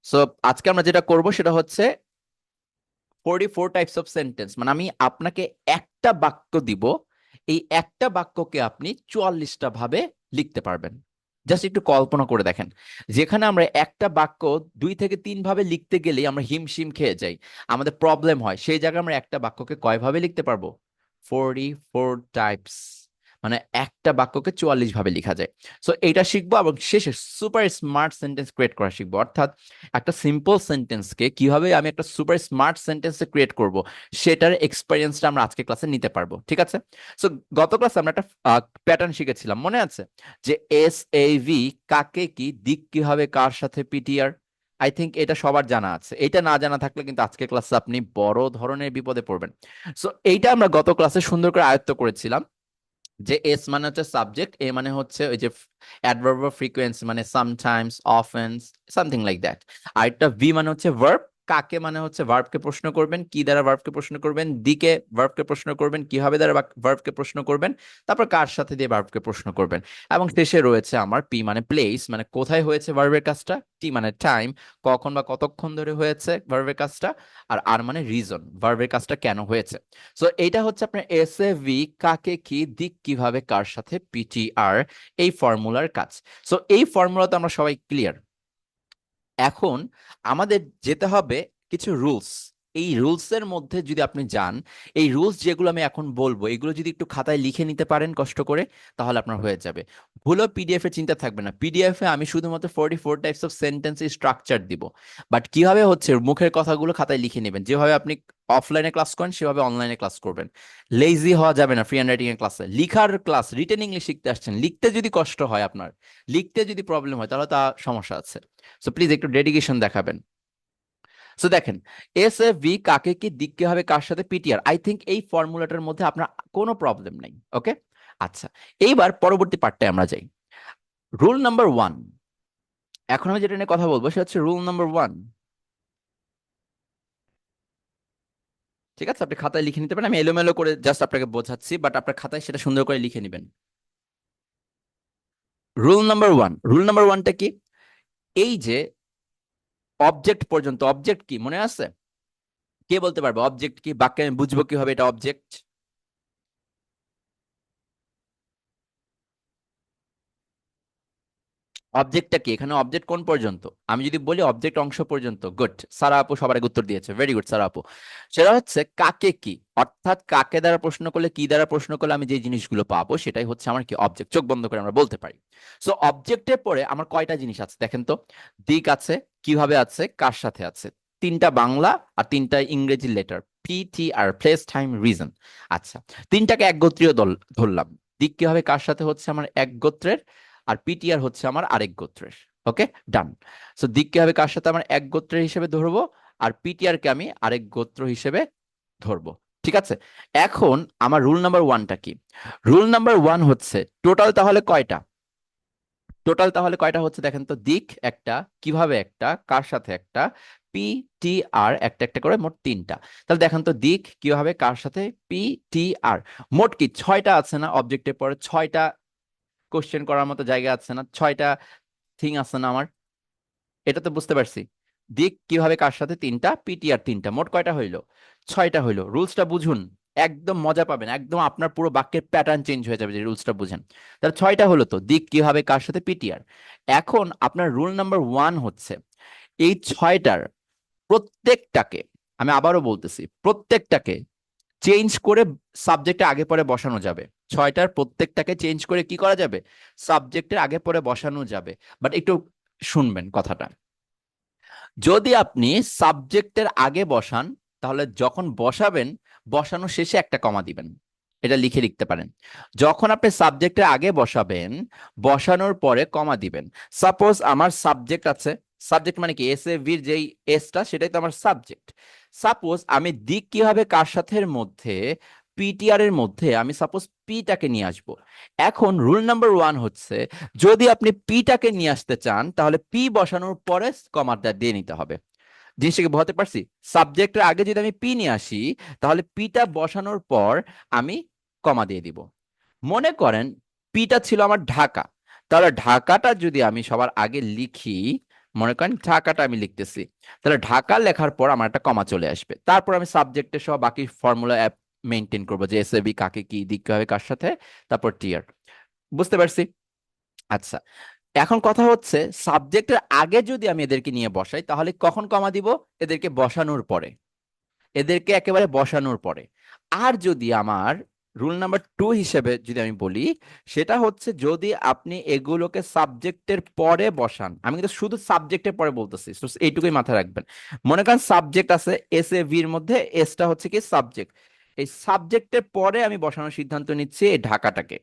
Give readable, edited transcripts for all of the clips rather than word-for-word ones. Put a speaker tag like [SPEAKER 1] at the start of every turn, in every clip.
[SPEAKER 1] So আজকে আমরা যেটা করব সেটা হচ্ছে 44 টাইপস অফ সেন্টেন্স, মানে আমি আপনাকে একটা বাক্য দিব, এই একটা বাক্যকে আপনি 44টা ভাবে লিখতে পারবেন। জাস্ট একটু কল্পনা করে দেখেন, যেখানে আমরা একটা বাক্য 2 থেকে 3 ভাবে লিখতে গেলেই আমরা হিমশিম খেয়ে যাই, আমাদের প্রবলেম হয়, সেই জায়গায় আমরা একটা বাক্যকে কয় ভাবে লিখতে পারবো? 44 টাইপস, মানে একটা বাক্যকে 44 ভাবে লেখা যায়। সো এইটা শিখবো এবং শেষে সুপার স্মার্ট সেন্টেন্স ক্রিয়েট করা শিখবো, অর্থাৎ একটা সিম্পল সেন্টেন্সকে কিভাবে আমি একটা সুপার স্মার্ট সেন্টেন্সে ক্রিয়েট করব সেটার এক্সপেরিয়েন্সটা আমরা আজকে ক্লাসে নিতে পারবো, ঠিক আছে? সো গত ক্লাসে আমরা একটা প্যাটার্ন শিখেছিলাম, মনে আছে? যে SAV কাকে কি, দিক কি হবে, কার সাথে, পিটিআর। আই থিংক এটা সবার জানা আছে, এটা না জানা থাকলে কিন্তু আজকে ক্লাসে আপনি বড় ধরনের বিপদে পড়বেন। সো এইটা আমরা গত ক্লাসে সুন্দর করে আয়ত্ত করেছিলাম, যে এস মানে হচ্ছে সাবজেক্ট, এ মানে হচ্ছে ওই যে অ্যাডভার্ব অফ ফ্রিকোয়েন্সি, মানে সামটাইমস, অফেন্স, সামথিং লাইক দ্যাট। আর একটা ভি মানে হচ্ছে ভার্ব, কাকে মানে হচ্ছে ভার্বকে প্রশ্ন করবেন, কি দ্বারা ভার্বকে প্রশ্ন করবেন, দিকে ভার্বকে প্রশ্ন করবেন, কিভাবে দ্বারা ভার্বকে প্রশ্ন করবেন, তারপর কার সাথে দিয়ে ভার্বকে প্রশ্ন করবেন। এবং শেষে রয়েছে আমার পি মানে প্লেস, মানে কোথায় হয়েছে ভার্বের কাজটা, টি মানে টাইম, কখন বা কতক্ষণ ধরে হয়েছে ভার্বের কাজটা, আর আর মানে রিজন, ভার্বের কাজটা কেন হয়েছে। সো এইটা হচ্ছে আপনার SAV কাকে কি, দিক কিভাবে, কার সাথে, পিটিআর, এই ফর্মুলার কাজ। সো এই ফর্মুলা তো আমরা সবাই ক্লিয়ার। এখন আমাদের যেতে হবে কিছু রুলস। এই রুলস এর মধ্যে যদি আপনি যান, এই রুলস যেগুলো আমি এখন বলবো এগুলো যদি একটু খাতায় লিখে নিতে পারেন কষ্ট করে, তাহলে আপনার হয়ে যাবে। ভুলো পিডিএফ এর চিন্তা থাকবে না, পিডিএফ এ আমি শুধুমাত্র 44 টাইপস অফ সেন্টেন্স স্ট্রাকচার দিব। বাট কিভাবে হচ্ছে মুখের কথাগুলো খাতায় লিখে নেবেন, যেভাবে আপনি অফলাইনে ক্লাস করেন সেভাবে অনলাইনে ক্লাস করবেন। লেজি হওয়া যাবে না ফ্রি হ্যান্ড রাইটিং এর ক্লাসে, লিখার ক্লাস, রিটেন ইংলিশ শিখতে আসছেন, লিখতে যদি কষ্ট হয় আপনার, লিখতে যদি প্রবলেম হয়, তাহলে তা সমস্যা আছে। সো প্লিজ একটু ডেডিকেশন দেখাবেন। সো দেখেন, SAV কাকে কি, দিক কি হবে, কার সাথে, পিটিআর, আই থিংক এই ফর্মুলাটার মধ্যে আপনার কোনো প্রবলেম নাই। ওকে, আচ্ছা, এইবার পরবর্তী পার্টটায় আমরা যাই। রুল নাম্বার 1, এখন আমি যেটা নিয়ে কথা বলবো সেটা হচ্ছে রুল নাম্বার 1। ঠিক আছে, আপনি খাতায় লিখে নিতে পারেন, আমি এলোমেলো করে জাস্ট আপনাকে বোঝাচ্ছি, বাট আপনার খাতায় সেটা সুন্দর করে লিখে নেবেন। রুল নাম্বার 1টা কি? এই যে অবজেক্ট পর্যন্ত, অবজেক্ট কি মনে আছে? কে বলতে পারবে অবজেক্ট কি? বাক্যে আমি বুঝবো কিভাবে এটা অবজেক্ট? অবজেক্টটা কি এখানে? অবজেক্ট কোন পর্যন্ত? আমি যদি বলি অবজেক্ট অংশ পর্যন্ত, গুড, সারা আপু সবার আগে উত্তর দিয়েছে, ভেরি গুড সারা আপু। সেটা হচ্ছে কাকে কি, অর্থাৎ কাকে দ্বারা প্রশ্ন করলে, কি দ্বারা প্রশ্ন করলে আমি যে জিনিসগুলো পাবো সেটাই হচ্ছে আমার কি অবজেক্ট। চোখ বন্ধ করে আমরা বলতে পারি। সো অবজেক্টের পরে আমার কয়টা জিনিস আছে দেখেন তো? দিক আছে, কিভাবে আছে, কার সাথে আছে, তিনটা বাংলা আর তিনটা ইংরেজি letter, PTR, place, time, reason. আচ্ছা, তিনটাকে এক গোত্রীয় দল ধরলাম। দিক কিভাবে কার সাথে হচ্ছে আমার এক গোত্রের, আর পিটিআর হচ্ছে আমার আরেক গোত্রের। ওকে, ডান। সো দিককে হবে কার সাথে, আমার এক গোত্রের হিসেবে ধরবো, আর পিটিআর কে আমি আরেক গোত্র হিসেবে ধরবো। ঠিক আছে, এখন আমার রুল নাম্বার 1টা কি? রুল নাম্বার 1 হচ্ছে টোটাল তাহলে কয়টা? টোটাল তাহলে কয়টা হচ্ছে দেখেন তো? দিক একটা, কিভাবে একটা, কার সাথে একটা, পিটিআর একটা একটা করে, মোট 3টা। তাহলে দেখেন তো, দিক, কিভাবে, কার সাথে, পিটিআর, মোট কি 6টা আছে না? অবজেক্টের পরে 6টা কোশ্চেন করার মতো জায়গা আছে না? 6টা থিং আছে না আমার? এটা তো বুঝতে পারছি। দিক, কিভাবে, কার সাথে 3টা, পিটিআর 3টা, মোট কয়টা হইলো? 6টা হইলো। রুলসটা বুঝুন, একদম মজা পাবেন, একদম আপনার পুরো বাক্যের প্যাটার্ন চেঞ্জ হয়ে যাবে যে রুলসটা বুঝেন। তাহলে 6টা হলো তো, দিক, কিভাবে, কার সাথে, পিটিআর। এখন আপনার রুল নাম্বার 1 হচ্ছে এই 6টার প্রত্যেকটাকে, আমি আবারও বলতেছি, প্রত্যেকটাকে চেঞ্জ করে সাবজেক্টে আগে পরে বসানো যাবে। 6টার প্রত্যেকটাকে চেঞ্জ করে কি করা যাবে? সাবজেক্টের আগে পরে বসানো যাবে। বাট একটু শুনবেন কথাটা। যদি আপনি সাবজেক্টের আগে বসান, তাহলে যখন বসাবেন, বসানো শেষে একটা কমা দিবেন। এটা লিখে লিখতে পারেন। যখন আপনি সাবজেক্টের আগে বসাবেন, বসানোর পরে কমা দিবেন। সাপোজ আমার সাবজেক্ট আছে, সাবজেক্ট মানে কি, SAV-র যেই এসটা সেটাই তো আমার সাবজেক্ট। সাপোজ আমি দিক কিভাবে কার সাথের মধ্যে, পিটিআর এর মধ্যে আমি সাপোজ পিটাকে নিয়ে আসবো। এখন রুল নাম্বার 1 হচ্ছে, যদি আপনি পিটাকে নিয়ে আসতে চান তাহলে পি বসানোর পরে কমাটা দিয়ে নিতে হবে। জিনিসটাকে বোঝাতে পারছি? সাবজেক্টের আগে যদি আমি পি নিয়ে আসি, তাহলে পিটা বসানোর পর আমি কমা দিয়ে দিব। মনে করেন পিটা ছিল আমার ঢাকা, তাহলে ঢাকাটা যদি আমি সবার আগে লিখি, মনে করেন ঢাকাটা আমি লিখতেছি, তাহলে ঢাকা লেখার পর আমার একটা কমা চলে আসবে, তারপর আমি সাবজেক্টের সহ বাকি ফর্মুলা মেনটেন করবো, যে এসএবি কাকে কি দিতে হবে কার সাথে, তারপর টিয়ার। বুঝতে পারছি? আচ্ছা, এখন কথা হচ্ছে সাবজেক্টের আগে যদি আমি এদেরকে নিয়ে বসাই তাহলে কখন কমা দিব? এদেরকে বসানোর পরে, এদেরকে একেবারে বসানোর পরে। আর যদি আমার রুল নাম্বার 2 হিসেবে যদি আমি বলি, সেটা হচ্ছে যদি আপনি এগুলোকে সাবজেক্টের পরে বসান, আমি কিন্তু শুধু সাবজেক্টের পরে বলতেছি, তো এইটুকুই মাথায় রাখবেন। মনে করেন সাবজেক্ট আছে এস এ ভির মধ্যে, এসটা হচ্ছে কি সাবজেক্ট, এই সাবজেক্টের পরে আমি বসানোর সিদ্ধান্ত নিচ্ছি এই ঢাকাটাকে।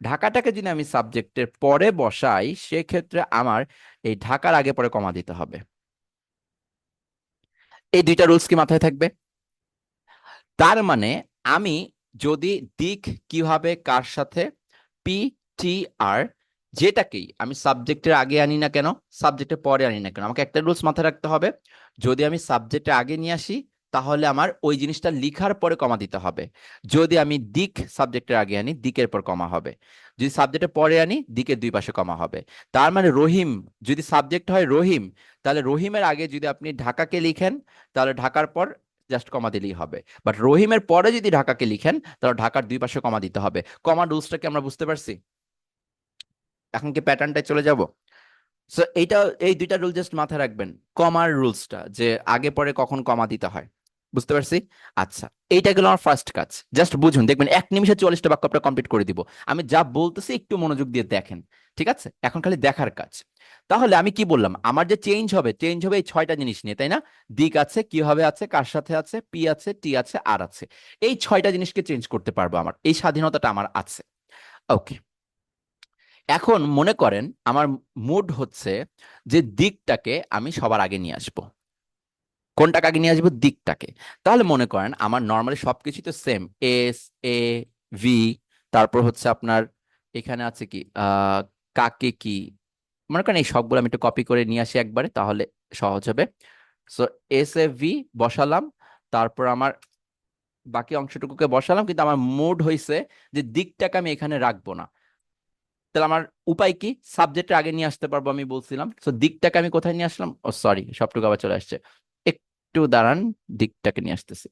[SPEAKER 1] ঢাকাটাকে যদি আমি সাবজেক্টের পরে বসাই সেক্ষেত্রে আমার এই ঢাকার আগে পরে কমা দিতে হবে। এই দুইটা রুলস কি মাথায় থাকবে? তার মানে আমি যদি দিক কিভাবে কার সাথে, পি টি আর, যেটাকেই আমি সাবজেক্টের আগে আনি না কেন, সাবজেক্টের পরে আনি না কেন, আমাকে একটা রুলস মাথায় রাখতে হবে, যদি আমি সাবজেক্টের আগে নিয়ে আসি তাহলে আমার ওই জিনিসটা লিখার পরে কমা দিতে হবে। যদি আমি দিক সাবজেক্টের আগে আনি দিকের পর কমা হবে, যদি সাবজেক্টের পরে আনি দিকের দুই পাশে কমা হবে। তার মানে রহিম যদি সাবজেক্ট হয় রহিম, তাহলে রহিমের আগে যদি আপনি ঢাকাকে লিখেন তাহলে ঢাকার পর জাস্ট কমা দিলেই হবে। বাট রহিমের পরে যদি ঢাকাকে লিখেন তাহলে ঢাকার দুই পাশে কমা দিতে হবে। কমা রুলসটাকে আমরা বুঝতে পারছি? এখন কি প্যাটার্নটায় চলে যাব? সো এইটা, এই দুইটা রুল জাস্ট মাথায় রাখবেন, কমার রুলসটা যে আগে পরে কখন কমা দিতে হয়। বুঝতে পারছি? আচ্ছা, এইটা গেল আমার ফার্স্ট কাজ, জাস্ট বুঝুন, দেখবেন 1 নিমিষে 44টা বাক্য আপনার কমপ্লিট করে দিব। আমি যা বলতেছি একটু মনোযোগ দিয়ে দেখেন, ঠিক আছে? এখন খালি দেখার কাজ। তাহলে আমি কি বললাম, আমার যে চেঞ্জ হবে, চেঞ্জ হবে এই 6টা জিনিস নিয়ে, তাই না? দিক আছে, কিভাবে আছে, কার সাথে আছে, পি আছে, টি আছে, আর আছে। এই 6টা জিনিসকে চেঞ্জ করতে পারবো, আমার এই স্বাধীনতাটা আমার আছে। ওকে, এখন মনে করেন আমার মুড হচ্ছে যে দিকটাকে আমি সবার আগে নিয়ে আসবো। কোনটাকে আগে নিয়ে আসবো? দিকটাকে। তাহলে মনে করেন আমার নর্মালি সবকিছু তো সেম, এস, এ, ভি, তারপর হচ্ছে আপনার এখানে আছে কি কাকে কি, মনে করেন এই সবগুলো আমি একটু কপি করে নিয়ে আসি একবারে তাহলে সহজ হবে। সো এস এ ভি বসালাম, তারপর আমার বাকি অংশটুকুকে বসালাম, কিন্তু আমার মুড হয়েছে যে দিকটাকে আমি এখানে রাখবো না। তাহলে আমার উপায় কি? সাবজেক্টের আগে নিয়ে আসতে পারবো, আমি বলছিলাম। সো দিকটাকে আমি কোথায় নিয়ে আসলাম? ও সরি, সবটুকু আবার চলে আসছে, একটু দাঁড়ান, দিকটাকে নিয়ে আসতেছি।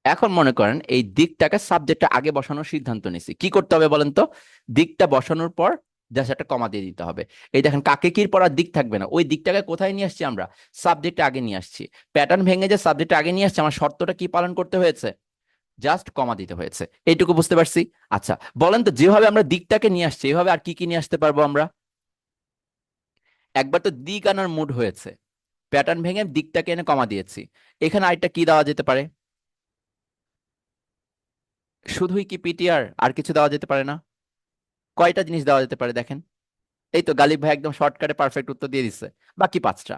[SPEAKER 1] এখন মনে করেন এই দিকটাকে সাবজেক্টে আগে বসানোর সিদ্ধান্ত নিছি, কি করতে হবে বলেন তো? দিকটা বসানোর পর জাস্ট একটা কমা দিয়ে দিতে হবে। এই দেখেন কাকে কির পর আর দিক থাকবে না, ওই দিকটাকে কোথায় নিয়ে আসছি আমরা? সাবজেক্টে আগে নিয়ে আসছি। প্যাটার্ন ভেঙে যে সাবজেক্টে আগে নিয়ে আসছে, আমার শর্তটা কি পালন করতে হয়েছে? জাস্ট কমা দিতে হয়েছে। এইটুকু বুঝতে পারছি? আচ্ছা, বলেন তো যেভাবে আমরা দিকটাকে নিয়ে আসছি এইভাবে আর কি কি নিয়ে আসতে পারবো আমরা? একবার তো দিক আনার মুড হয়েছে, প্যাটার্ন ভেঙে দিকটাকে এনে কমা দিয়েছি। এখানে আরেকটা কি দেওয়া যেতে পারে? শুধুই কি পিটিআর, আর কিছু দেওয়া যেতে পারে না? কয়টা জিনিস দেওয়া যেতে পারে দেখেন? এই তো গালিব ভাই একদম শর্টকাটে পারফেক্ট উত্তর দিয়ে দিচ্ছে। বাকি 5টা,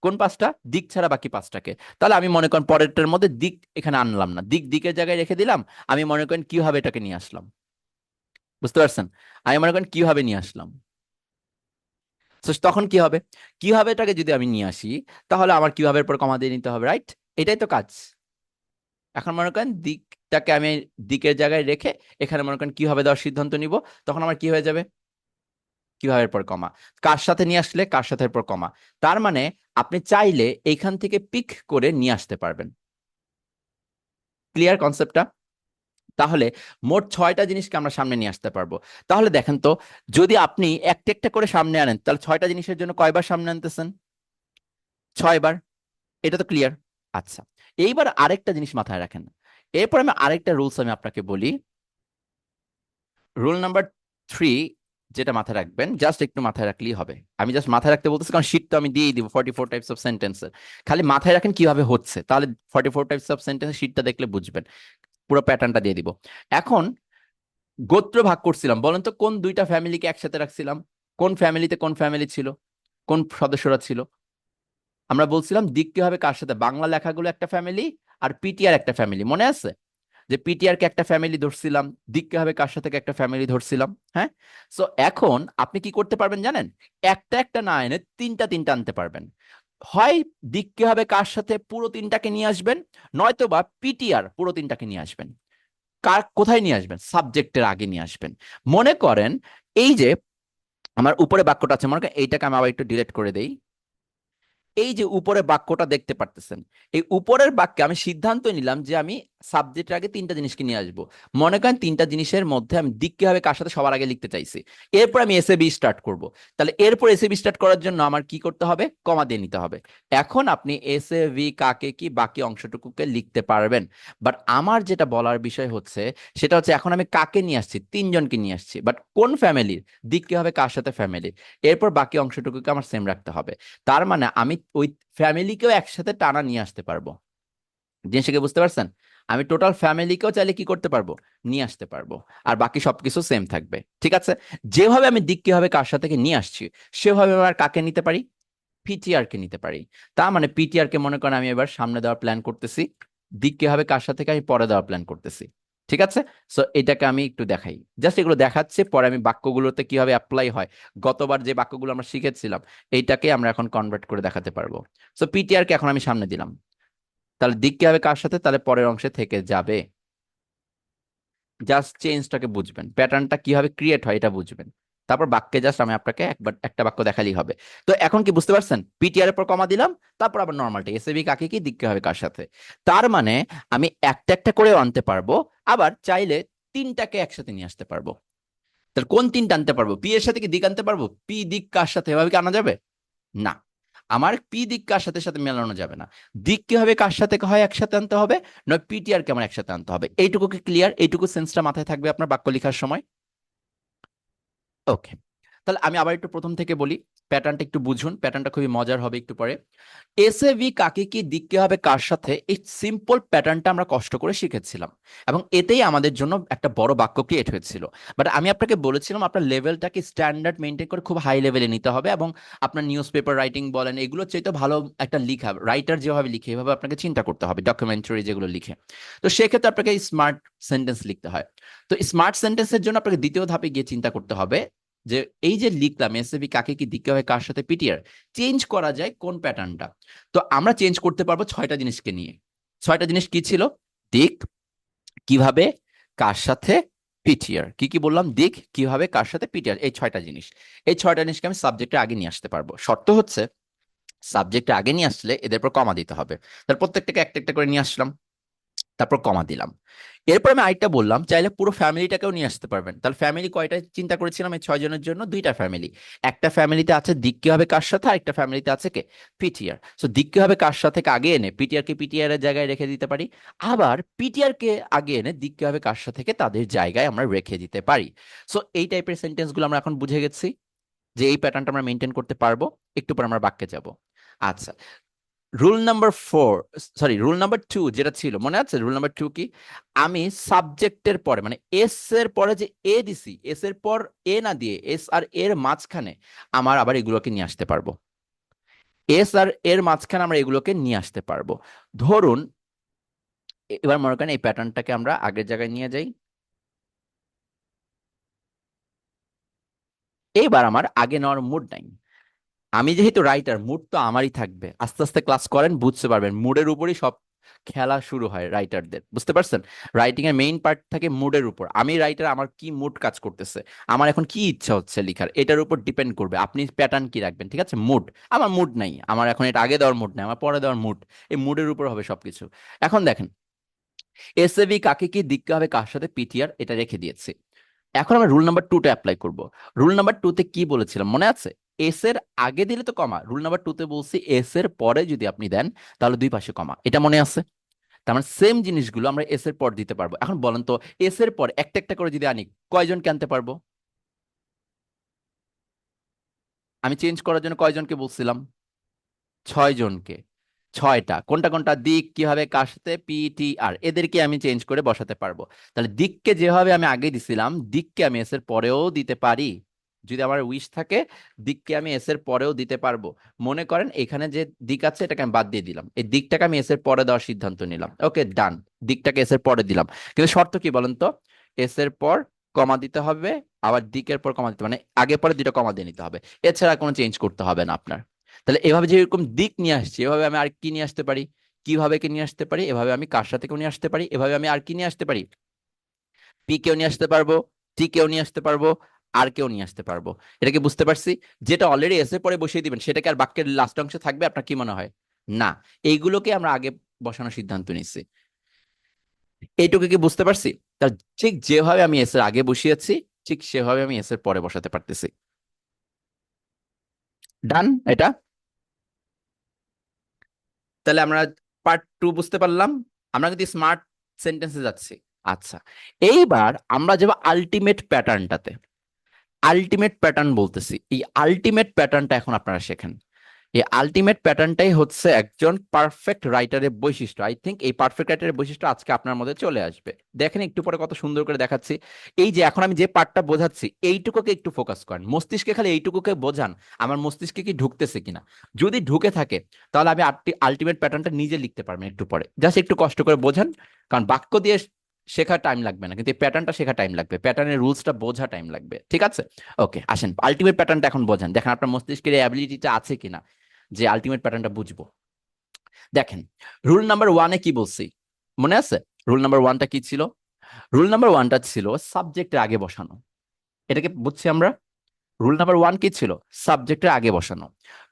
[SPEAKER 1] কোন 5টা? দিক ছাড়া বাকি 5টাকে। তাহলে আমি মনে করেন পরেরটার মধ্যে দিক এখানে আনলাম না, দিক দিকের জায়গায় রেখে দিলাম। আমি মনে করেন কিভাবে এটাকে নিয়ে আসলাম, বুঝতে পারছেন? আমি মনে করেন কিভাবে নিয়ে আসলাম। তো তখন কি হবে? কিভাবে এটাকে যদি আমি নিয়ে আসি তাহলে আমার কিভাবে পর কমা দিয়ে নিতে হবে, রাইট? এটাই তো কাজ। এখন মনে করেন দিকটাকে আমি দিকের জায়গায় রেখে এখানে মনে করেন কিভাবে দেওয়ার সিদ্ধান্ত নিব, তখন আমার কি হয়ে যাবে? কিভাবে পর কমা, কার সাথে নিয়ে আসলে কার সাথে পর কমা। তার মানে আপনি চাইলে এইখান থেকে পিক করে নিয়ে আসতে পারবেন। ক্লিয়ার কনসেপ্টটা? তাহলে মোট 6টা জিনিসকে আমরা সামনে নিয়ে আসতে পারবো। তাহলে দেখেন তো, যদি আপনি একটা একটা করে সামনে আনেন তাহলে 6টা জিনিসের জন্য কয়বার সামনে আনতেছেন? 6বার। এটা তো ক্লিয়ার। আচ্ছা, এইবার আরেকটা জিনিস মাথায় রাখেন। এরপর আমি আরেকটা রুলস আমি আপনাকে বলি, রুল নাম্বার 3, যেটা মাথায় রাখবেন, জাস্ট একটু মাথায় রাখলেই হবে। আমি জাস্ট মাথায় রাখতে বলতেছি কারণ শীট তো আমি দিয়েই দিব 44 টাইপস অফ সেন্টেন্সের। খালি মাথায় রাখেন কিভাবে হচ্ছে, তাহলে 44 টাইপস অফ সেন্টেন্সের শীটটা দেখলে বুঝবেন, পুরো প্যাটার্নটা দিয়ে দিব। এখন গোত্র ভাগ করছিলাম, বলেন তো কোন দুইটা ফ্যামিলিকে একসাথে রাখছিলাম? কোন ফ্যামিলিতে কোন ফ্যামিলি ছিল, কোন সদস্যরা ছিল? আমরা বলছিলাম দিক কি হবে কার সাথে, বাংলা লেখাগুলো একটা ফ্যামিলি আর পিটিআর একটা ফ্যামিলি, মনে আছে? যে পিটিআর কে একটা ফ্যামিলি ধরছিলাম, দিককে হবে কার সাথে একটা ফ্যামিলি ধরছিলাম, হ্যাঁ? সো এখন আপনি কি করতে পারবেন জানেন? একটা একটা না এনে তিনটা তিনটা আনতে পারবেন। হয় দিককে হবে কার সাথে পুরো তিনটাকে নিয়ে আসবেন, নয়তো বা পিটিআর পুরো তিনটাকে নিয়ে আসবেন। কোথায় নিয়ে আসবেন? সাবজেক্টের আগে নিয়ে আসবেন। মনে করেন এই যে আমার উপরে বাক্যটা আছে, মনে করেন এইটাকে আমি আবার একটু ডিলিট করে দেই। এই যে উপরে বাক্যটা দেখতে পারতেছেন, এই উপরের বাক্যে আমি সিদ্ধান্ত নিলাম যে আমি সাবজেক্টের আগে তিনটা জিনিসকে নিয়ে আসবো। মনে করেন তিনটা জিনিসের মধ্যে আমি দিক কি হবে কার সাথে সবার আগে লিখতে চাইছি, এরপর আমি এস এ বি স্টার্ট করব। তাহলে এরপর এস এ বি স্টার্ট করার জন্য আমার কি করতে হবে? কমা দিয়ে নিতে হবে। এখন আপনি এস এ ভি কাকে কি বাকি অংশটুকুকে লিখতে পারবেন। বাট আমার যেটা বলার বিষয় হচ্ছে, সেটা হচ্ছে এখন আমি কাকে নিয়ে আসছি? তিনজনকে নিয়ে আসছি, বাট কোন ফ্যামিলির? দিক কি হবে কার সাথে? ফ্যামিলির। এরপর বাকি অংশটুকুকে আমার সেম রাখতে হবে। তার মানে আমি ওই ফ্যামিলিকেও একসাথে টানা নিয়ে আসতে পারবো। জিনিসটাকে বুঝতে পারছেন? আমি টোটাল ফ্যামিলিকেও চাইলে কি করতে পারবো? নিয়ে আসতে পারবো। আর বাকি সবকিছু সেম থাকবে, ঠিক আছে? যেভাবে আমি দিক কিভাবে কার সাথে থেকে নিয়ে আসছি, সেভাবে আমার কাকে নিতে পারি? পিটিআর কে নিতে পারি। তার মানে পিটিআর কে মনে করেন আমি এবার সামনে দেওয়ার প্ল্যান করতেছি, দিক কি হবে কার সাথে থেকে আমি পরে দেওয়ার প্ল্যান করতেছি। ঠিক আছে? সো এটাকে আমি একটু দেখাই, জাস্ট এগুলো দেখাচ্ছে, পরে আমি বাক্যগুলোতে কিভাবে অ্যাপ্লাই হয়, গতবার যে বাক্যগুলো আমরা শিখেছিলাম এইটাকে আমরা এখন কনভার্ট করে দেখাতে পারবো। সো পিটিআর কে এখন আমি সামনে দিলাম, তাহলে দিক কি হবে কার সাথে? তাহলে পরের অংশে থেকে যাবে। জাস্ট চেঞ্জটাকে বুঝবেন, প্যাটার্নটা কিভাবে ক্রিয়েট হয় এটা বুঝবেন। তারপর বাক্যে জাস্ট আমি আপনাকে একবার একটা বাক্য দেখালেই হবে। তো এখন কি বুঝতে পারছেন? পিটিআর এর পর কমা দিলাম, তারপর আবার নর্মালটা এসএবি কাকে কি দিক কি হবে কার সাথে। তার মানে আমি একটা একটা করেও আনতে পারবো, আবার চাইলে তিনটাকে একসাথে নিয়ে আসতে পারবো। তাহলে কোন তিনটা আনতে পারবো? পি এর সাথে কি দিক আনতে পারবো? পি দিক কার সাথে, এভাবে কি আনা যাবে? না, আমার পি দিক কার সাথে সাথে মেলানো যাবে না। দিক কি হবে কার সাথে হয় একসাথে আনতে হবে, নয় পিটিআর কে আমার একসাথে আনতে হবে। এইটুকু কি ক্লিয়ার? এইটুকু সেন্সটা মাথায় থাকবে আপনার বাক্য লেখার সময়। ওকে, তাহলে আমি আবার একটু প্রথম থেকে বলি, প্যাটার্নটা একটু বুঝুন, প্যাটার্নটা খুবই মজার হবে একটু পরে। এসএভি কাকে কি দিক কি হবে কার সাথে, এই সিম্পল প্যাটার্নটা আমরা কষ্ট করে শিখেছিলাম, এবং এতেই আমাদের জন্য একটা বড় বাক্য ক্রিয়েট হয়েছিল। বাট আমি আপনাকে বলেছিলাম আপনার লেভেলটাকে স্ট্যান্ডার্ড মেনটেন করে খুব হাই লেভেলে নিতে হবে, এবং আপনার নিউজ পেপার রাইটিং বলেন এগুলোর চাইতে ভালো একটা লিখা, রাইটার যেভাবে লিখে এভাবে আপনাকে চিন্তা করতে হবে, ডকুমেন্টারি যেগুলো লিখে। তো সেক্ষেত্রে আপনাকে স্মার্ট সেন্টেন্স লিখতে হয়। তো স্মার্ট সেন্টেন্সের জন্য আপনাকে দ্বিতীয় ধাপে গিয়ে চিন্তা করতে হবে যে এই যে লিখলাম এসএভি কাকে কি দিকে হয় কার সাথে পিটিআর, চেঞ্জ করা যায় কোন প্যাটার্নটা। তো আমরা চেঞ্জ করতে পারবো ছয়টা জিনিসকে নিয়ে। ছয়টা জিনিস কি ছিল? দিক, কিভাবে, কার সাথে, পিটিআর। কি কি বললাম? দিক, কিভাবে, কার সাথে, পিটিআর, এই ছয়টা জিনিস। এই ছয়টা জিনিসকে আমি সাবজেক্টের আগে নিয়ে আসতে পারবো। শর্ত হচ্ছে সাবজেক্টে আগে নিয়ে আসলে এদের পর কমা দিতে হবে। তার প্রত্যেকটাকে একটা একটা করে নিয়ে আসলাম, তারপর কমা দিলাম। এরপর আমি আরেকটা বললাম চাইলে পুরো ফ্যামিলিটাকেও নিয়ে আসতে পারবেন। তাহলে ফ্যামিলি কয়টা চিন্তা করেছিলাম? এই ছয় জনের জন্য দুইটা ফ্যামিলি। একটা ফ্যামিলিতে আছে দিক কি হবে কার সাথে, আর একটা ফ্যামিলিতে আছে কে? পিটিআর। সো দিক কি হবে কার সাথে আগে এনে পিটিআর কে পিটিআর এর জায়গায় রেখে দিতে পারি, আবার পিটিআর কে আগে এনে দিক কি হবে কার সাথে তাদের জায়গায় আমরা রেখে দিতে পারি। সো এই টাইপের সেন্টেন্স গুলো আমরা এখন বুঝে গেছি যে এই প্যাটার্নটা আমরা মেনটেন করতে পারবো। একটু পর আমরা বাক্যে যাব। আচ্ছা, rule number 4, sorry rule number 2 যেটা ছিল মনে আছে? রুল নাম্বার 2 কি? আমি সাবজেক্টের পরে মানে এস এর পরে যে এ দিছি, এস এর পর এ না দিয়ে এস আর এর মাঝখানে আমার আবার এগুলোকে নিয়ে আসতে পারবো। এস আর এর মাঝখানে আমরা এগুলোকে নিয়ে আসতে পারবো। ধরুন এবার মনে করেন এই প্যাটার্নটাকে আমরা আগের জায়গায় নিয়ে যাই। এইবার আমার আগে নেওয়ার মুড নাই। আমি যেহেতু রাইটার, মুড তো আমারই থাকবে। আস্তে আস্তে ক্লাস করেন বুঝতে পারবেন, মুডের উপরই সব খেলা শুরু হয় রাইটারদের, বুঝতে পারছেন? রাইটিং এর মেইন পার্ট থাকে মুডের উপর। আমি রাইটার, আমার কি মুড কাজ করতেছে, আমার এখন কি ইচ্ছা হচ্ছে লেখার, এটার উপর ডিপেন্ড করবে আপনি প্যাটার্ন কি রাখবেন। ঠিক আছে? মুড, আমার মুড নাই, আমার এখন এটা আগে দেওয়ার মুড নাই, আমার পরে দেওয়ার মুড। এই মুডের উপর হবে সবকিছু। এখন দেখেন এসএভি কাকে কি দিকতে হবে কার সাথে পিটিআর এটা রেখে দিয়েছি। এখন আমরা রুল নাম্বার 2টা অ্যাপ্লাই করব। রুল নাম্বার 2তে কি বলেছিলাম মনে আছে? এস এর আগে দিলে তো কমা, রুল নাম্বার 2তে বলছি এস এর পরে যদি আপনি দেন তাহলে দুই পাশে কমা, এটা মনে আছে? তার মানে সেম জিনিসগুলো আমরা এস এর পর দিতে পারবো। এখন বলেন তো এস এর পর একটা একটা করে যদি আনি কয়জনকে আনতে পারবো? আমি চেঞ্জ করার জন্য কয়জনকে বলছিলাম? 6 জনকে। ছয়টা, কোনটা কোনটা? দিক কি হবে কার সাথে, পিটিআর, এদেরকে আমি চেঞ্জ করে বসাতে পারবো। তাহলে দিককে যেভাবে আমি আগে দিছিলাম দিককে আমি এস এর পরেও দিতে পারি। যদি আমার উইশ থাকে দিককে আমি এস এর পরেও দিতে পারবো। মনে করেন এখানে যে দিক আছে এটাকে আমি বাদ দিয়ে দিলাম, এই দিকটাকে আমি এস এর পরে দেওয়ার সিদ্ধান্ত নিলাম। ওকে ডান, দিকটাকে এস এর পরে দিলাম। কিন্তু শর্ত কি বলেন তো? এস এর পর কমা দিতে হবে, আবার দিকের পর কমা দিতে, মানে আগে পরে দুটো কমা দিয়ে নিতে হবে। এছাড়া কোনো চেঞ্জ করতে হবে না আপনার। তাহলে এভাবে যেরকম দিক নিয়ে আসছি এভাবে আমি আর কি নিয়ে আসতে পারি? কিভাবে কি নিয়ে আসতে পারি? এভাবে আমি কার সাথে কেউ নিয়ে আসতে পারি, এভাবে আমি আর কি নিয়ে আসতে পারি? পি কেও নিয়ে আসতে পারবো, টি কেও নিয়ে আসতে পারবো, আর কেও নিয়ে আসতে পারবো। এটা কি বুঝতে পারছি? যেটা অলরেডি এসে পরে বসিয়ে দিবেন সেটা কি আর বাক্যের লাস্ট অংশে থাকবে? আপনার কি মনে হয়? না, এইগুলোকে আমরা আগে বসানোর সিদ্ধান্ত নিচ্ছি। এইটুকু কি বুঝতে পারছি? তা ঠিক যেভাবে আমি এস এর আগে বসিয়েছি, ঠিক সেভাবে আমি এস এর পরে বসাতে পারতেছি। ডান এটা? তাহলে আমরা পার্ট টু বুঝতে পারলাম। আমরা কিন্তু স্মার্ট সেন্টেন্সে যাচ্ছি। আচ্ছা, এইবার আমরা যাব আলটিমেট প্যাটার্নটাতে। আলটিমেট প্যাটার্ন বলতেছি, এই আলটিমেট প্যাটার্নটা এখন আপনারা শেখেন। এই আলটিমেট প্যাটার্নটাই হচ্ছে একজন পারফেক্ট রাইটারের বৈশিষ্ট্য। আই থিঙ্ক এই পারফেক্ট রাইটারের বৈশিষ্ট্য আজকে আপনার মধ্যে চলে আসবে। দেখেন একটু পরে কত সুন্দর করে দেখাচ্ছি। এই যে এখন আমি যে পার্টটা বোঝাচ্ছি এইটুকুকে একটু ফোকাস করেন, মস্তিষ্কে খালি এইটুকুকে বোঝান, আমার মস্তিষ্কে কি ঢুকতেছে কিনা। যদি ঢুকে থাকে তাহলে আমি আলটিমেট প্যাটার্নটা নিজে লিখতে পারবেন একটু পরে। জাস্ট একটু কষ্ট করে বোঝান, কারণ বাক্য দিয়ে শেখা টাইম লাগবে না, কিন্তু এই প্যাটার্নটা শেখা টাইম লাগবে, প্যাটার্নের রুলসটা বোঝা টাইম লাগবে। ঠিক আছে? ওকে, আসেন আলটিমেট প্যাটার্নটা এখন বোঝান, দেখেন আপনার মস্তিষ্কের এই অ্যাবিলিটিটা আছে কিনা যে আলটিমেট প্যাটার্নটা বুঝবো। দেখেন, রুল নাম্বার ওয়ানে কি বলছি মনে আছে? রুল নাম্বার ওয়ানটা কি ছিল? রুল নাম্বার ওয়ানটা ছিল সাবজেক্টের আগে বসানো। এটাকে বুঝছি আমরা। রুল নাম্বার ওয়ান কি ছিল? সাবজেক্টের আগে বসানো।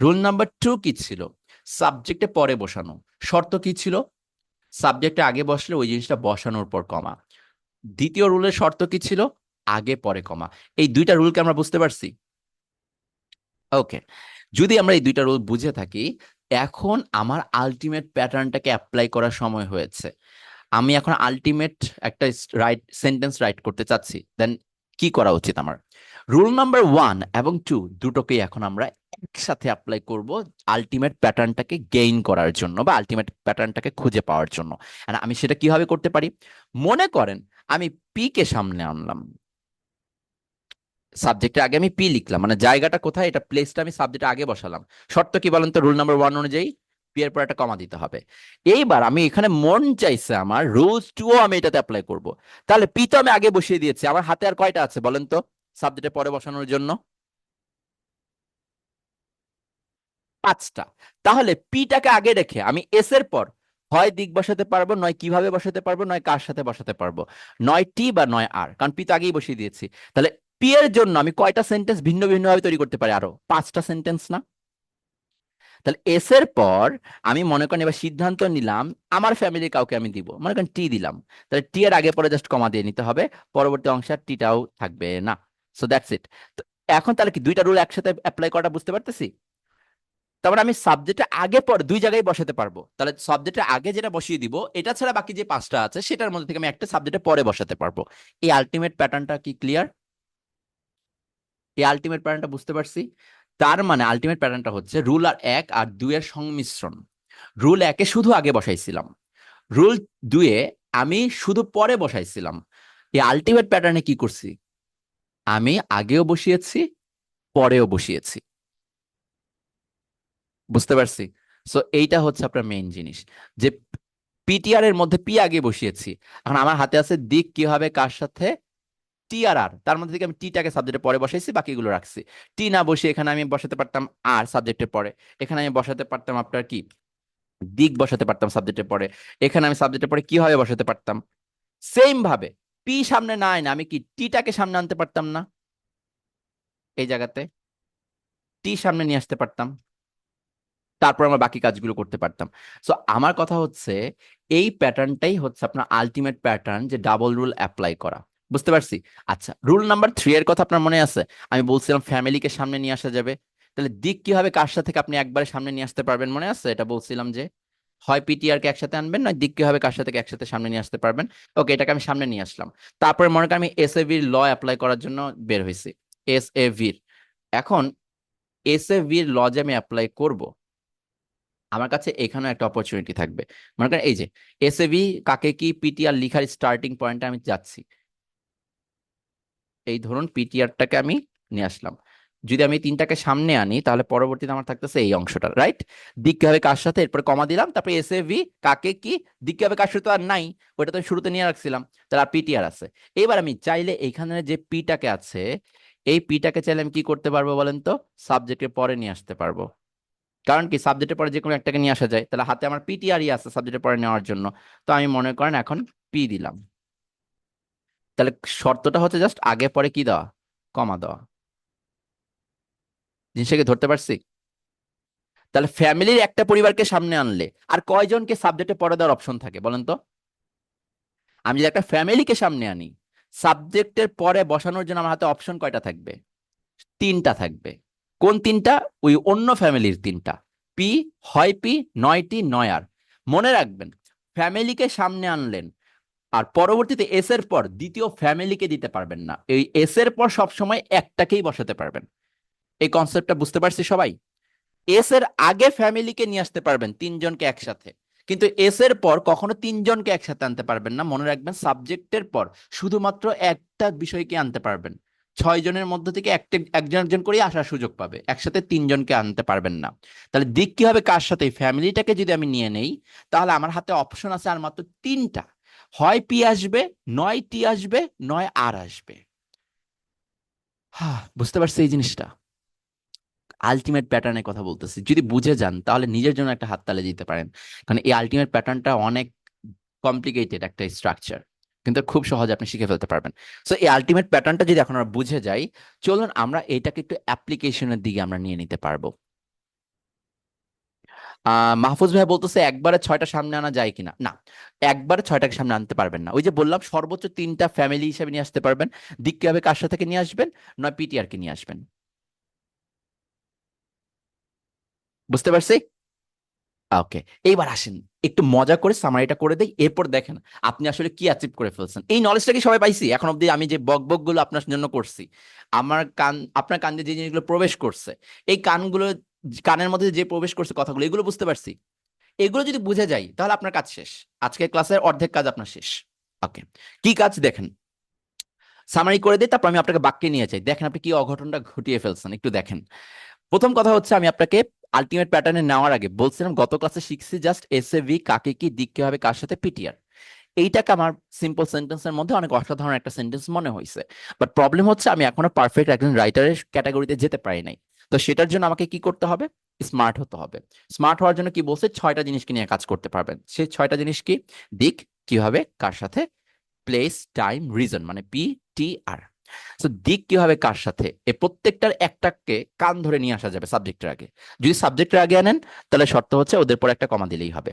[SPEAKER 1] রুল নাম্বার টু কি ছিল? সাবজেক্টে পরে বসানো। শর্ত কি ছিল? সাবজেক্টে আগে বসলে ওই জিনিসটা বসানোর পর কমা। দ্বিতীয় রুলের শর্ত কি ছিল? আগে পরে কমা। এই দুইটা রুলকে আমরা বুঝতে পারছি। ওকে, যদি আমরা এই দুইটা রুল বুঝে থাকি, এখন আমার আলটিমেট প্যাটার্নটাকে অ্যাপ্লাই করার সময় হয়েছে। আমি এখন আলটিমেট একটা সেন্টেন্স রাইট করতে চাচ্ছি, দেন কি করা উচিত আমার? রুল নাম্বার ওয়ান এবং টু দুটোকেই এখন আমরা একসাথে অ্যাপ্লাই করব আলটিমেট প্যাটার্নটাকে গেইন করার জন্য বা আলটিমেট প্যাটার্নটাকে খুঁজে পাওয়ার জন্য। আর আমি সেটা কিভাবে করতে পারি? মনে করেন আমি পি কে সামনে আনলাম, সাবজেক্টের আগে আমি পি লিখলাম, মানে জায়গাটা কোথায়, এটা প্লেসটা আমি সাবজেক্টের আগে বসালাম। শর্ত কি বলেন তো? রুল নাম্বার ওয়ান অনুযায়ী পি এর পর একটা কমা দিতে হবে। এইবার আমি এখানে মন চাইছে আমার রুলস টু আমি এটাতে অ্যাপ্লাই করব। তাহলে পি তো আমি আগে বসিয়ে দিয়েছি, আমার হাতে আর কয়টা আছে বলেন তো সাবজেক্টের পরে বসানোর জন্য? পাঁচটা। তাহলে পিটাকে আগে রেখে আমি এস এর পর হয় দিক বসাতে পারবো, নয় কিভাবে বসাতে পারবো, নয় কার সাথে বসাতে পারবো, নয় টি বা নয় আর, কারণ পি তো আগেই বসিয়ে দিয়েছি। তাহলে পি এর জন্য আমি কয়টা সেন্টেন্স ভিন্ন ভিন্ন ভাবে তৈরি করতে পারি? আরো পাঁচটা সেন্টেন্স না? তাহলে এস এর পর আমি মনে করেন এবার সিদ্ধান্ত নিলাম আমার ফ্যামিলির কাউকে আমি দিব, মনে করেন টি দিলাম। তাহলে টি এর আগে পরে জাস্ট কমা দিয়ে নিতে হবে, পরবর্তী অংশে আর টিটাও থাকবে না। So that's it. তো এখন তাহলে কি দুইটা রুল একসাথে অ্যাপ্লাই করাটা বুঝতে পারতেছি? তারপরে আমি সাবজেক্টে আগে পরে দুই জায়গায় বসাতে পারবো। তাহলে সাবজেক্টে আগে যেটা বসিয়ে দিব এটা ছাড়া বাকি যে পাঁচটা আছে সেটার মধ্যে থেকে আমি একটা সাবজেক্টে পরে বসাতে পারবো। এই আলটিমেট প্যাটার্নটা কি ক্লিয়ার? এই আলটিমেট প্যাটার্নটা বুঝতে পারছি। তার মানে আলটিমেট প্যাটার্নটা হচ্ছে রুল আর এক আর দুইয়ের সংমিশ্রণ। রুল একে শুধু আগে বসাইছিলাম, রুল দুয়ে আমি শুধু পরে বসাইছিলাম। এই আলটিমেট প্যাটার্নে কি করছি? আমি আগেও বসিয়েছি, পরেও বসিয়েছি। বুঝতে পারছি? সো এইটা হচ্ছে আপনার মেইন জিনিস, যে পিটিআর এর মধ্যে পি আগে বসিয়েছি। এখন আমার হাতে আছে দিক কি হবে কার সাথে, টি আর আর, তার মধ্যে থেকে আমি টিটাকে সাবজেক্টের পরে বসাইছি, বাকিগুলো রাখছি। টি না বসে এখানে আমি বসাতে পারতাম আর সাবজেক্টের পরে, এখানে আমি বসাতে পারতাম আপনার কি দিক বসাতে পারতাম সাবজেক্টের পরে, এখানে আমি সাবজেক্টের পরে কিভাবে বসাতে পারতাম সেম ভাবে। পি সামনে না আয় না আমি কি টিটাকে সামনে আনতে পারতাম না? এই জায়গাতে টি সামনে নিয়ে আসতে পারতাম, তারপর আমরা বাকি কাজগুলো করতে পারতাম। সো আমার কথা হচ্ছে এই প্যাটার্নটাই হচ্ছে আপনার আলটিমেট প্যাটার্ন, যে ডাবল রুল অ্যাপ্লাই করা। বুঝতে পারছি? আচ্ছা, রুল নাম্বার থ্রি এর কথা আপনার মনে আছে? আমি বলছিলাম ফ্যামিলিকে সামনে নিয়ে আসা যাবে। তাহলে দিক কি হবে কার সাথে থেকে আপনি একবারে সামনে নিয়ে আসতে পারবেন? মনে আছে এটা বলছিলাম যে হয় পিটিআর কে একসাথে আনবেন, নয় দিক কি হবে কার সাথে একসাথে সামনে নিয়ে আসতে পারবেন। ওকে, এটাকে আমি সামনে নিয়ে আসলাম। তারপরে মনে করেন আমি এসএভির ল অ্যাপ্লাই করার জন্য বের হয়েছি। এসএভির, এখন এসএভির ল যে আমি অ্যাপ্লাই করব, আমার কাছে এখানেও একটা অপরচুনিটি থাকবে। মনে করেন এই যে এসএভি কাকে কি পিটিআর লিখার স্টার্টিং পয়েন্টে আমি যাচ্ছি, এই ধরুন পিটিআরটাকে আমি নিয়ে আসলাম। যদি আমি তিনটাকে সামনে আনি তাহলে পরবর্তীতে আমার থাকতেছে এই অংশটা, রাইট? দিক হবে কার সাথে, এরপরে কমা দিলাম, তারপরে এসএভি কাকে কি, দিক হবে কার সাথে তো আর নাই, ওটা তো আমি শুরুতে নিয়ে রাখছিলাম, তাহলে আর পিটিআর আছে। এবার আমি চাইলে এইখানে যে পিটাকে আছে, এই পিটাকে চাইলে আমি কি করতে পারবো বলেন তো? সাবজেক্টের পরে নিয়ে আসতে পারবো। কারণ কি সাবজেক্টের পরে যে কোনো একটাকে নিয়ে আসা যায়, তাহলে হাতে আমার পিটিআরই আছে সাবজেক্টের পরে নেওয়ার জন্য। তো আমি মনে করেন এখন পি দিলাম। তাহলে শর্তটা হচ্ছে জাস্ট আগে পরে কি দেওয়া, কমা দেওয়া। জিনিসটাকে ধরতে পারছি? তাহলে ফ্যামিলির একটা পরিবারকে সামনে আনলে আর কয়জনকে সাবজেক্টে পড়ে দেওয়ার অপশন থাকে বলেন তো? আমি যদি একটা ফ্যামিলিকে সামনে আনি, সাবজেক্টের পরে বসানোর জন্য আমার হাতে অপশন কয়টা থাকবে? তিনটা থাকবে। কোন তিনটা? ওই অন্য ফ্যামিলির তিনটা। পি, হয় পি, নয়টি নয় আর। মনে রাখবেন, ফ্যামিলিকে সামনে আনলেন আর পরবর্তীতে এস এর পর দ্বিতীয় ফ্যামিলিকে দিতে পারবেন না, এই এস এর পর সবসময় একটাকেই বসাতে পারবেন। এই কনসেপ্টটা বুঝতে পারছি সবাই? এস এর আগে ফ্যামিলিকে নিয়ে আসতে পারবেন তিনজনকে একসাথে, কিন্তু এস এর পর কখনো তিনজনকে একসাথে আনতে পারবেন না। মনে রাখবেন, সাবজেক্টের পর শুধুমাত্র একটা বিষয়কে আনতে পারবেন। 6 জনের মধ্যে থেকে একটা একজন একজন করে আসার সুযোগ পাবে, একসাথে তিনজনকে আনতে পারবেন না। তাহলে দিক কি হবে কার সাথে? ফ্যামিলিটাকে যদি আমি নিয়ে নেই, তাহলে আমার হাতে অপশন আছে আর মাত্র তিনটা। হয় পি আসবে, নয় টি আসবে, নয় আর আসবে। হ্যাঁ, বুঝতে পারছি এই জিনিসটা? আলটিমেট প্যাটার্নের কথা বলতেছি, যদি বুঝে যান তাহলে নিজের জন্য একটা হাততালি দিতে পারেন। কারণ এই আলটিমেট প্যাটার্নটা অনেক কমপ্লিকেটেড একটা স্ট্রাকচার, কিন্তু খুব সহজে আপনি শিখে ফেলতে পারবেন। সো এই আলটিমেট প্যাটার্নটা যদি এখন আমরা বুঝে যাই, চলুন আমরা এটাকে একটু অ্যাপ্লিকেশনের দিকে আমরা নিয়ে নিতে পারবো। মাহফুজ ভাই বলতেছে একবারে 6টা সামনে আনা যায় কিনা? না, একবারে 6টাকে সামনে আনতে পারবেন না। ওই যে বললাম, সর্বোচ্চ তিনটা ফ্যামিলি হিসেবে নিয়ে আসতে পারবেন। দিক কি হবে কার সাথে নিয়ে আসবেন? নয় পিটিআর কে নিয়ে আসবেন। বুঝতে পারছি? ওকে, এইবার আসেন একটু মজা করে সামারিটা করে দেই, এরপর দেখেন আপনি আসলে কি অ্যাচিভ করে ফেলছেন। এই নলেজটা কি সবাই পাইছি এখন অব্দি? আমি যে বক বক গুলো আপনার জন্য করছি, আমার কান আপনার কান দিয়ে যে জিনিসগুলো প্রবেশ করছে, এই কানগুলো, কানের মধ্যে যে প্রবেশ করছে কথাগুলো, এগুলো বুঝতে পারছি। এগুলো যদি বুঝে যাই তাহলে আপনার কাজ শেষ। আজকের ক্লাসের অর্ধেক কাজ আপনার শেষ। ওকে, কি কাজ দেখেন, সামারি করে দিই, তারপর আমি আপনাকে বাক্যে নিয়ে যাই, দেখেন আপনি কি অঘটনটা ঘটিয়ে ফেলছেন, একটু দেখেন। প্রথম কথা হচ্ছে, আমি আপনাকে আলটিমেট প্যাটার্নে নেওয়ার আগে বলছিলাম, গত ক্লাসে শিখছি জাস্ট এসএভি কাকে কি, দিক কি হবে কার সাথে, পিটিআর। এইটাকে আমার সিম্পল সেন্টেন্সের মধ্যে অনেক অসাধারণ একটা সেন্টেন্স মনে হয়েছে। বাট প্রবলেম হচ্ছে আমি এখনো পারফেক্ট একজন রাইটারের ক্যাটাগরিতে যেতে পারি নাই। তো সেটার জন্য আমাকে কি করতে হবে? স্মার্ট হতে হবে। স্মার্ট হওয়ার জন্য কি বলছে? 6টা জিনিসকে নিয়ে কাজ করতে পারবেন। সেই 6টা জিনিস কি? দিক, কি হবে কার সাথে, প্লেস, টাইম, রিজন, মানে পি, টি, আর। তো দিক কি হবে কার সাথে, এ প্রত্যেকটার একটাকে কান ধরে নিয়ে আসা যাবে সাবজেক্টের আগে। যদি সাবজেক্টের আগে আনেন, তাহলে শর্ত হচ্ছে ওদের পর একটা কমা দিলেই হবে।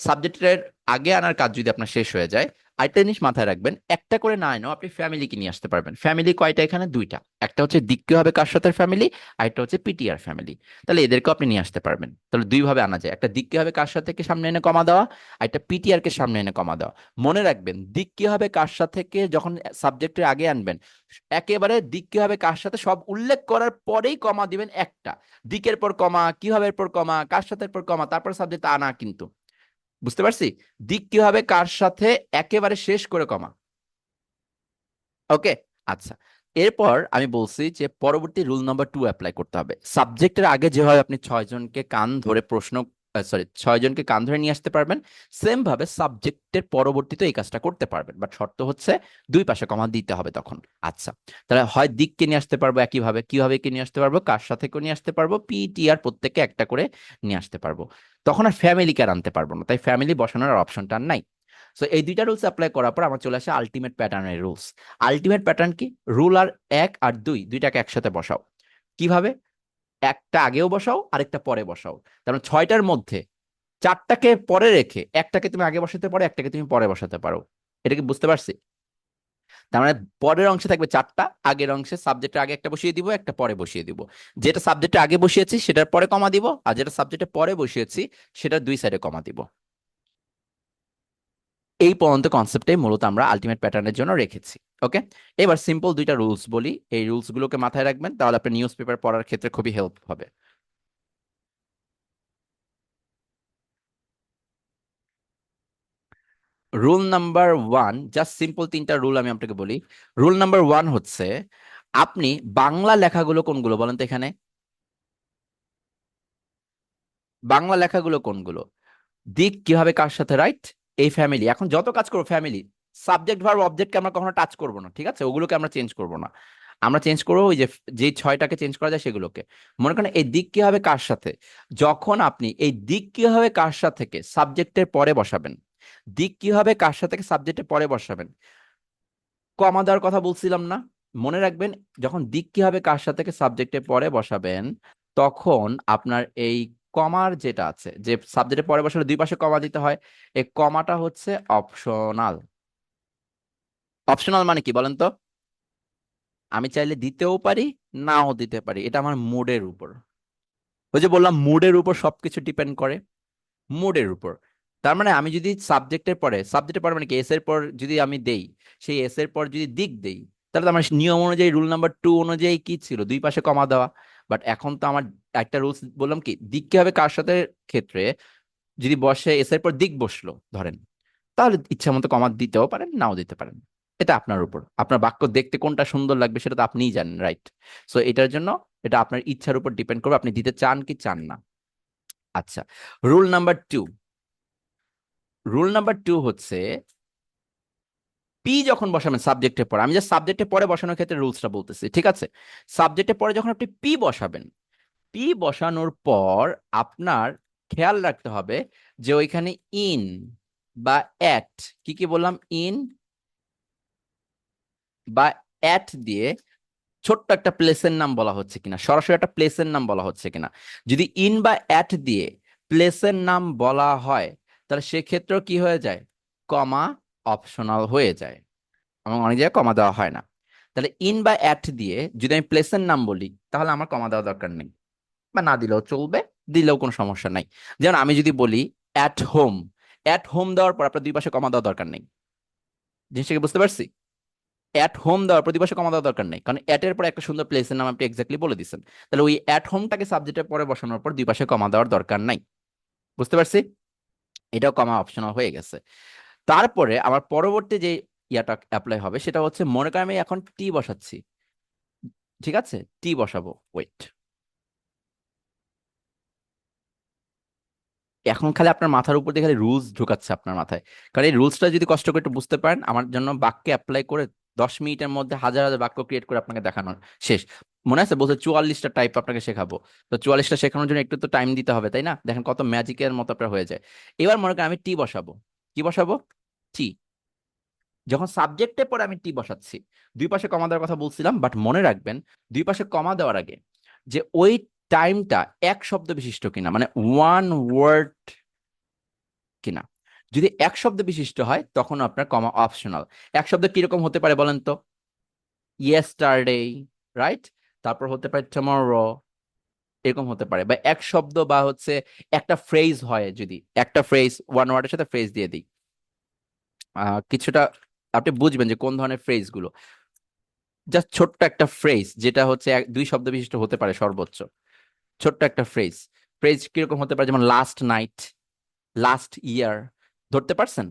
[SPEAKER 1] সাবজেক্টের আগে আনার কাজ যদি আপনার শেষ হয়ে যায়, আরেকটা জিনিস মাথায় রাখবেন, একটা করে না এনেও আপনি ফ্যামিলিকে নিয়ে আসতে পারবেন। ফ্যামিলি কয়টা এখানে? দুইটা। একটা হচ্ছে দিক কি হবে কার সাথে ফ্যামিলি, আর একটা হচ্ছে পিটিআর ফ্যামিলি। তাহলে এদেরকেও আপনি নিয়ে আসতে পারবেন। তাহলে দুই ভাবে আনা যায়, একটা দিক কি হবে কার সাথে কে সামনে এনে কমা দেওয়া, আর একটা পিটিআর কে সামনে এনে কমা দেওয়া। মনে রাখবেন, দিক কি হবে কার সাথে কে যখন সাবজেক্টের আগে আনবেন, একেবারে দিক কি হবে কার সাথে সব উল্লেখ করার পরেই কমা দিবেন একটা। দিকের পর কমা, কি হবে এরপর কমা, কার সাথে এরপর কমা, তারপর সাবজেক্ট আনা কিন্তু। বুঝতে পারছি? দিক কি হবে কার সাথে, একেবারে শেষ করে কমা। ওকে, আচ্ছা। এরপর আমি বলছি যে পরবর্তী রুল নাম্বার 2 অ্যাপ্লাই করতে হবে। সাবজেক্টের আগে যেভাবে আপনি 6জনকে কান ধরে প্রশ্ন, সরি, 6জনকে কান ধরে নিয়ে আসতে পারবেন, সেম ভাবে সাবজেক্টের পরবর্তীতে এই কাজটা করতে পারবেন। বাট শর্ত হচ্ছে দুই পাশে কমা দিতে হবে তখন। আচ্ছা, তাহলে হয় দিককে নিয়ে আসতে পারবো একইভাবে, কিভাবে কে নিয়ে আসতে পারবো, কার সাথে কে নিয়ে আসতে পারবো, পি টি আর প্রত্যেককে একটা করে নিয়ে আসতে পারবো। তখন আর ফ্যামিলিকে আর আনতে পারবো না, তাই ফ্যামিলি বসানোর অপশনটা আর নাই। সো এই দুইটা রুলস অ্যাপ্লাই করার পর আমার চলে আসে আলটিমেট প্যাটার্নের রুলস। আলটিমেট প্যাটার্ন কি? রুল আর এক আর দুই, দুইটাকে একসাথে বসাও। কিভাবে? একটা আগেও বসাও, আরেকটা পরে বসাও। তার মানে 6টার মধ্যে 4টাকে পরে রেখে একটাকে তুমি আগে বসাতে পারো, একটাকে তুমি পরে বসাতে পারো। এটা কি বুঝতে পারছি? তার মানে পরের অংশে থাকবে 4টা, আগের অংশে সাবজেক্টের আগে একটা বসিয়ে দিব, একটা পরে বসিয়ে দিব। যেটা সাবজেক্টে আগে বসিয়েছি সেটার পরে কমা দিব, আর যেটা সাবজেক্টে পরে বসিয়েছি সেটার দুই সাইডে কমা দিব। এই পর্যন্ত কনসেপ্টে মূলত আমরা আলটিমেট প্যাটার্নের জন্য রেখেছি। ওকে, এবার সিম্পল দুইটা রুলস বলি, এই রুলস গুলোকে মাথায় রাখবেন, তাহলে আপনার নিউজ পেপার পড়ার ক্ষেত্রে খুবই হেল্প হবে। রুল নাম্বার 1, জাস্ট সিম্পল 3টা রুল আমি আপনাকে বলি। রুল নাম্বার 1 হচ্ছে, আপনি বাংলা লেখাগুলো কোনগুলো বলেন তো এখানে? বাংলা লেখাগুলো কোনগুলো? দিক কিভাবে কার সাথে, রাইট? এই ফ্যামিলি, এখন যত কাজ করবো ফ্যামিলি, সাবজেক্ট ভার্ব অবজেক্টকে আমরা কখনো টাচ করবো না, ঠিক আছে? ওগুলোকে আমরা চেঞ্জ করবো না। আমরা চেঞ্জ করবো ওই যে যে 6টাকে চেঞ্জ করা যায় সেগুলোকে। মনে করেন এই দিক কি হবে কার সাথে, যখন আপনি এই দিক কি হবে কার সাথে থেকে সাবজেক্টের পরে বসাবেন, দিক কি হবে কার সাথে সাবজেক্টের পরে বসাবেন, কমা দেওয়ার কথা বলছিলাম না? মনে রাখবেন, যখন দিক কি হবে কার সাথে সাবজেক্টে পরে বসাবেন, তখন আপনার এই কমার যেটা আছে, যে সাবজেক্টে পরে বসালে দুই পাশে কমা দিতে হয়, এই কমাটা হচ্ছে অপশনাল। অপশনাল মানে কি বলেন তো? আমি চাইলে দিতেও পারি, নাও দিতে পারি, এটা আমার মুডের উপর। ওই যে বললাম মুডের উপর সবকিছু ডিপেন্ড করে, মুডের উপর। তার মানে আমি যদি সাবজেক্টের পরে মানে কি এস এর পর যদি আমি দেই, সেই এস এর পর যদি দিক দেই, তাহলে তো আমার নিয়ম অনুযায়ী রুল নাম্বার 2 অনুযায়ী কি ছিল, দুই পাশে কমা দেওয়া। বাট এখন তো আমার একটা রুলস বললাম কি, দিক কি হবে কার সাথে ক্ষেত্রে, যদি বসে এস এর পর দিক বসলো ধরেন, তাহলে ইচ্ছা মতো কমা দিতেও পারেন, নাও দিতে পারেন। এটা আপনার উপর, আপনার বাক্য দেখতে কোনটা সুন্দর লাগবে সেটা তো আপনিই জানেন, রাইট? সো এটার জন্য এটা আপনার ইচ্ছার উপর ডিপেন্ড করবে, আপনি দিতে চান কি চান না। আচ্ছা, রুল নাম্বার 2। রুল নাম্বার 2 হচ্ছে পি যখন বসাবেন সাবজেক্টের পরে, আমি জাস্ট সাবজেক্টের পরে বসানোর ক্ষেত্রে রুলসটা বলতেছি, ঠিক আছে? সাবজেক্টের পরে যখন আপনি পি বসাবেন, পি বসানোর পর আপনার খেয়াল রাখতে হবে যে ওইখানে ইন বা অ্যাট, কি কি বললাম, ইন বা অ্যাট দিয়ে ছোট্ট একটা প্লেসের নাম বলা হচ্ছে কিনা, সরাসরি একটা প্লেসের নাম বলা হচ্ছে কিনা। যদি ইন বা অ্যাট দিয়ে প্লেসের নাম বলা হয়, তাহলে সেক্ষেত্রেও কি হয়ে যায়, কমা অপশনাল হয়ে যায়, এবং অনেক জায়গায় কমা দেওয়া হয় না। তাহলে ইন বা অ্যাট দিয়ে যদি আমি প্লেসের নাম বলি, তাহলে আমার কমা দেওয়া দরকার নেই, বা না দিলেও চলবে, দিলেও কোনো সমস্যা নাই। যেমন আমি যদি বলি অ্যাট হোম, অ্যাট হোম দেওয়ার পর আপনার দুই পাশে কমা দেওয়া দরকার নেই। জিনিসটাকে বুঝতে পারছি? অ্যাট হোম দেওয়ার পর দুই পাশে কমা দেওয়া দরকার নেই, কারণ অ্যাট এর পর একটা সুন্দর প্লেসের নাম আপনি এক্স্যাক্টলি বলে দিচ্ছেন। তাহলে ওই অ্যাট হোমটাকে সাবজেক্টের পরে বসানোর পর দুই পাশে কমা দেওয়ার দরকার নাই। বুঝতে পারছি? এটাও কমা অপশনাল হয়ে গেছে। তারপরে আমার পরবর্তী যে ইয়াটা অ্যাপ্লাই হবে সেটা হচ্ছে, মনে করেন আমি এখন টি বসাচ্ছি, ঠিক আছে? টি বসাবো, ওয়েট। এখন খালি আপনার মাথার উপর দিয়ে খালি রুলস ঢুকাচ্ছে আপনার মাথায়, কারণ এই রুলসটা যদি কষ্ট করে একটু বুঝতে পারেন, আমার জন্য বাক্যে অ্যাপ্লাই করে 10 মিনিটের মধ্যে হাজার হাজার বাক্য ক্রিয়েট করে আপনাকে দেখানোর শেষ। মনে আছে বলছে 44টা টাইপ আপনাকে শেখাবো, তো 44টা শেখানোর জন্য একটু তো টাইম দিতে হবে, তাই না? দেখেন কত ম্যাজিকের মতো আপনার হয়ে যায়। এবার মনে করেন আমি টি বসাবো, কি বসাবো, টি। যখন সাবজেক্টে পরে আমি টি বসাচ্ছি, দুই পাশে কমা দেওয়ার কথা বলছিলাম, বাট মনে রাখবেন দুই পাশে কমা দেওয়ার আগে যে ওই টাইমটা এক শব্দ বিশিষ্ট কিনা, মানে ওয়ান ওয়ার্ড কিনা। যদি এক শব্দ বিশিষ্ট হয় তখন আপনার কমা অপশনাল। এক শব্দ কিরকম হতে পারে বলেন তো? Yesterday, right? তারপর হতে পারে টুমরো, এরকম হতে পারে। বা এক শব্দ বা হচ্ছে একটা ফ্রেজ হয়, যদি একটা ফ্রেজ ওয়ান ওয়ার্ডের সাথে ফ্রেজ দিয়ে দিই, কিছুটা আপনি বুঝবেন যে কোন ধরনের ফ্রেজ গুলো। জাস্ট ছোট্ট একটা ফ্রেজ যেটা হচ্ছে দুই শব্দ বিশিষ্ট হতে পারে সর্বোচ্চ, ছোট্ট একটা ফ্রেজ। ফ্রেজ কিরকম হতে পারে, যেমন লাস্ট নাইট, লাস্ট ইয়ার। ধরতে পারছেন?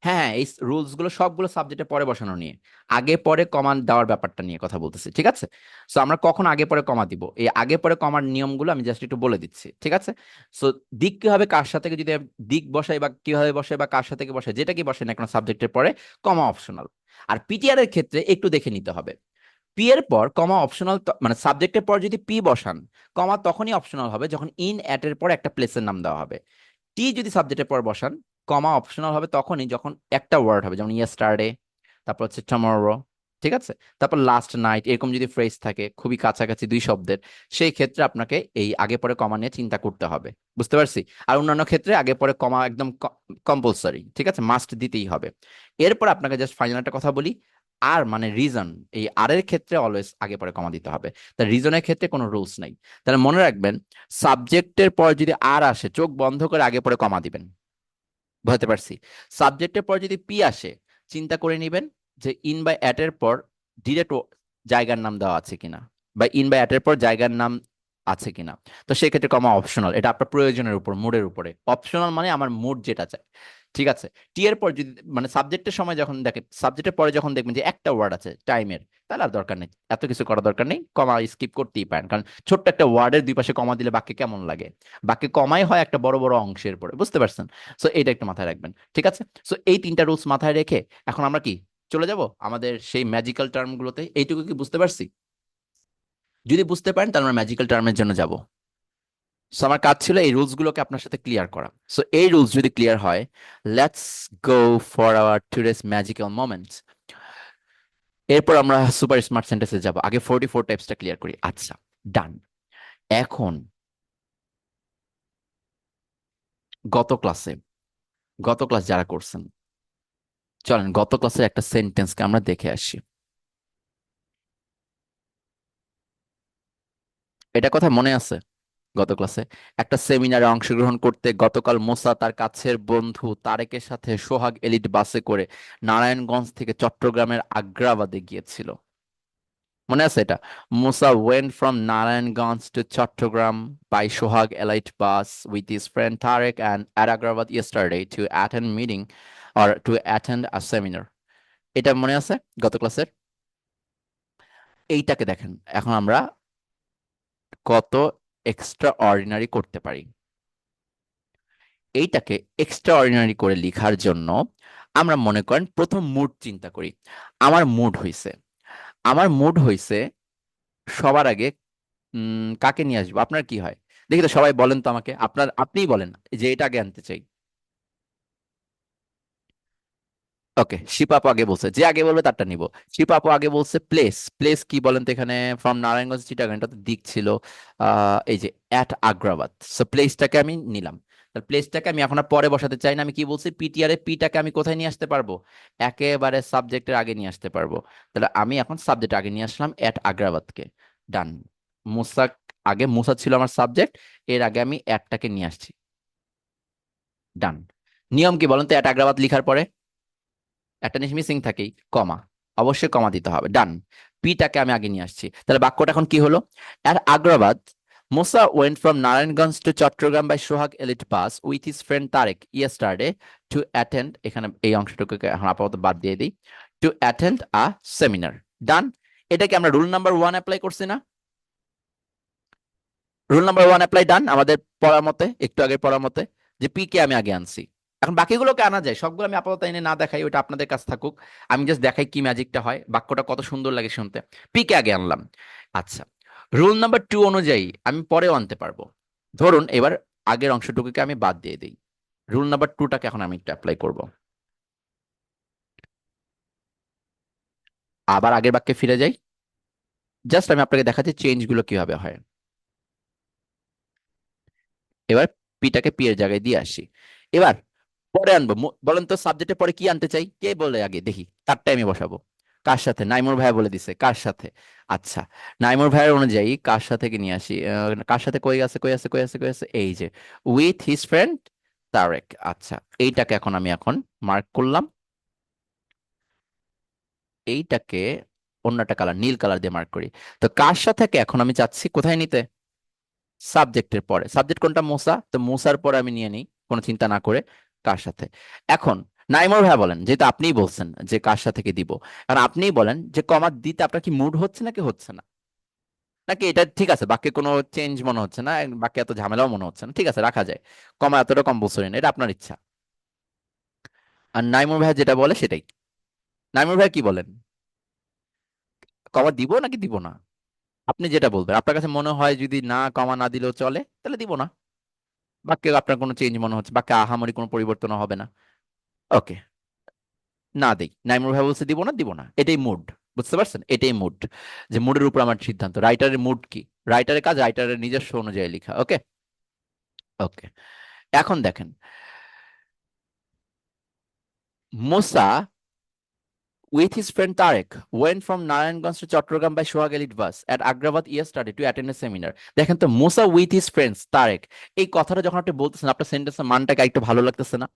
[SPEAKER 1] হ্যাঁ হ্যাঁ, এই রুলস গুলো সবগুলো সাবজেক্টে পরে বসানো নিয়ে, আগে পরে কমা দেওয়ার ব্যাপারটা নিয়ে কথা বলতেছি, ঠিক আছে? সো আমরা কখন আগে পরে কমা দিব, এই আগে পরে কমার নিয়মগুলো আমি জাস্ট একটু বলে দিচ্ছি, ঠিক আছে? সো দিক কিভাবে কার সাথে যদি দিক বসাই বা কিভাবে বসাই বা কার সাথে বসাই, যেটা কি বসে না কোনো সাবজেক্টের পরে, কমা অপশনাল। আর পিটিআর এর ক্ষেত্রে একটু দেখে নিতে হবে, পি এর পর কমা অপশনাল, মানে সাবজেক্টের পর যদি পি বসান, কমা তখনই অপশনাল হবে যখন ইন অ্যাট এর পর একটা প্লেসের নাম দেওয়া হবে। টি যদি সাবজেক্টের পর বসান, কমা অপশনাল হবে তখনই যখন একটা ওয়ার্ড হবে, যেমন ইয়েস্টারডে, তারপর হচ্ছে টুমরো, ঠিক আছে? তারপর লাস্ট নাইট, এরকম যদি ফ্রেজ থাকে খুবই কাছাকাছি দুই শব্দের, সেই ক্ষেত্রে আপনাকে এই আগে পরে কমা নিয়ে চিন্তা করতে হবে। বুঝতে পারছি? আর অন্যান্য ক্ষেত্রে আগে পরে কমা একদম কম্পালসারি, ঠিক আছে, মাস্ট দিতেই হবে। এরপর আপনাকে জাস্ট ফাইনাল একটা কথা বলি, আর মানে রিজন, এই আর এর ক্ষেত্রে অলওয়েজ আগে পরে কমা দিতে হবে, তার রিজনের ক্ষেত্রে কোনো রুলস নাই। তাহলে মনে রাখবেন, সাবজেক্টের পর যদি আর আসে চোখ বন্ধ করে আগে পরে কমা দিবেন। বুঝতে পারছি? সাবজেক্টের পর যদি পি আসে, চিন্তা করে নিবেন যে ইন বাই অ্যাট এর পর ডিরেক্ট জায়গার নাম দেওয়া আছে কিনা, বা ইন বাই অ্যাট এর পর জায়গার নাম আছে কিনা। তো সেক্ষেত্রে কমা অপশনাল, এটা আপনার প্রয়োজনের উপর, মুডের উপরে। অপশনাল মানে আমার মুড যেটা চায়, ঠিক আছে? টি এর পর যদি মানে সাবজেক্টের সময় যখন দেখেন, সাবজেক্টের পরে যখন দেখবেন যে একটা ওয়ার্ড আছে টাইমের, তাহলে আর দরকার নেই, এত কিছু করার দরকার নেই, কমা স্কিপ করতেই পারেন, কারণ ছোট্ট একটা ওয়ার্ডের দুই পাশে কমা দিলে বাক্যে কেমন লাগে? বাক্যে কমাই হয় একটা বড় বড় অংশের পরে, বুঝতে পারছেন? সো এটা একটু মাথায় রাখবেন, ঠিক আছে? সো এই তিনটা রুলস মাথায় রেখে এখন আমরা কি চলে যাব আমাদের সেই ম্যাজিক্যাল টার্ম গুলোতে। এইটুকু কি বুঝতে পারছি? যদি বুঝতে পারেন তাহলে আমরা ম্যাজিক্যাল টার্মের জন্য যাব। সো আমার কাজ ছিল এই রুলস গুলোকে আপনার সাথে ক্লিয়ার করা। সো এই রুলস যদি ক্লিয়ার হয়, let's go for our today's magical moment. এরপর আমরা সুপার স্মার্ট সেন্টেন্সে যাব, আগে 44 টাইপসটা ক্লিয়ার করি। আচ্ছা, ডান। এখন গত ক্লাসে, গত ক্লাস যারা করছেন, চলেন গত ক্লাসের একটা সেন্টেন্সকে আমরা দেখে আসি। এটা কথা মনে আছে? গত ক্লাসে একটা সেমিনারে অংশগ্রহণ করতে গতকাল মোসা তার কাছের বন্ধু তারেকের সাথে সোহাগ এলিট বাসে করে নারায়ণগঞ্জ থেকে চট্টগ্রামের আগ্রাবাদে গিয়েছিল। মনে আছে এটা? মুসা went from Narayanganj to Chattogram by Sohag Elite bus with his friend Tarek and at Agrabad yesterday to attend meeting or to attend a seminar. এটা মনে আছে গত ক্লাসের? এইটাকে দেখেন, এখন আমরা কত এক্সট্রা অর্ডিনারি করতে পারি। এইটাকে এক্সট্রা অর্ডিনারি করে লেখার জন্য আমরা মনে করেন প্রথম মুড চিন্তা করি। আমার মুড হইছে, আমার মুড হইছে সবার আগে কাকে নিয়ে আসবো? আপনার কি হয় দেখি তো, সবাই বলেন তো আমাকে, আপনার আপনিই বলেন যে এটা আগে আনতে চাই। ওকে, শিপাপু আগে বলছে, যে আগে বলবে তারটা নিব। শিপাপু আগে বলছে প্লেস, প্লেস কি বলেন তো এখানে? ফ্রম নারায়ণগঞ্জ চিটাগাং, এটা তো দিক ছিল। এই যে অ্যাট আগ্রাবাদ, সো প্লেসটাকে আমি নিলাম। তাহলে প্লেসটাকে আমি এখন আর পরে বসাতে চাই না, আমি কি বলছি, পিটিআর এ পিটাকে আমি কোথায় নিয়ে আসতে পারবো? একেবারে সাবজেক্টের আগে নিয়ে আসতে পারবো। তাহলে আমি এখন সাবজেক্ট আগে নিয়ে আসলাম অ্যাট আগ্রাবাদকে। ডান। মুসা, আগে মুসা ছিল আমার সাবজেক্ট, এর আগে আমি অ্যাটটাকে নিয়ে আসছি। ডান। নিয়ম কি বলেন তো অ্যাট আগ্রাবাদ লিখার পরে? একটা জিনিস মিসিং থাকেই, কমা। অবশ্যই কমা দিতে হবে। ডান। পিটাকে আমি আগে নিয়ে আসছি, তাহলে বাক্যটা এখন কি হলো? আর Agrabad, Musa went from Narayanganj to Chattogram by Sohag Elite bus with his friend Tarek yesterday to attend, এখানে এই অংশটুকুকে এখন আপাতত বাদ দিয়ে দিই, to attend a seminar. ডান। এটাকে আমরা রুল নাম্বার 1 অ্যাপ্লাই করছি না? রুল নাম্বার 1 অ্যাপ্লাই, ডান। আমাদের পড়ার মতে, একটু আগে পড়ার মতে, যে পি কে আমি আগে আনছি। এখন বাকিগুলোকে আনা যায়, সবগুলো আমি আপাতত এনে না দেখাই, ওটা আপনাদের কাছে থাকুক। আমি জাস্ট দেখাই কি ম্যাজিকটা হয়, বাক্যটা কত সুন্দর লাগে শুনতে। পি কে আগে আনলাম। আচ্ছা, রুল নাম্বার 2 অনুযায়ী আমি পরেও আনতে পারবো। ধরুন এবার আগের অংশটুকুকে আমি বাদ দিয়ে দিই, রুল নাম্বার 2টাকে এখন আমি একটু অ্যাপ্লাই করব। আবার আগের বাক্যে ফিরে যাই, জাস্ট আমি আপনাকে দেখাচ্ছি চেঞ্জ গুলো কিভাবে হয়। এবার পিটাকে পি এর জায়গায় দিয়ে আসি। এবার পরে আনবো, বলেন তো সাবজেক্টের পরে কি আনতে চাই, কে বলে আগে দেখি, তারটাই আমি বসাবো। কার সাথে? নাইমুর ভাইয়া বলে দিছে কার সাথে। আচ্ছা, নাইমুর ভাইয়ের অনুযায়ী কার সাথে কি নিয়ে আসি, কার সাথে, কই আছে কই আছে কই আছে কই আছে, এই যে উইথ হিজ ফ্রেন্ড তারেক। আচ্ছা, এইটাকে এখন আমি এখন মার্ক করলাম। এইটাকে অন্য একটা কালার, নীল কালার দিয়ে মার্ক করি। তো কার সাথে এখন আমি চাচ্ছি কোথায় নিতে? সাবজেক্টের পরে। সাবজেক্ট কোনটা? মুসা, তো মুসার পরে আমি নিয়ে নিই কোনো চিন্তা না করে কার সাথে। এখন নাইমুর ভাই বলেন, যেহেতু আপনিই বলছেন যে কার সাথে কি দিব, কারণ আপনিই বলেন যে কমা দিতে আপনার কি মুড হচ্ছে নাকি হচ্ছে না, নাকি এটা ঠিক আছে, বাক্যে কোনো চেঞ্জ মনে হচ্ছে না, বাক্যে এত ঝামেলাও মনে হচ্ছে না, ঠিক আছে রাখা যায়। কমা এতটা কম্পালসরি না, এটা আপনার ইচ্ছা। আর নাইমুর ভাই যেটা বলে সেটাই। নাইমুর ভাই কি বলেন, কমা দিব নাকি দিব না? আপনি যেটা বলবেন, আপনার কাছে মনে হয় যদি না, কমা না দিলেও চলে, তাহলে দিব না। বাক্যে আপনার কোনো চেঞ্জ মনে হচ্ছে, বাক্যে আহামরি কোনো পরিবর্তন হবে না, ওকে, না দেই। নাইমুর ভাই বলছে দিব না, দিব না, এটাই মুড। বুঝতে পারছেন? এটাই মুড, যে মুডের উপর আমার সিদ্ধান্ত। রাইটারের মুড কি, রাইটারের কাজ রাইটারের নিজস্ব অনুযায়ী লেখা। ওকে, ওকে। এখন দেখেন, মোসা with his friend Tarek went from Narayanganj to Chattogram by Sohag Elite bus at Agrabad yesterday to attend a seminar. দেখেন তো, মোসা উইথ হিজ ফ্রেন্ডস তারেক, এই কথাটা যখন আপনি বলতেছেন আপনার সেন্টেন্সের মানটাকে একটু ভালো লাগতেছে না?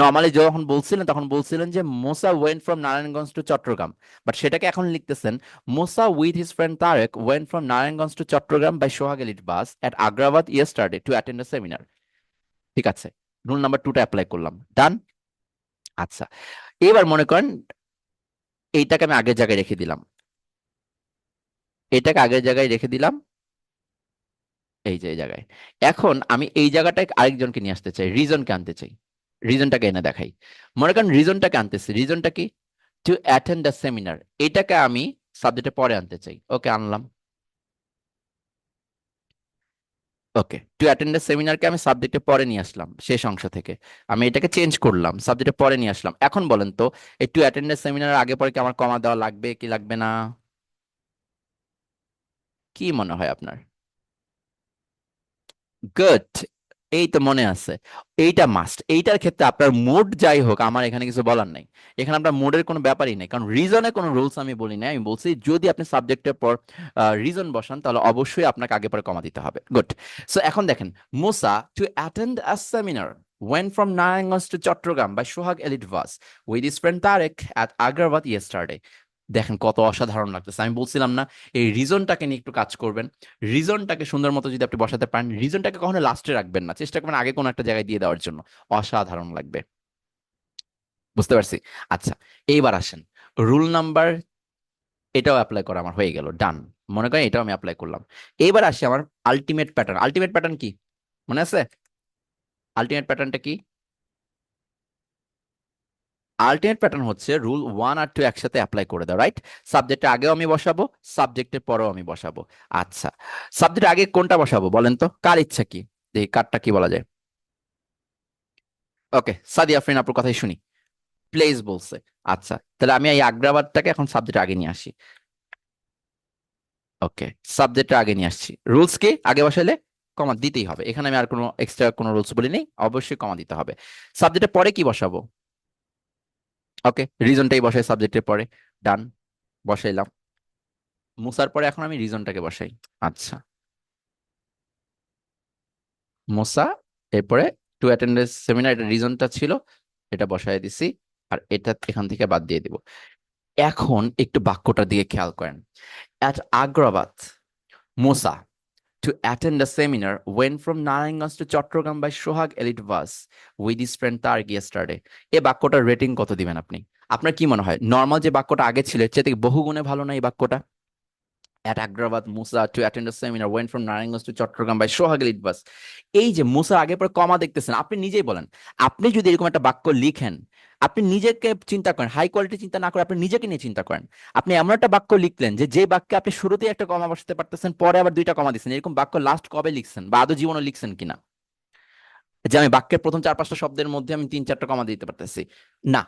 [SPEAKER 1] নর্মালি যখন বলছিলেন তখন বলছিলেন যে Musa went from Narayanganj to Chittagong, but সেটাকে এখন লিখতেছেন Musa with his friend Tarek went from Narayanganj to Chittagong by Sohag elite bus at Agrabad yesterday to attend a seminar. ঠিক আছে, রুল নাম্বার 2টা অ্যাপ্লাই করলাম। ডান। আচ্ছা, এবার মনে করেন এইটাকে আমি আগের জায়গায় রেখে দিলাম, এটাকে আগের জায়গায় রেখে দিলাম, এই যে এই জায়গায়। এখন আমি এই জায়গাটায় আরেকজনকে নিয়ে আসতে চাই, রিজনকে আনতে চাই। রিজনটাকে এনে দেখাই। মনে করেন রিজনটাকে আনতেছি, রিজনটা কি? To attend the seminar. এটাকে আমি সাবজেক্টে পরে আনতে চাই, ওকে আনলাম। ওকে, টু অ্যাটেন্ড দ্য সেমিনারকে আমি সাবজেক্টে পরে নিয়ে আসলাম, শেষ অংশ থেকে আমি এটাকে চেঞ্জ করলাম, সাবজেক্টে পরে নিয়ে আসলাম। এখন বলেন তো এই টু অ্যাটেন্ড দ্য সেমিনার আগে পরে কি আমার কমা দেওয়া লাগবে কি লাগবে না? কি মনে হয় আপনার? গুড, এই তো মনে আছে। এইটা মাস্ট, এইটার ক্ষেত্রে আপনার মুড যাই হোক আমার এখানে কিছু বলার নাই। এখানে আপনার মুডের কোনো ব্যাপারই নেই, কারণ রিজনে কোনো রুলস আমি বলি না। আমি বলছি যদি আপনি সাবজেক্টের পর রিজন বসান তাহলে অবশ্যই আপনাকে আগে পরে কমা দিতে হবে। গুড। সো এখন দেখেন, Musa to attend a seminar went from Narangons to Chattogram by Sohag Elitwas with his friend Tarek at Agrawat yesterday. দেখেন কত অসাধারণ লাগতেছে, আমি বলছিলাম না এই রিজনটাকে নিয়ে একটু কাজ করবেন। রিজনটাকে সুন্দর মতো যদি আপনি বসাতে পারেন, রিজনটাকে কখনো লাস্টে রাখবেন না, চেষ্টা করবেন আগে কোনো একটা জায়গায় দিয়ে দেওয়ার জন্য। অসাধারণ লাগবে। বুঝতে পারছি। আচ্ছা, এইবার আসেন রুল নাম্বার, এটাও অ্যাপ্লাই করা আমার হয়ে গেল, ডান। মনে করেন এটাও আমি অ্যাপ্লাই করলাম। এইবার আসি আমার আলটিমেট প্যাটার্ন। আলটিমেট প্যাটার্ন কি মনে আছে? আলটিমেট প্যাটার্নটা কি? আলটিমেট প্যাটার্ন হচ্ছে রুল 1 আর 2 একসাথে অ্যাপ্লাই করে দাও, রাইট? সাবজেক্টের আগেও আমি বসাবো, সাবজেক্টের পরেও আমি বসাবো। আচ্ছা, সাবজেক্টের আগে কোনটা বসাবো বলেন তো, কার ইচ্ছা কি? দেখি কারটা কি বলা যায়। ওকে, সাদিয়া আফরিন আপুর কথাই শুনি, প্লেস বলছে। আচ্ছা, তাহলে আমি এই আগ্রাবাদটাকে এখন সাবজেক্ট আগে নিয়ে আসি। ওকে, সাবজেক্টটা আগে নিয়ে আসছি। রুলস কি? আগে বসাইলে কমা দিতেই হবে, এখানে আমি আর কোনো এক্সট্রা কোনো রুলস বলি নেই, অবশ্যই কমা দিতে হবে। সাবজেক্টের পরে কি বসাবো? ওকে, রিজনটাই বসাই সাবজেক্টের পরে, ডান, বসাইলাম। মুসার পরে এখন আমি রিজনটাকে বসাই। আচ্ছা, মুসা, এরপরে টু অ্যাটেন্ডেন্স সেমিনার, এটা রিজনটা ছিল, এটা বসাই দিছি। আর এটা এখান থেকে বাদ দিয়ে দিব। এখন একটু বাক্যটার দিকে খেয়াল করেন। At Agrabad, Musa to attend a seminar went from Narayangganj to Chattogram by Sohag Elite Bus with his friend Tarek yesterday. এই বাক্যটার রেটিং কত দিবেন আপনি? আপনার কি মনে হয় নর্মাল যে বাক্যটা আগে ছিল এর চেয়ে বহুগুণে ভালো না এই বাক্যটা? At Agrabad, Musa to attend a seminar went from Narayangganj to Chattogram by Sohag Elite Bus. এই যে মুসা আগে পরে কমা দেখতেছেন, আপনি নিজেই বলেন, আপনি যদি এরকম একটা বাক্য লিখেন, আপনি নিজেকে চিন্তা করেন, হাই কোয়ালিটি চিন্তা না করে আপনি নিজেকে নিয়ে চিন্তা করেন। আপনি এমন একটা বাক্য লিখলেন যে বাক্যে আপনি শুরুতেই একটা কমা বসাতে পারতেছেন, পরে আবার দুইটা কমা দিচ্ছেন, এরকম বাক্য লাস্ট কবে লিখছেন বা আদৌ জীবনে লিখছেন কিনা? যে আমি বাক্যের প্রথম 4-5টা শব্দের মধ্যে আমি 3-4টা কমা দিতে পারতেছি না,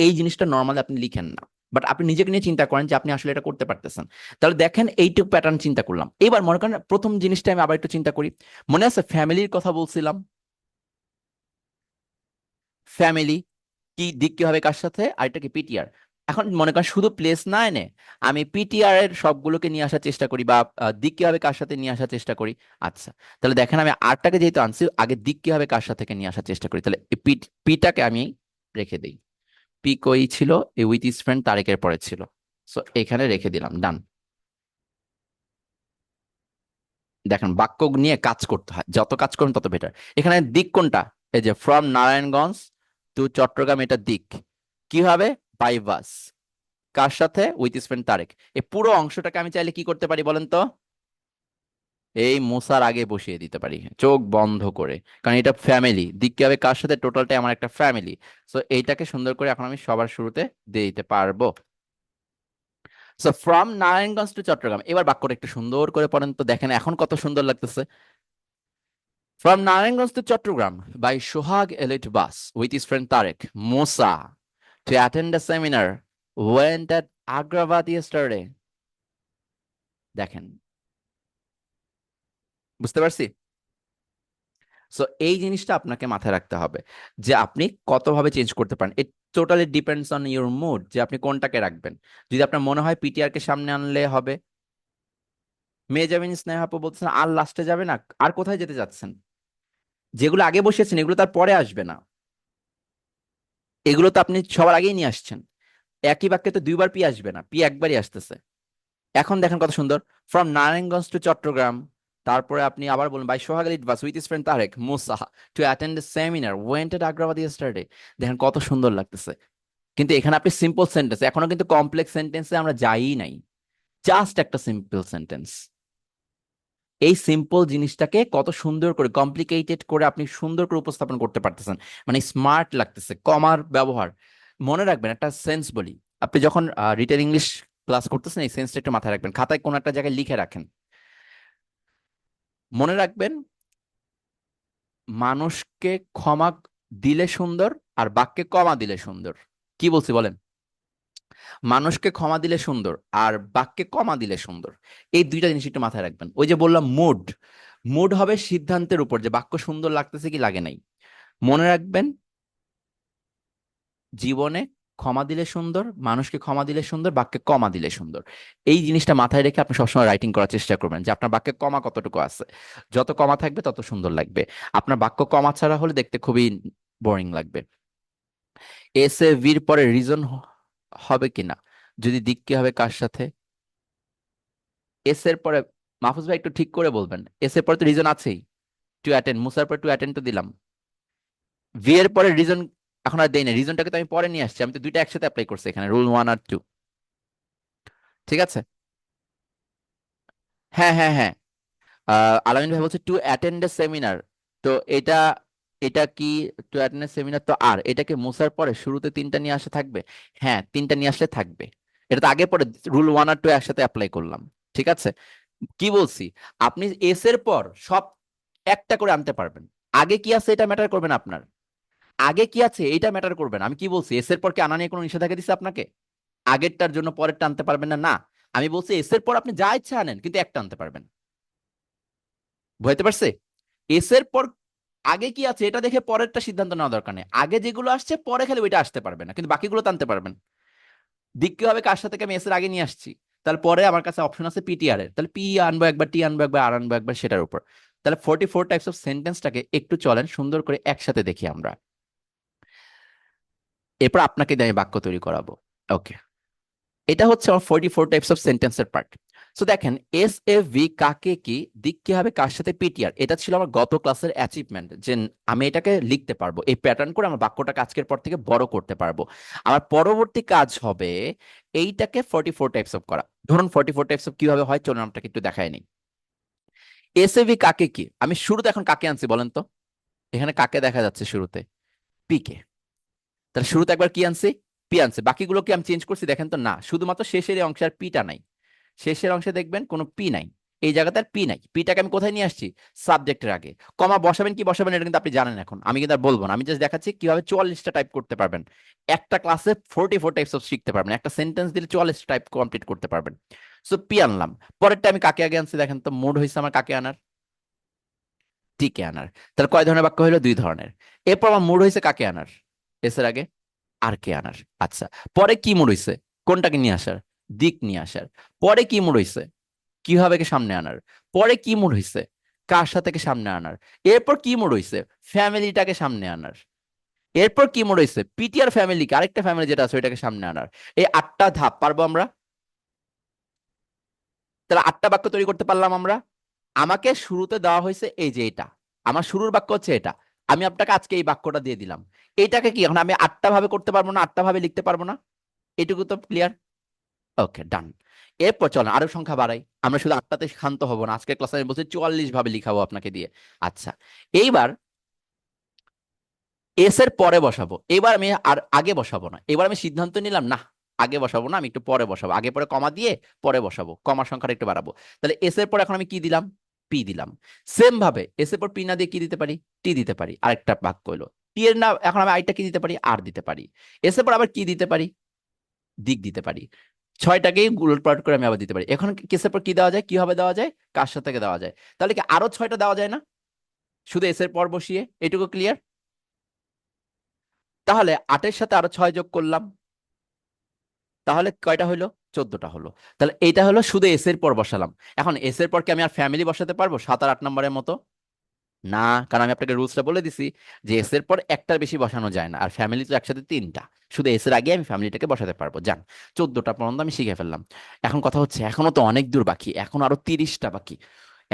[SPEAKER 1] এই জিনিসটা নর্মালি আপনি লিখেন না। বাট আপনি নিজেকে নিয়ে চিন্তা করেন যে আপনি আসলে এটা করতে পারতেছেন। তাহলে দেখেন এইটুকু প্যাটার্ন চিন্তা করলাম। এবার মনে করেন প্রথম জিনিসটা আমি আবার একটু চিন্তা করি। মনে আছে ফ্যামিলির কথা বলছিলাম? ফ্যামিলি কি দিক কি হবে কার সাথে, আর এটা কি পিটিআর। এখন মনে করেন শুধু প্লেস না এনে আমি পিটিআর এর সবগুলোকে নিয়ে আসার চেষ্টা করি, বা দিক কি হবে কার সাথে নিয়ে আসার চেষ্টা করি। আচ্ছা, তাহলে দেখেন আমি আরটাকে যেহেতু আনছি, আগে দিক কি হবে কার সাথে নিয়ে আসার চেষ্টা করি, তাহলে এই পিটাকে আমি রেখে দিই। পি কই ছিল, এই উইথ ইস ফ্রেন্ড তারেকের পরে ছিল। সো এখানে রেখে দিলাম, ডান। দেখেন বাক্য নিয়ে কাজ করতে হয়, যত কাজ করবেন তত বেটার। এখানে দিক কোনটা? এই যে ফ্রম নারায়ণগঞ্জ টু চট্টগ্রাম, এটা দিক। কি হবে? By bus. কার সাথে? With his friend Tareq. এই পুরো অংশটাকে আমি চাইলে কি করতে পারি বলেন তো, এই মুসার আগে বসিয়ে দিতে পারি চোখ বন্ধ করে, কারণ এটা ফ্যামিলি। দিক কি হবে কার সাথে? টোটালটাই আমার একটা ফ্যামিলি। সো এইটাকে সুন্দর করে এখন আমি সবার শুরুতে দিয়ে দিতে পারবো। So from Narayanganj to Chittagong, এবার বাক্যটা একটু সুন্দর করে পড়েন তো, দেখেন এখন কত সুন্দর লাগতেছে। From Narayanganj to Chittagong by Sohag elite bus with his friend Tarique, Musa to attend a seminar went at Agrabad yesterday. দেখেন, বুঝতে পারছি। সো এই জিনিসটা আপনাকে মাথায় রাখতে হবে যে আপনি কতভাবে চেঞ্জ করতে পারেন। It totally depends on your mood যে আপনি কোনটাকে রাখবেন। যদি আপনার মনে হয় পিটিআর কে সামনে আনলে হবে, মেজাবিন স্নেহা আপু বলতেছেন আর লাস্টে যাবে না, আর কোথায় যেতে যাচ্ছেন? যেগুলো আগে বসিয়েছেন এগুলো তার পরে আসবে না, এগুলো তো আপনি সবার আগেই নিয়ে আসছেন। একই বাক্যে তো দুইবার পি আসবে না, পি একবারই আসতেছে। এখন দেখেন কত সুন্দর, ফ্রম নারায়ণগঞ্জ টু চট্টগ্রাম, তারপরে আপনি আবার বলুন by Sohag Ali bus with his friend Tarique Musa to attend a seminar went at Agrabad yesterday. দেখেন কত সুন্দর লাগতেছে। কিন্তু এখানে আপনি সিম্পল সেন্টেন্স, এখনো কিন্তু কমপ্লেক্স সেন্টেন্সে আমরা যাই নাই, জাস্ট একটা সিম্পল সেন্টেন্স। এই সিম্পল জিনিসটাকে কত সুন্দর করে কমপ্লিকেটেড করে আপনি সুন্দর করে উপস্থাপন করতে পারতেছেন, মানে স্মার্ট লাগতেছে কমার ব্যবহার। মনে রাখবেন একটা সেন্স বলি, আপনি যখন রিটেন ইংলিশ ক্লাস করতেছেন এই সেন্সটা একটু মাথায় রাখবেন, খাতায় কোনো একটা জায়গায় লিখে রাখেন। মনে রাখবেন মানুষকে ক্ষমা দিলে সুন্দর আর বাক্যে কমা দিলে সুন্দর। কি বলছি বলেন? মানুষকে ক্ষমা দিলে সুন্দর আর বাক্যে কমা দিলে সুন্দর। এই দুইটা জিনিস একটু মাথায় রাখবেন। ওই যে বললাম মুড, মুড হবে সিদ্ধান্তের উপর যে বাক্য সুন্দর লাগতেছে কি লাগে নাই। মনে রাখবেন, জীবনে ক্ষমা দিলে সুন্দর, মানুষকে ক্ষমা দিলে সুন্দর, বাক্যে কমা দিলে সুন্দর। এই জিনিসটা মাথায় রেখে আপনি সবসময় রাইটিং করার চেষ্টা করবেন যে আপনার বাক্যে কমা কতটুকু আছে। যত কমা থাকবে তত সুন্দর লাগবে। আপনার বাক্য কমা ছাড়া হলে দেখতে খুবই বোরিং লাগবে। এস এ ভির পরে রিজন হবে কিনা, যদি দিক কি হবে কার সাথে। এস এর পরে, মাহফুজ ভাই একটু ঠিক করে বলবেন, এস এর পরে তো রিজন আছেই, টু অ্যাটেন্ড, মুসার পরে টু অ্যাটেন্ড তো দিলাম। ভি এর পরে রিজন এখন আর দেই না, রিজনটাকে তো আমি পরে নিয়ে আসছি, আমি তো দুইটা একসাথে অ্যাপ্লাই করছি এখানে, রুল 1 আর 2। ঠিক আছে। হ্যাঁ হ্যাঁ হ্যাঁ, আলামিন ভাই বলছে টু অ্যাটেন্ড এ সেমিনার। তো এটা, এটা কি টু অ্যাটেন্ড এ সেমিনার, তো আর এটাকে মুসার পরে শুরুতে তিনটা নিয়ে আসে থাকবে। হ্যাঁ, তিনটা নিয়ে আসলে থাকবে। এটা তো আগে পরে রুল 1 আর 2 একসাথে অ্যাপ্লাই করলাম। ঠিক আছে। কি বলছি, আপনি এস এর পর সব একটা করে আনতে পারবেন। আগে কি আছে এটা ম্যাটার করবে না আপনার, আগে কি আছে এটা ম্যাটার করবে না। আমি কি বলছি, এস এর পর কি আনা নিয়ে কোনো নিষেধাজ্ঞা দিচ্ছে আপনাকে? আগেরটার জন্য পরেরটা আনতে পারবেন না, না। আমি বলছি এস এর পর আপনি যা ইচ্ছা আনেন, কিন্তু একটা আনতে পারবেন। বুঝতে পারছে? এস এর পর আগে কি আছে এটা দেখে পরেরটা সিদ্ধান্ত নেওয়া দরকার নেই, আগে যেগুলো আসছে পরে খালি ওইটা আসতে পারবে না, কিন্তু বাকিগুলো টানতে পারবেন। দিক কি হবে কার সাথে, আমি এস এর আগে নিয়ে আসছি, তাহলে পরে আমার কাছে অপশন আছে পিটিআর এর, তাহলে পি আনবো একবার, টি আনবো একবার, আর আনবো একবার সেটার উপর। তাহলে 44 টাইপস অফ সেন্টেন্সটাকে একটু চলেন সুন্দর করে একসাথে দেখি আমরা, এরপর আপনাকে দিয়ে আমি বাক্য তৈরি করাবো। ওকে, এটা হচ্ছে আমার 44 টাইপস অফ সেন্টেন্সের পার্ট। সো দেখেন, এস এ ভি কাকে কি, দিক কি হবে কার সাথে, পিটিআর। এটা ছিল আমার গত ক্লাসের অ্যাচিভমেন্ট, যে আমি এটাকে লিখতে পারবো এই প্যাটার্ন করে, আমার বাক্যটাকে আজকের পর থেকে বড় করতে পারবো। আমার পরবর্তী কাজ হবে এইটাকে 44 টাইপস অফ করা। ধরুন 44 টাইপস অফ কিভাবে হয়, চলুন আপনাকে একটু দেখাই নিই। এস এ ভি কাকে কি, আমি শুরুতে এখন কাকে আনছি বলেন তো? এখানে কাকে দেখা যাচ্ছে শুরুতে? P K. তাহলে শুরুতে একবার কি আনছি? পি আনছে। বাকিগুলো কি আমি চেঞ্জ করছি দেখেন তো? না, শুধুমাত্র শেষের এই অংশে আর পিটা নাই। শেষের অংশে দেখবেন কোনো পি নাই, এই জায়গাতে আর পি নাই। পিটাকে আমি কোথায় নিয়ে আসছি? সাবজেক্টের আগে। কমা বসাবেন কি বসাবেন এটা কিন্তু আপনি জানেন, এখন আমি কিন্তু আর বলবো না, আমি জাস্ট দেখাচ্ছি কিভাবে 44টা টাইপ করতে পারবেন। একটা ক্লাসে 44 টাইপস অফ শিখতে পারবেন, একটা সেন্টেন্স দিলে 44 টাইপ কমপ্লিট করতে পারবেন। সো পি আনলাম। পরেরটা আমি কাকে আগে আনছি দেখেন তো, মুড হয়েছে আমার কাকে আনার, টিকে আনার। তাহলে কয় ধরনের বাক্য হলো? 2 ধরনের। এরপর আমার মুড হয়েছে কাকে আনার, এস এর আগে আর কে আনার। আচ্ছা, পরে কি মুড হইছে? কোনটাকে নিয়ে আসার? দিক নিয়ে আসার। পরে কি মুড হইছে? কিভাবে কে সামনে আনার। পরে কি মুড হইছে? কার সাথে কে সামনে আনার। এরপর কি মুড হইছে? ফ্যামিলিটাকে সামনে আনার। এরপর কি মুড হইছে? পিটিআর ফ্যামিলিকে, আরেকটা ফ্যামিলি যেটা আছে ওইটাকে সামনে আনার। এই 8টা ধাপ পারবো আমরা। তাহলে 8টা বাক্য তৈরি করতে পারলাম আমরা। আমাকে শুরুতে দেওয়া হয়েছে এই যে এটা, আমার শুরুর বাক্য হচ্ছে এটা, আমি আপনাকে আজকে এই বাক্যটা দিয়ে দিলাম। এটাকে কি এখন আমি 8টা ভাবে করতে পারবো না, 8টা ভাবে লিখতে পারবো না? এটুকু তো ক্লিয়ার। ওকে, ডান। এরপর চলেন আরো সংখ্যা বাড়াই, আমরা শুধু 8টাতে ক্ষান্ত হব না, আজকের ক্লাসে আমি বলছি 44 ভাবে লিখাবো আপনাকে দিয়ে। আচ্ছা, এইবার এস এর পরে বসাবো, এবার আমি আর আগে বসাবো না, এবার আমি সিদ্ধান্ত নিলাম না, আগে বসাবো না, আমি একটু পরে বসাবো, আগে পরে কমা দিয়ে পরে বসাবো, কমার সংখ্যাটা একটু বাড়াবো। তাহলে এস এর পর এখন আমি কি দিলাম? পি দিলাম। সেম ভাবে এস এর পর পি না দিয়ে কি দিতে পারি? টি দিতে পারি। আরেকটা বাক্য হলো টি এর না, এখন আমি আরেকটা কি দিতে পারি? আর দিতে পারি। এস এর পর আবার কি দিতে পারি? দিক দিতে পারি। 6টাকেই উলটপালট করে আমি আবার দিতে পারি। এখন কেসের পর কি দেওয়া যায়, কিভাবে দেওয়া যায়, কার সাথে দেওয়া যায়। তাহলে কি আরো 6টা দেওয়া যায় না, শুধু এস এর পর বসিয়ে? এটুকু ক্লিয়ার? তাহলে 8-এর সাথে আরো 6 যোগ করলাম, তাহলে কয়টা হলো? 14টা হলো। তাহলে এইটা হলো শুধু এস এর পর বসালাম। এখন এস এর পর কি আমি আর ফ্যামিলি বসাতে পারবো 7 আর 8 নম্বরের মতো? না, কারণ আমি আপনাকে রুলসটা বলে দিছি যে এস এর পর একটার বেশি বসানো যায় না, আর ফ্যামিলি তো একসাথে 3টা। শুধু এস এর আগে আমি ফ্যামিলিটাকে বসাতে পারবো। যান, 14টা পর্যন্ত আমি শিখে ফেললাম। এখন কথা হচ্ছে এখনো তো অনেক দূর বাকি, এখন আরো 30টা বাকি।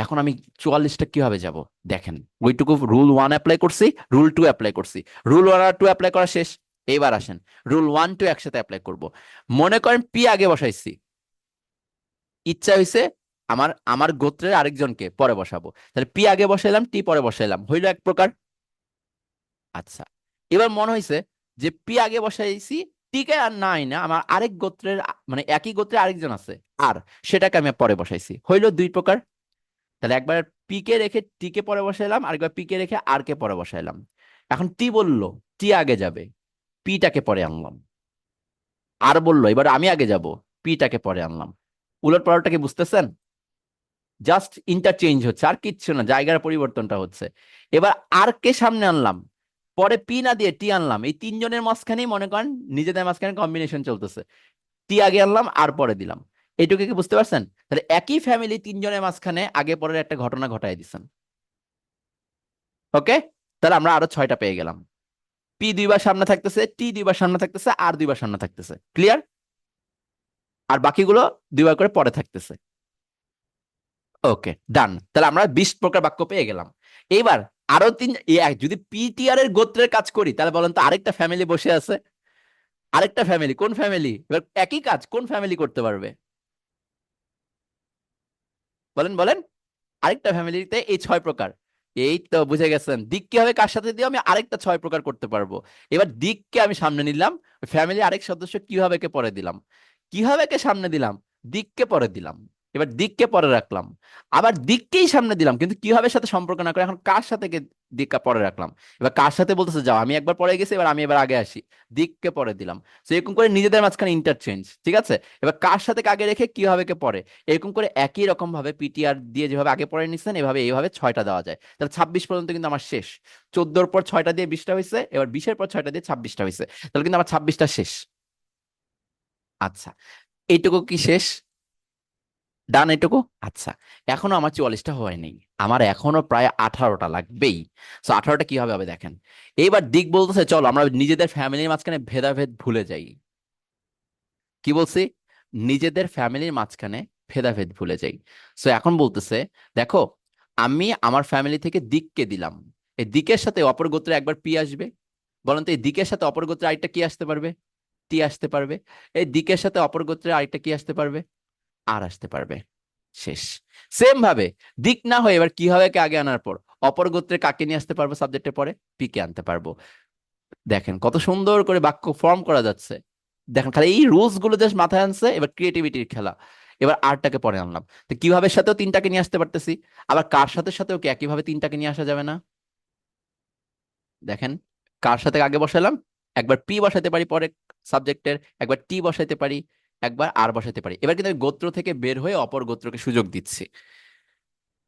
[SPEAKER 1] এখন আমি 44টা কিভাবে যাব? দেখেন, ওইটুকু রুল 1 অ্যাপ্লাই করছি, রুল 2 অ্যাপ্লাই করছি, রুল 1 আর 2 অ্যাপ্লাই করা শেষ। এইবার আসেন রুল 1 2 একসাথে অ্যাপ্লাই করব। মনে করেন পি আগে বসাইছি, ইচ্ছা হয়েছে আমার আমার গোত্রের আরেকজনকে পরে বসাবো, তাহলে পি আগে বসাইলাম, টি পরে বসাইলাম, হইলো এক প্রকার। আচ্ছা, এবার মনে হয়েছে যে পি আগে বসাইছি, টিকে আর নাই না, আমার আরেক গোত্রের মানে একই গোত্রে আরেকজন আছে আর, সেটাকে আমি পরে বসাইছি, হইলো 2 প্রকার। তাহলে একবার পি কে রেখে টি কে পরে বসাইলাম, আরেকবার পি কে রেখে আর কে পরে বসাইলাম। এখন টি বললো টি আগে যাবে, পিটাকে পরে আনলাম। আর বললো এবার আমি আগে যাব, পিটাকে পরে আনলাম। উলট পালটটা কি বুঝতেছেন? জাস্ট ইন্টারচেঞ্জ হচ্ছে, আর কিচ্ছু না, জায়গার পরিবর্তনটা হচ্ছে। এবার আর কে সামনে আনলাম, পরে পি না দিয়ে টি আনলাম। এই তিনজনের মাঝখানেই মনে করেন নিজেদের মাঝখানে কম্বিনেশন চলতেছে। টি আগে আনলাম আর পরে দিলাম। এইটুকু কি বুঝতে পারছেন? তাহলে একই ফ্যামিলি তিনজনের মাঝখানে আগে পরের একটা ঘটনা ঘটাই দিচ্ছেন। ওকে, তাহলে আমরা আরো 6টা পেয়ে গেলাম। পি দুইবার সামনে থাকতেছে, টি দুইবার সামনে থাকতেছে, আর দুইবার সামনে থাকতেছে। ক্লিয়ার? আর বাকিগুলো দুইবার করে পরে থাকতেছে। ওকে, ডান। তাহলে আমরা 20 প্রকার বাক্য পেয়ে গেলাম। এইবার আরো যদি পিটিআর এর গোত্রের কাজ করি, তাহলে বলেন তো আরেকটা ফ্যামিলি বসে আছে। আরেকটা ফ্যামিলি, কোন ফ্যামিলি? এবার একই কাজ কোন ফ্যামিলি করতে পারবে? বলেন বলেন। আরেকটা ফ্যামিলিতে এই 6 প্রকার। এই তো বুঝে গেছেন, দিককে হবে কার সাথে দিয়ে আমি আরেকটা 6 প্রকার করতে পারবো। এবার দিককে আমি সামনে নিলাম, ফ্যামিলি আরেক সদস্য কিভাবে কে পরে দিলাম, কিভাবে কে সামনে দিলাম, দিককে পরে দিলাম। এবার দিককে পরে রাখলাম, আবার দিককেই সামনে দিলাম, কিন্তু কিভাবে সাথে সম্পর্ক না করে এখন কার সাথে দিককে পরে রাখলাম। এবার কার সাথে বলতেছে যাও, আমি একবার পরে গেছি, এবার আমি এবার আগে আসি, দিককে পরে দিলাম। তো এরকম করে নিজেদের মাঝখানে ইন্টারচেঞ্জ। ঠিক আছে, এবার কার সাথে কাকে রেখে কিভাবে কে পরে, এরকম করে একই রকম ভাবে পিটিআর দিয়ে যেভাবে আগে পরে নিচ্ছেন, এভাবে এইভাবে 6টা দেওয়া যায়। তাহলে 26 পর্যন্ত কিন্তু আমার শেষ। 14-র পর 6টা দিয়ে 20টা হয়েছে, এবার 20-এর পর 6টা দিয়ে 26টা হয়েছে। তাহলে কিন্তু আমার 26টা শেষ। আচ্ছা, এইটুকু কি শেষ? ডান এটুকু? আচ্ছা, এখনো আমার 44টা হয়নি, আমার এখনো প্রায় 18টা লাগবেই। তো 18টা কিভাবে হবে দেখেন। এইবার দিক বলতেছে চলো আমরা নিজেদের ফ্যামিলির মাঝখানে ভেদাভেদ ভুলে যাই। কি বলছি? নিজেদের ফ্যামিলির মাঝখানে ভেদাভেদ ভুলে যাই। সো এখন বলতেছে দেখো, আমি আমার ফ্যামিলি থেকে দিককে দিলাম, এই দিকের সাথে অপর গোত্রে একবার পি আসবে। বলেন তো এই দিকের সাথে অপর গোত্রে আরেকটা কি আসতে পারবে? টি আসতে পারবে। এই দিকের সাথে অপর গোত্রে আরেকটা কি আসতে পারবে? আর আসতে পারবে। শেষ। সেম ভাবে দিক না হয়ে এবার কি হবে, কে আগে আনার পর অপর গোত্রে কাকে নিয়ে আসতে পারবো, সাবজেক্টে পরে পি কে আনতে পারবো। দেখেন কত সুন্দর করে বাক্য ফর্ম করা যাচ্ছে। দেখেন খালি এই রুলস গুলো জাস্ট মাথায় আনছে, এবার ক্রিয়েটিভিটির খেলা। এবার আরটাকে পরে আনলাম, তো কিভাবে সাথেও তিনটাকে নিয়ে আসতে পারতেছি। আবার কার সাথে সাথেও কি একইভাবে তিনটাকে নিয়ে আসা যাবে না? দেখেন, কার সাথে আগে বসালাম, একবার পি বসাতে পারি পরে সাবজেক্টের, একবার টি বসাইতে পারি, একবার আর বসাতে পারি। এবার কিন্তু আমি গোত্র থেকে বের হয়ে অপর গোত্রকে সুযোগ দিচ্ছি।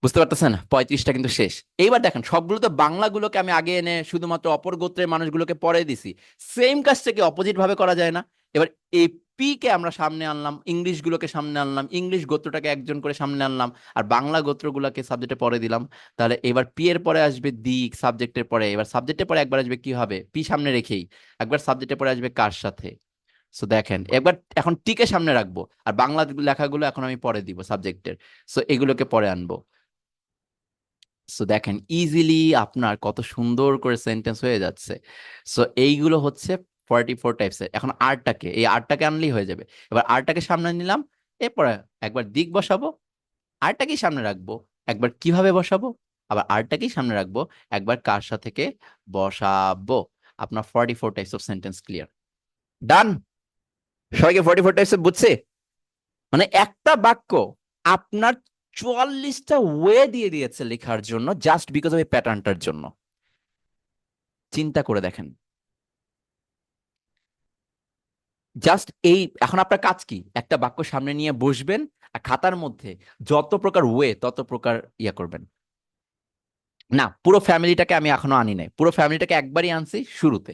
[SPEAKER 1] বুঝতে পারতেছেন? 35টা কিন্তু শেষ। এইবার দেখেন সবগুলো তো বাংলাগুলোকে আমি আগে এনে শুধুমাত্র অপর গোত্রের মানুষগুলোকে পরে দিছি। সেম কাজটাকে অপোজিট ভাবে করা যায় না? এবার এই পি কে আমরা সামনে আনলাম, ইংলিশ গুলোকে সামনে আনলাম, ইংলিশ গোত্রটাকে একজন করে সামনে আনলাম, আর বাংলা গোত্রগুলোকে সাবজেক্টে পরে দিলাম। তাহলে এবার পি এর পরে আসবে দিক সাবজেক্টের পরে, এবার সাবজেক্টের পরে একবার আসবে কি হবে, পি সামনে রেখেই একবার সাবজেক্টের পরে আসবে কার সাথে। সো দেখেন একবার এখন টি কে সামনে রাখবো, আর বাংলা লেখাগুলো এখন আমি পরে দিব সাবজেক্টের। সো এগুলোকে পরে আনবো। সো দেখেন ইজিলি আপনার কত সুন্দর করে সেন্টেন্স হয়ে যাচ্ছে। সো এইগুলো হচ্ছে 44 টাইপসের। এখন আরটাকে, এই আরটাকে আনলেই হয়ে যাবে। এবার আরটাকে সামনে নিলাম, এরপরে একবার দিক বসাবো, আরটাকেই সামনে রাখবো, একবার কিভাবে বসাবো, আবার আরটাকেই সামনে রাখবো, একবার কার সাথে কে বসাবো। আপনার 44 টাইপস অফ সেন্টেন্স ক্লিয়ার। ডান? সবাইকে 44 টাইপস বুঝছে? মানে একটা বাক্য আপনার 44টা ওয়ে দিয়ে দিয়েছে লেখার জন্য, জাস্ট বিকজ অফ এই প্যাটার্নটার জন্য। চিন্তা করে দেখেন। জাস্ট এই এখন আপনার কাজ কি, একটা বাক্য সামনে নিয়ে বসবেন, আর খাতার মধ্যে যত প্রকার ওয়ে তত প্রকার ইয়ে করবেন। না, পুরো ফ্যামিলিটাকে আমি এখনো আনি নাই, পুরো ফ্যামিলিটাকে একবারই আনছি শুরুতে।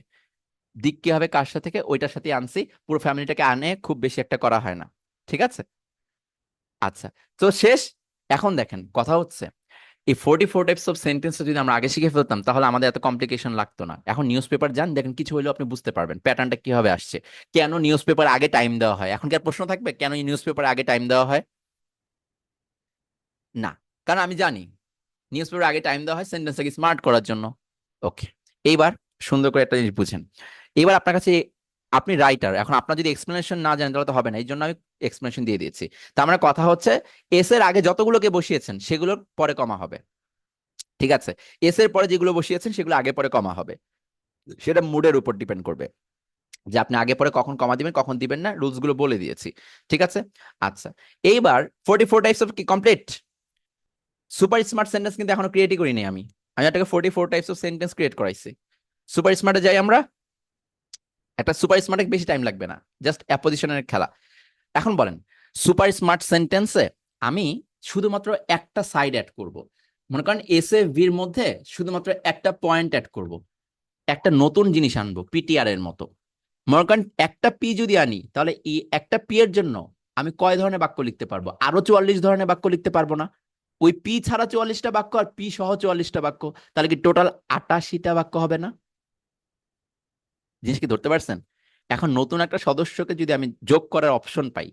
[SPEAKER 1] দিক কি হবে কার সাথে থেকে ওইটার সাথে আনছি, পুরো ফ্যামিলিটাকে আনে খুব বেশি একটা করা হয় না। ঠিক আছে? আচ্ছা, তো শেষ। এখন দেখেন কথা হচ্ছে, এই 44 টাইপস অফ সেন্টেন্স যদি আমরা আগে শিখে ফেলতাম, তাহলে আমাদের এত কমপ্লিকেশন লাগতো না। এখন নিউজ পেপার যান, দেখেন কিছু হলেও আপনি বুঝতে পারবেন প্যাটার্নটা কিভাবে আসছে। কেন নিউজ পেপার আগে টাইম দেওয়া হয়, এখন কি আর প্রশ্ন থাকবে কেন নিউজ পেপার আগে টাইম দেওয়া হয়? না, কারণ আমি জানি নিউজ পেপার আগে টাইম দেওয়া হয় সেন্টেন্সটাকে স্মার্ট করার জন্য। ওকে, এইবার সুন্দর করে একটা জিনিস বুঝেন। এবার আপনার কাছে, আপনি রাইটার, এখন আপনার যদি এক্সপ্লেনেশন না জানেন তাহলে তো হবে না, এই জন্য আমি এক্সপ্লেনেশন দিয়ে দিয়েছি। তার মানে কথা হচ্ছে এস এর আগে যতগুলোকে বসিয়েছেন সেগুলোর পরে কমা হবে। ঠিক আছে, এস এর পরে যেগুলো বসিয়েছেন সেগুলো আগে পরে কমা হবে। সেটা মুডের উপর ডিপেন্ড করবে যে আপনি আগে পরে কখন কমা দিবেন কখন দিবেন না, রুলস গুলো বলে দিয়েছি। ঠিক আছে? আচ্ছা, এইবার 44 টাইপস অফ কি কমপ্লিট? সুপার স্মার্ট সেন্টেন্স কিন্তু এখনো ক্রিয়েটই করিনি আমি। আমি আপনাকে 44 টাইপস অফ সেন্টেন্স ক্রিয়েট করাইছি। সুপার স্মার্টে যাই আমরা। একটা সুপার স্মার্টে বেশি টাইম লাগবে না, জাস্ট অ্যাপোজিশনের খেলা। এখন বলেন, সুপার স্মার্ট সেন্টেন্সে আমি শুধুমাত্র একটা সাইড অ্যাড করব। মনে করেন এস এ ভির মধ্যে শুধুমাত্র একটা পয়েন্ট অ্যাড করব, একটা নতুন জিনিস আনবো পিটিআর এর মতো। মনে করেন একটা পি যদি আনি, তাহলে এই একটা পি এর জন্য আমি কয় ধরনের বাক্য লিখতে পারবো? আরো 44 ধরনের বাক্য লিখতে পারবো না? ওই পি ছাড়া 44টা বাক্য আর পি সহ 44টা বাক্য, তাহলে কি টোটাল 88টা বাক্য হবে না? জিনিস কি ধরতে পারছেন? এখন নতুন একটা সদস্যকে যদি আমি যোগ করার অপশন পাই,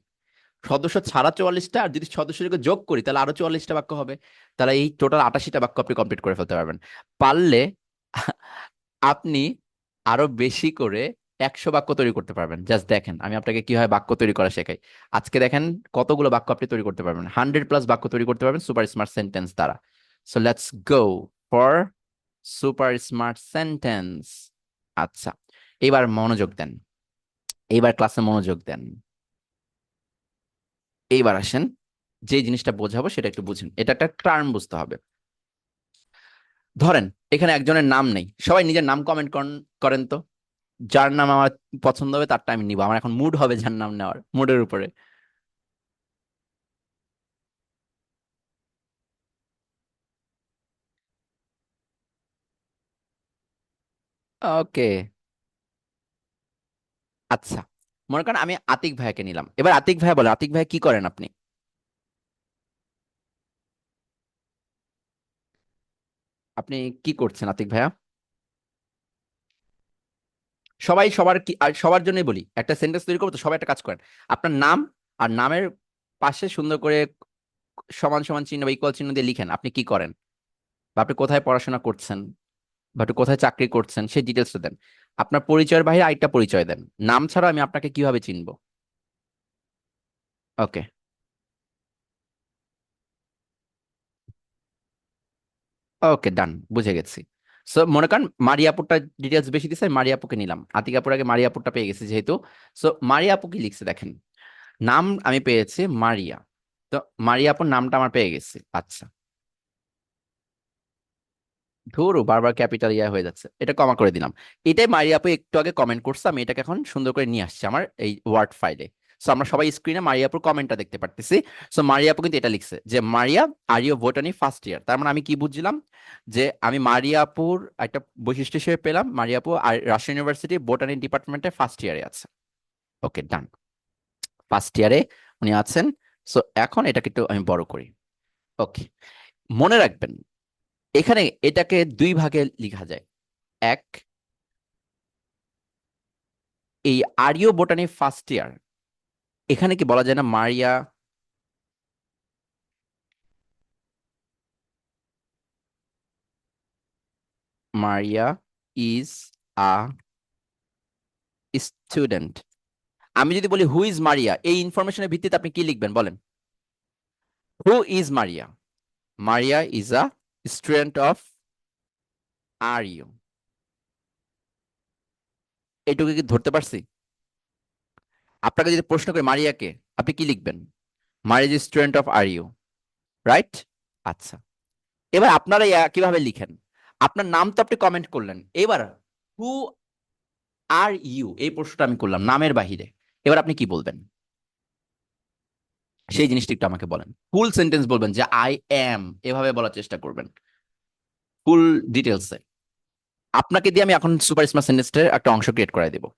[SPEAKER 1] সদস্য ছাড়া 44টা, আর যদি সদস্যকে যোগ করি তাহলে আরো 44টা বাক্য হবে। তাহলে এই টোটাল 88টা বাক্য আপনি কমপ্লিট করে ফেলতে পারবেন। পারলে আপনি আরো বেশি করে 100 বাক্য তৈরি করতে পারবেন। জাস্ট দেখেন আমি আপনাকে কিভাবে বাক্য তৈরি করা শেখাই। আজকে দেখেন কতগুলো বাক্য আপনি তৈরি করতে পারবেন, 100+ বাক্য তৈরি করতে পারবেন সুপার স্মার্ট সেন্টেন্স দ্বারা। So let's go for super smart sentence. আচ্ছা, এবার মনোযোগ দেন, এইবার ক্লাসে মনোযোগ দেন। এইবার আসেন, যে জিনিসটা বোঝাবো সেটা একটু বুঝেন। এটা একটা টার্ম বুঝতে হবে। ধরেন এখানে একজনের নাম নেই, সবাই নিজের নাম কমেন্ট করেন তো। যার নাম আমার পছন্দ হবে তারটা আমি নিবো। আমার এখন মুড হবে যার নাম নেওয়ার, মুডের উপরে। ওকে, আচ্ছা, মনে করেন আমি আতিক ভাইকে নিলাম। এবার আতিক ভাই বলে, আতিক ভাই কি করেন আপনি? আপনি কি করছেন আতিক ভাইয়া? সবাই সবার কি, আর সবার জন্যই বলি, একটা সেন্টেন্স তৈরি করবো তো সবাই একটা কাজ করেন। আপনার নাম আর নামের পাশে সুন্দর করে সমান সমান চিহ্ন বা ইকুয়াল চিহ্ন দিয়ে লিখেন আপনি কি করেন, বা আপনি কোথায় পড়াশোনা করছেন, বা আপনি কোথায় চাকরি করছেন সেই ডিটেলসটা দেন। আপনার পরিচয়ের বাইরে আরেকটা পরিচয় দেন। নাম ছাড়া আমি আপনাকে কিভাবে চিনবো? ওকে, ওকে, ডান, বুঝে গেছি। সো মনে করেন মারিয়াপুরটা ডিটেলস বেশি দিছে, আমি মারিয়াপুকে নিলাম। আতিকাপুর আগে মারিয়াপুরটা পেয়ে গেছি যেহেতু। সো মারিয়াপু কি লিখছে দেখেন, নাম আমি পেয়েছি মারিয়া। তো মারিয়াপুর নামটা আমার পেয়ে গেছি। আচ্ছা, ধুরু বারবার ক্যাপিটাল ইয়া হয়ে যাচ্ছে, এটা কমা করে দিলাম। এটাই মারিয়াপু একটু আগে কমেন্ট করছে, আমি এটাকে এখন সুন্দর করে নিয়ে আসছি আমার এই ওয়ার্ড ফাইলে। সো আমরা সবাই স্ক্রিনে মারিয়াপুর কমেন্টটা দেখতে পারতেছি। সো মারিয়াপু কিন্তু এটা লিখছে যে Maria R U botany first year. তার মানে আমি কি বুঝলাম, যে আমি মারিয়াপুর একটা বৈশিষ্ট্য হিসেবে পেলাম, মারিয়াপু আর রাজশাহী ইউনিভার্সিটি বোটানি ডিপার্টমেন্টে ফার্স্ট ইয়ারে আছে। ওকে, ডান, ফার্স্ট ইয়ারে উনি আছেন। সো এখন এটাকে একটু আমি বড় করি। ওকে, মনে রাখবেন এখানে এটাকে দুই ভাগে লেখা যায়। এক, এই আরিও বোটানি ফার্স্ট ইয়ার, এখানে কি বলা যায় না মারিয়া, মারিয়া ইজ আ স্টুডেন্ট। আমি যদি বলি হু ইজ মারিয়া, এই ইনফরমেশনের ভিত্তিতে আপনি কি লিখবেন বলেন? Who is Maria? Maria is a student of R U. এইটুকু কি ধরতে পারছি? আপনাকে যদি প্রশ্ন করি মারিয়াকে, আপনি কি লিখবেন? Maria is student of R U, right? আচ্ছা, এবার আপনারা কিভাবে লিখেন? আপনার নাম তো আপনি কমেন্ট করলেন, এবার হু আর ইউ এই প্রশ্নটা আমি করলাম নামের বাহিরে। এবার আপনি কি বলবেন সেই জিনিসটা একটু আমাকে বলেন। ফুল সেন্টেন্স বলবেন, যে আই এম, এভাবে বলার চেষ্টা করবেন ফুল ডিটেলসে। আপনাকে দিয়ে আমি এখন সুপার স্মার্ট সেন্টেন্সের একটা অংশ ক্রিয়েট করে দেবো।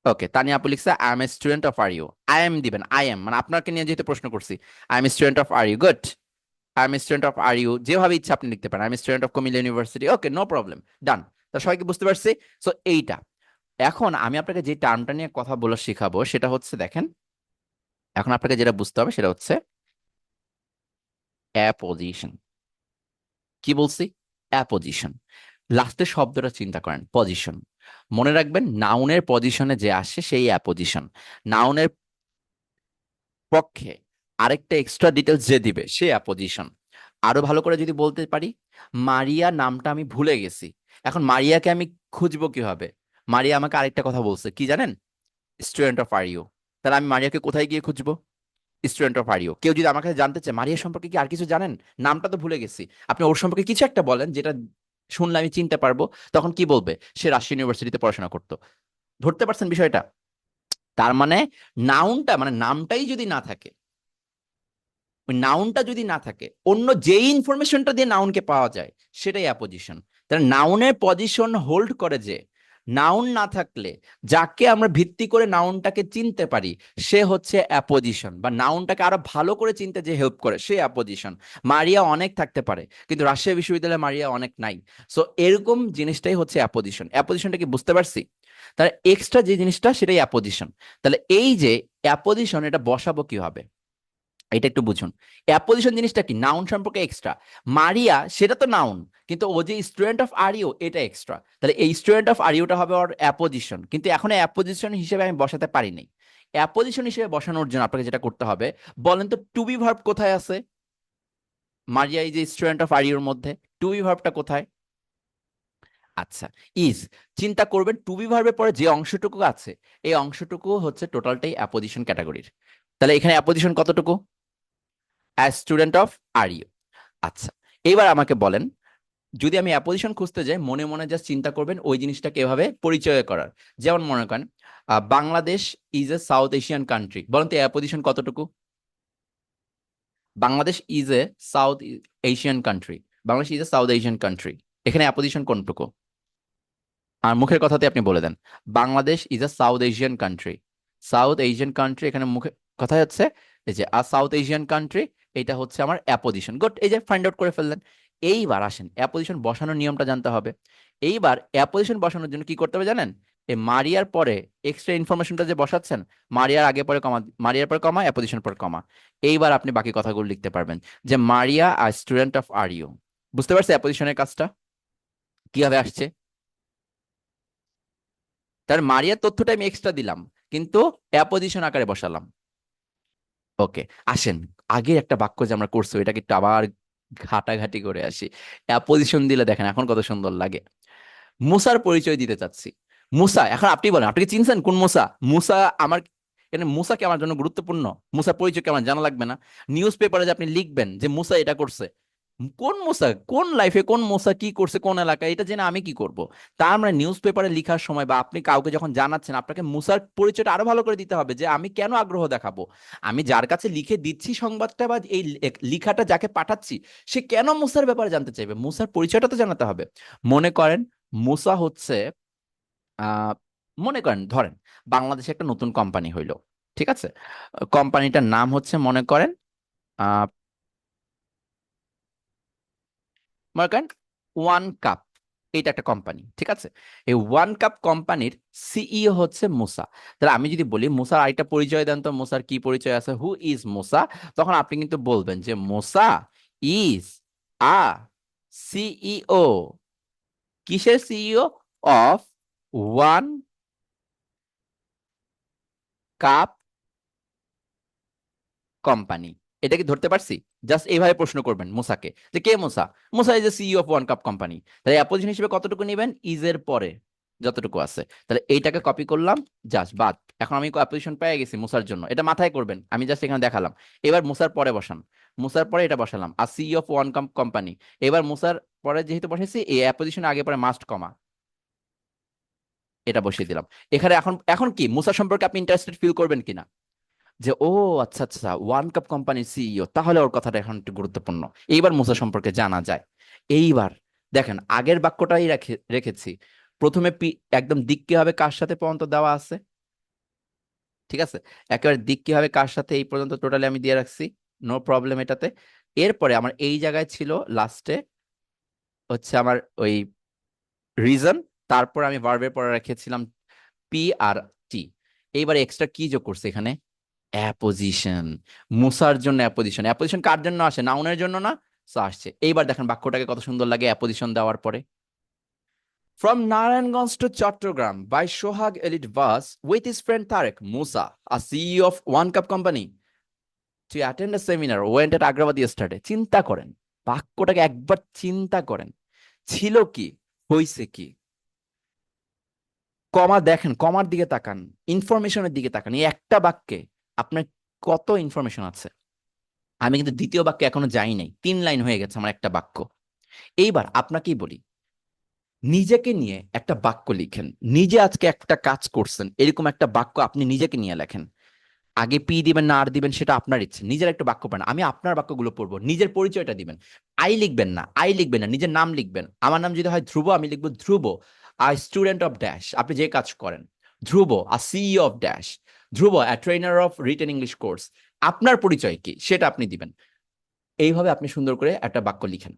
[SPEAKER 1] ওকে, তানিয়া আপু লিখছে I am a student of R U. I am দিবেন, আই এম মানে আপনাকে নিয়ে যেহেতু প্রশ্ন করছি। I am student of R U, good. I am student of R U যেভাবে ইচ্ছা আপনি লিখতে পারেন। I am student of Comilla University, okay, no problem, done. তা সবাইকে বুঝতে পারছি। সো এইটা, এখন আমি আপনাকে যে টার্মটা নিয়ে কথা বলা শিখাবো সেটা হচ্ছে দেখেন, এখন আপনাকে যেটা বুঝতে হবে সেটা হচ্ছে অ্যাপোজিশন। কি বলছি? অ্যাপোজিশন। লাস্টের শব্দটা চিন্তা করেন, পজিশন। মনে রাখবেন নাউনের পজিশনে যে আসে সেই অ্যাপোজিশন। নাউনের পক্ষে আরেকটা এক্সট্রা ডিটেলস যে দিবে সে অ্যাপোজিশন। আরো ভালো করে যদি বলতে পারি, মারিয়া নামটা আমি ভুলে গেছি, এখন মারিয়াকে আমি খুঁজবো কিভাবে? মারিয়া আমাকে আরেকটা কথা বলছে কি জানেন? Student of R U. তাহলে আমি মারিয়াকে কোথায় গিয়ে খুঁজবো? Student of R U. কেউ যদি আমার কাছে জানতে চায় মারিয়া সম্পর্কে কি আর কিছু জানেন, নামটা তো ভুলে গেছি, আপনি ওর সম্পর্কে কিছু একটা বলেন যেটা শুনলে আমি চিনতে পারবো, তখন কি বলবে? সে রাজশাহী ইউনিভার্সিটিতে পড়াশোনা করতো। ধরতে পারছেন বিষয়টা? তার মানে নাউনটা, মানে নামটাই যদি না থাকে, ওই নাউনটা যদি না থাকে, অন্য যেই ইনফরমেশনটা দিয়ে নাউনকে পাওয়া যায় সেটাই অ্যাপোজিশন। তাহলে নাউনের পজিশন হোল্ড করে যে, নাউন না থাকলে যাকে আমরা ভিত্তি করে নাউনটাকে চিনতে পারি সে হচ্ছে অ্যাপোজিশন, বা নাউনটাকে আরো ভালো করে চিনতে যে হেল্প করে সে অ্যাপোজিশন। মারিয়া অনেক থাকতে পারে কিন্তু রাজশাহী বিশ্ববিদ্যালয়ে মারিয়া অনেক নাই। সো এরকম জিনিসটাই হচ্ছে অ্যাপোজিশন। অ্যাপোজিশনটা কি বুঝতে পারছি? তাহলে এক্সট্রা যে জিনিসটা সেটাই অ্যাপোজিশন। তাহলে এই যে অ্যাপোজিশন, এটা বসাবো কিভাবে এটা একটু বুঝুন। অ্যাপোজিশন জিনিসটা কি? নাউন সম্পর্কে এক্সট্রা। মারিয়া সেটা তো নাউন, কিন্তু ও যে স্টুডেন্ট অফ আরিও এটা এক্সট্রা। তাহলে এই স্টুডেন্ট অফ আরিওটা হবে ওর অ্যাপোজিশন, কিন্তু এখন অ্যাপোজিশন হিসেবে আমি বসাতে পারি নাই। অ্যাপোজিশন হিসেবে বসানোর জন্য আপনাকে যেটা করতে হবে, বলেন তো টু বি ভার্ব কোথায় আছে? মারিয়া এই যে স্টুডেন্ট অফ আরিওর মধ্যে টু বি ভার্বটা কোথায়? আচ্ছা, ইজ। চিন্তা করবেন টু বি ভার্বের পরে যে অংশটুকু আছে এই অংশটুকু হচ্ছে টোটালটাই অ্যাপোজিশন ক্যাটাগরির। তাহলে এখানে অ্যাপোজিশন কতটুকু? As student of R U. আচ্ছা, এবার আমাকে বলেন, যদি আমি অ্যাপোজিশন খুঁজতে যাই, মনে মনে জাস্ট চিন্তা করবেন ওই জিনিসটাকে এভাবে পরিচয় করার। যেমন মনে করেন Bangladesh is a South Asian country, বলেন তো অ্যাপোজিশন কতটুকু? Bangladesh is a South Asian country, Bangladesh is a South Asian country, এখানে অ্যাপোজিশন কোনটুকু? আর মুখের কথাতে আপনি বলে দেন Bangladesh is a South Asian country. South Asian country, এখানে মুখে কথাই হচ্ছে এই যে আ সাউথ এশিয়ান কান্ট্রি, এটা হচ্ছে আমার অ্যাপোজিশন। গুড, এই যে ফাইন্ড আউট করে ফেললেন। এইবার আসেন অ্যাপোজিশন বসানোর নিয়মটা জানতে হবে। এইবার অ্যাপোজিশন বসানোর জন্য কি করতে হবে জানেন? এই মারিয়ার পরে এক্সট্রা ইনফরমেশনটা যে বসাচ্ছেন, মারিয়ার আগে পরে কমা, মারিয়ার পরে কমা, অ্যাপোজিশন পরে কমা। এইবার আপনি বাকি কথাগুলো লিখতে পারবেন যে মারিয়া আর স্টুডেন্ট অফ আর ইউ। বুঝতে পারছি অ্যাপোজিশনের কাজটা কিভাবে আসছে? তার মারিয়ার তথ্যটা আমি এক্সট্রা দিলাম, কিন্তু অ্যাপোজিশন আকারে বসালাম। ওকে, আসেন আগে একটা বাক্য যে আমরা করছি ওইটাকে একটু আবার ঘাটাঘাটি করে আসি। অ্যাপোজিশন দিলে দেখেন এখন কত সুন্দর লাগে। মুসার পরিচয় দিতে চাচ্ছি। মুসা, এখন আপনি বলেন আপনি কি চিনছেন কোন মুসা? মুসা আমার, এখানে মুসা কি আমার জন্য গুরুত্বপূর্ণ? মুসার পরিচয় কি আমার জানা লাগবে না? নিউজ পেপারে যে আপনি লিখবেন যে মুসা এটা করছে, কোন মুসা, কোন লাইফে কোন মুসা কি করছে কোন এলাকায়, এটা জেনে আমি কি করব? তার মানে নিউজ পেপারে লেখার সময় বা আপনি কাউকে যখন জানাচ্ছেন, আপনাকে মুসার পরিচয়টা আরো ভালো করে দিতে হবে যে আমি কেন আগ্রহ দেখাবো, আমি যার কাছে লিখে দিচ্ছি সংবাদটা বা এই লিখাটা যাকে পাঠাচ্ছি সে কেন মুসার ব্যাপারে জানতে চাইবে, মুসার পরিচয়টা তো জানাতে হবে। মনে করেন মুসা হচ্ছে আহ মনে করেন ধরেন বাংলাদেশে একটা নতুন কোম্পানি হইলো, ঠিক আছে? কোম্পানিটার নাম হচ্ছে মনে করেন আহ মনে করেন ওয়ান কাপ, এটা একটা কোম্পানি, ঠিক আছে? এই ওয়ান কাপ কোম্পানির সিইও হচ্ছে মুসা। তাহলে আমি যদি বলি মুসার আরেকটা পরিচয় দেন তো, মুসার কি পরিচয় আছে, হু ইজ মুসা, তখন আপনি কিন্তু বলবেন যে মুসা ইজ আ সিইও। কিসের CEO? Of one cup company. এটা কি ধরতে পারছি? জাস্ট এইভাবে প্রশ্ন করবেন মুসাকে যে কে Musa? Musa is a CEO of one cup company. তাহলে অ্যাপোজিশন হিসেবে কতটুকু নেবেন? ইজ এর পরে যতটুকু আছে। তাহলে এইটাকে কপি করলাম, জাস্ট বাদ। এখন আমি অ্যাপোজিশন পেয়ে গেছি মুসার জন্য, এটা মাথায় করবেন, আমি জাস্ট এখানে দেখালাম। এবার মুসার পরে বসান, মুসার পরে এটা বসালাম আর CEO of one cup company. এবার মুসার পরে যেহেতু বসেছি এই অ্যাপোজিশন আগে পরে মাস্ট কমা, এটা বসিয়ে দিলাম। এখানে এখন এখন কি মুসা সম্পর্কে আপনি ইন্টারেস্টেড ফিল করবেন কিনা? যে ও আচ্ছা আচ্ছা ওয়ান কাপ কোম্পানির সিইও, তাহলে ওর কথাটা এখন একটু গুরুত্বপূর্ণ। এইবার মুসা সম্পর্কে জানা যায়। এইবার দেখেন আগের বাক্যটাই রেখেছি। প্রথমে একদম দিক কি হবে কার সাথে পর্যন্ত দেওয়া আছে, ঠিক আছে? একেবারে দিক কি হবে কার সাথে এই পর্যন্ত টোটালি আমি দিয়ে রাখছি, নো প্রবলেম এটাতে। এরপরে আমার এই জায়গায় ছিল লাস্টে হচ্ছে আমার ওই রিজন, তারপর আমি ভার্বের পরে রেখেছিলাম পি আর টি। এইবার এক্সট্রা কি যোগ করছে এখানে? অ্যাপোজিশন। মুসার জন্য অ্যাপোজিশন। অ্যাপোজিশন কার জন্য আসে? নাউনের জন্য না? So আসছে। এইবার দেখেন বাক্যটাকে কত সুন্দর লাগে অ্যাপোজিশন দেওয়ার পরে। From Narayanganj to Chittagong by Sohag elite bus with his friend Tarique Musa a CEO of one cup company to attend a seminar went at Agrabad yesterday. চিন্তা করেন, বাক্যটাকে একবার চিন্তা করেন, ছিল কি, হইছে কি। কমা দেখেন, কমার দিকে তাকান, ইনফরমেশনের দিকে তাকান, এই একটা বাক্যে আপনার কত ইনফরমেশন আছে। আমি কিন্তু দ্বিতীয় বাক্যে এখনো যাই নাই, 3 লাইন হয়ে গেছে আমার একটা বাক্য। এইবার আপনাকেই বলি, নিজেকে নিয়ে একটা বাক্য লিখেন। নিজে আজকে একটা কাজ করছেন এরকম একটা বাক্য আপনি নিজেকে নিয়ে লেখেন। আগে পি দিবেন না আর দিবেন সেটা আপনার ইচ্ছে, নিজের একটা বাক্য পান। আমি আপনার বাক্যগুলো পড়বো, নিজের পরিচয়টা দিবেন। আই লিখবেন না, নিজের নাম লিখবেন। আমার নাম যদি হয় ধ্রুব, আমি লিখবো Dhruba a student of dash, আপনি যে কাজ করেন। Dhruba a CEO of dash, Dhruba a trainer of written English course. আপনার পরিচয় কি সেটা আপনি দিবেন। এইভাবে আপনি সুন্দর করে একটা বাক্য লিখেন,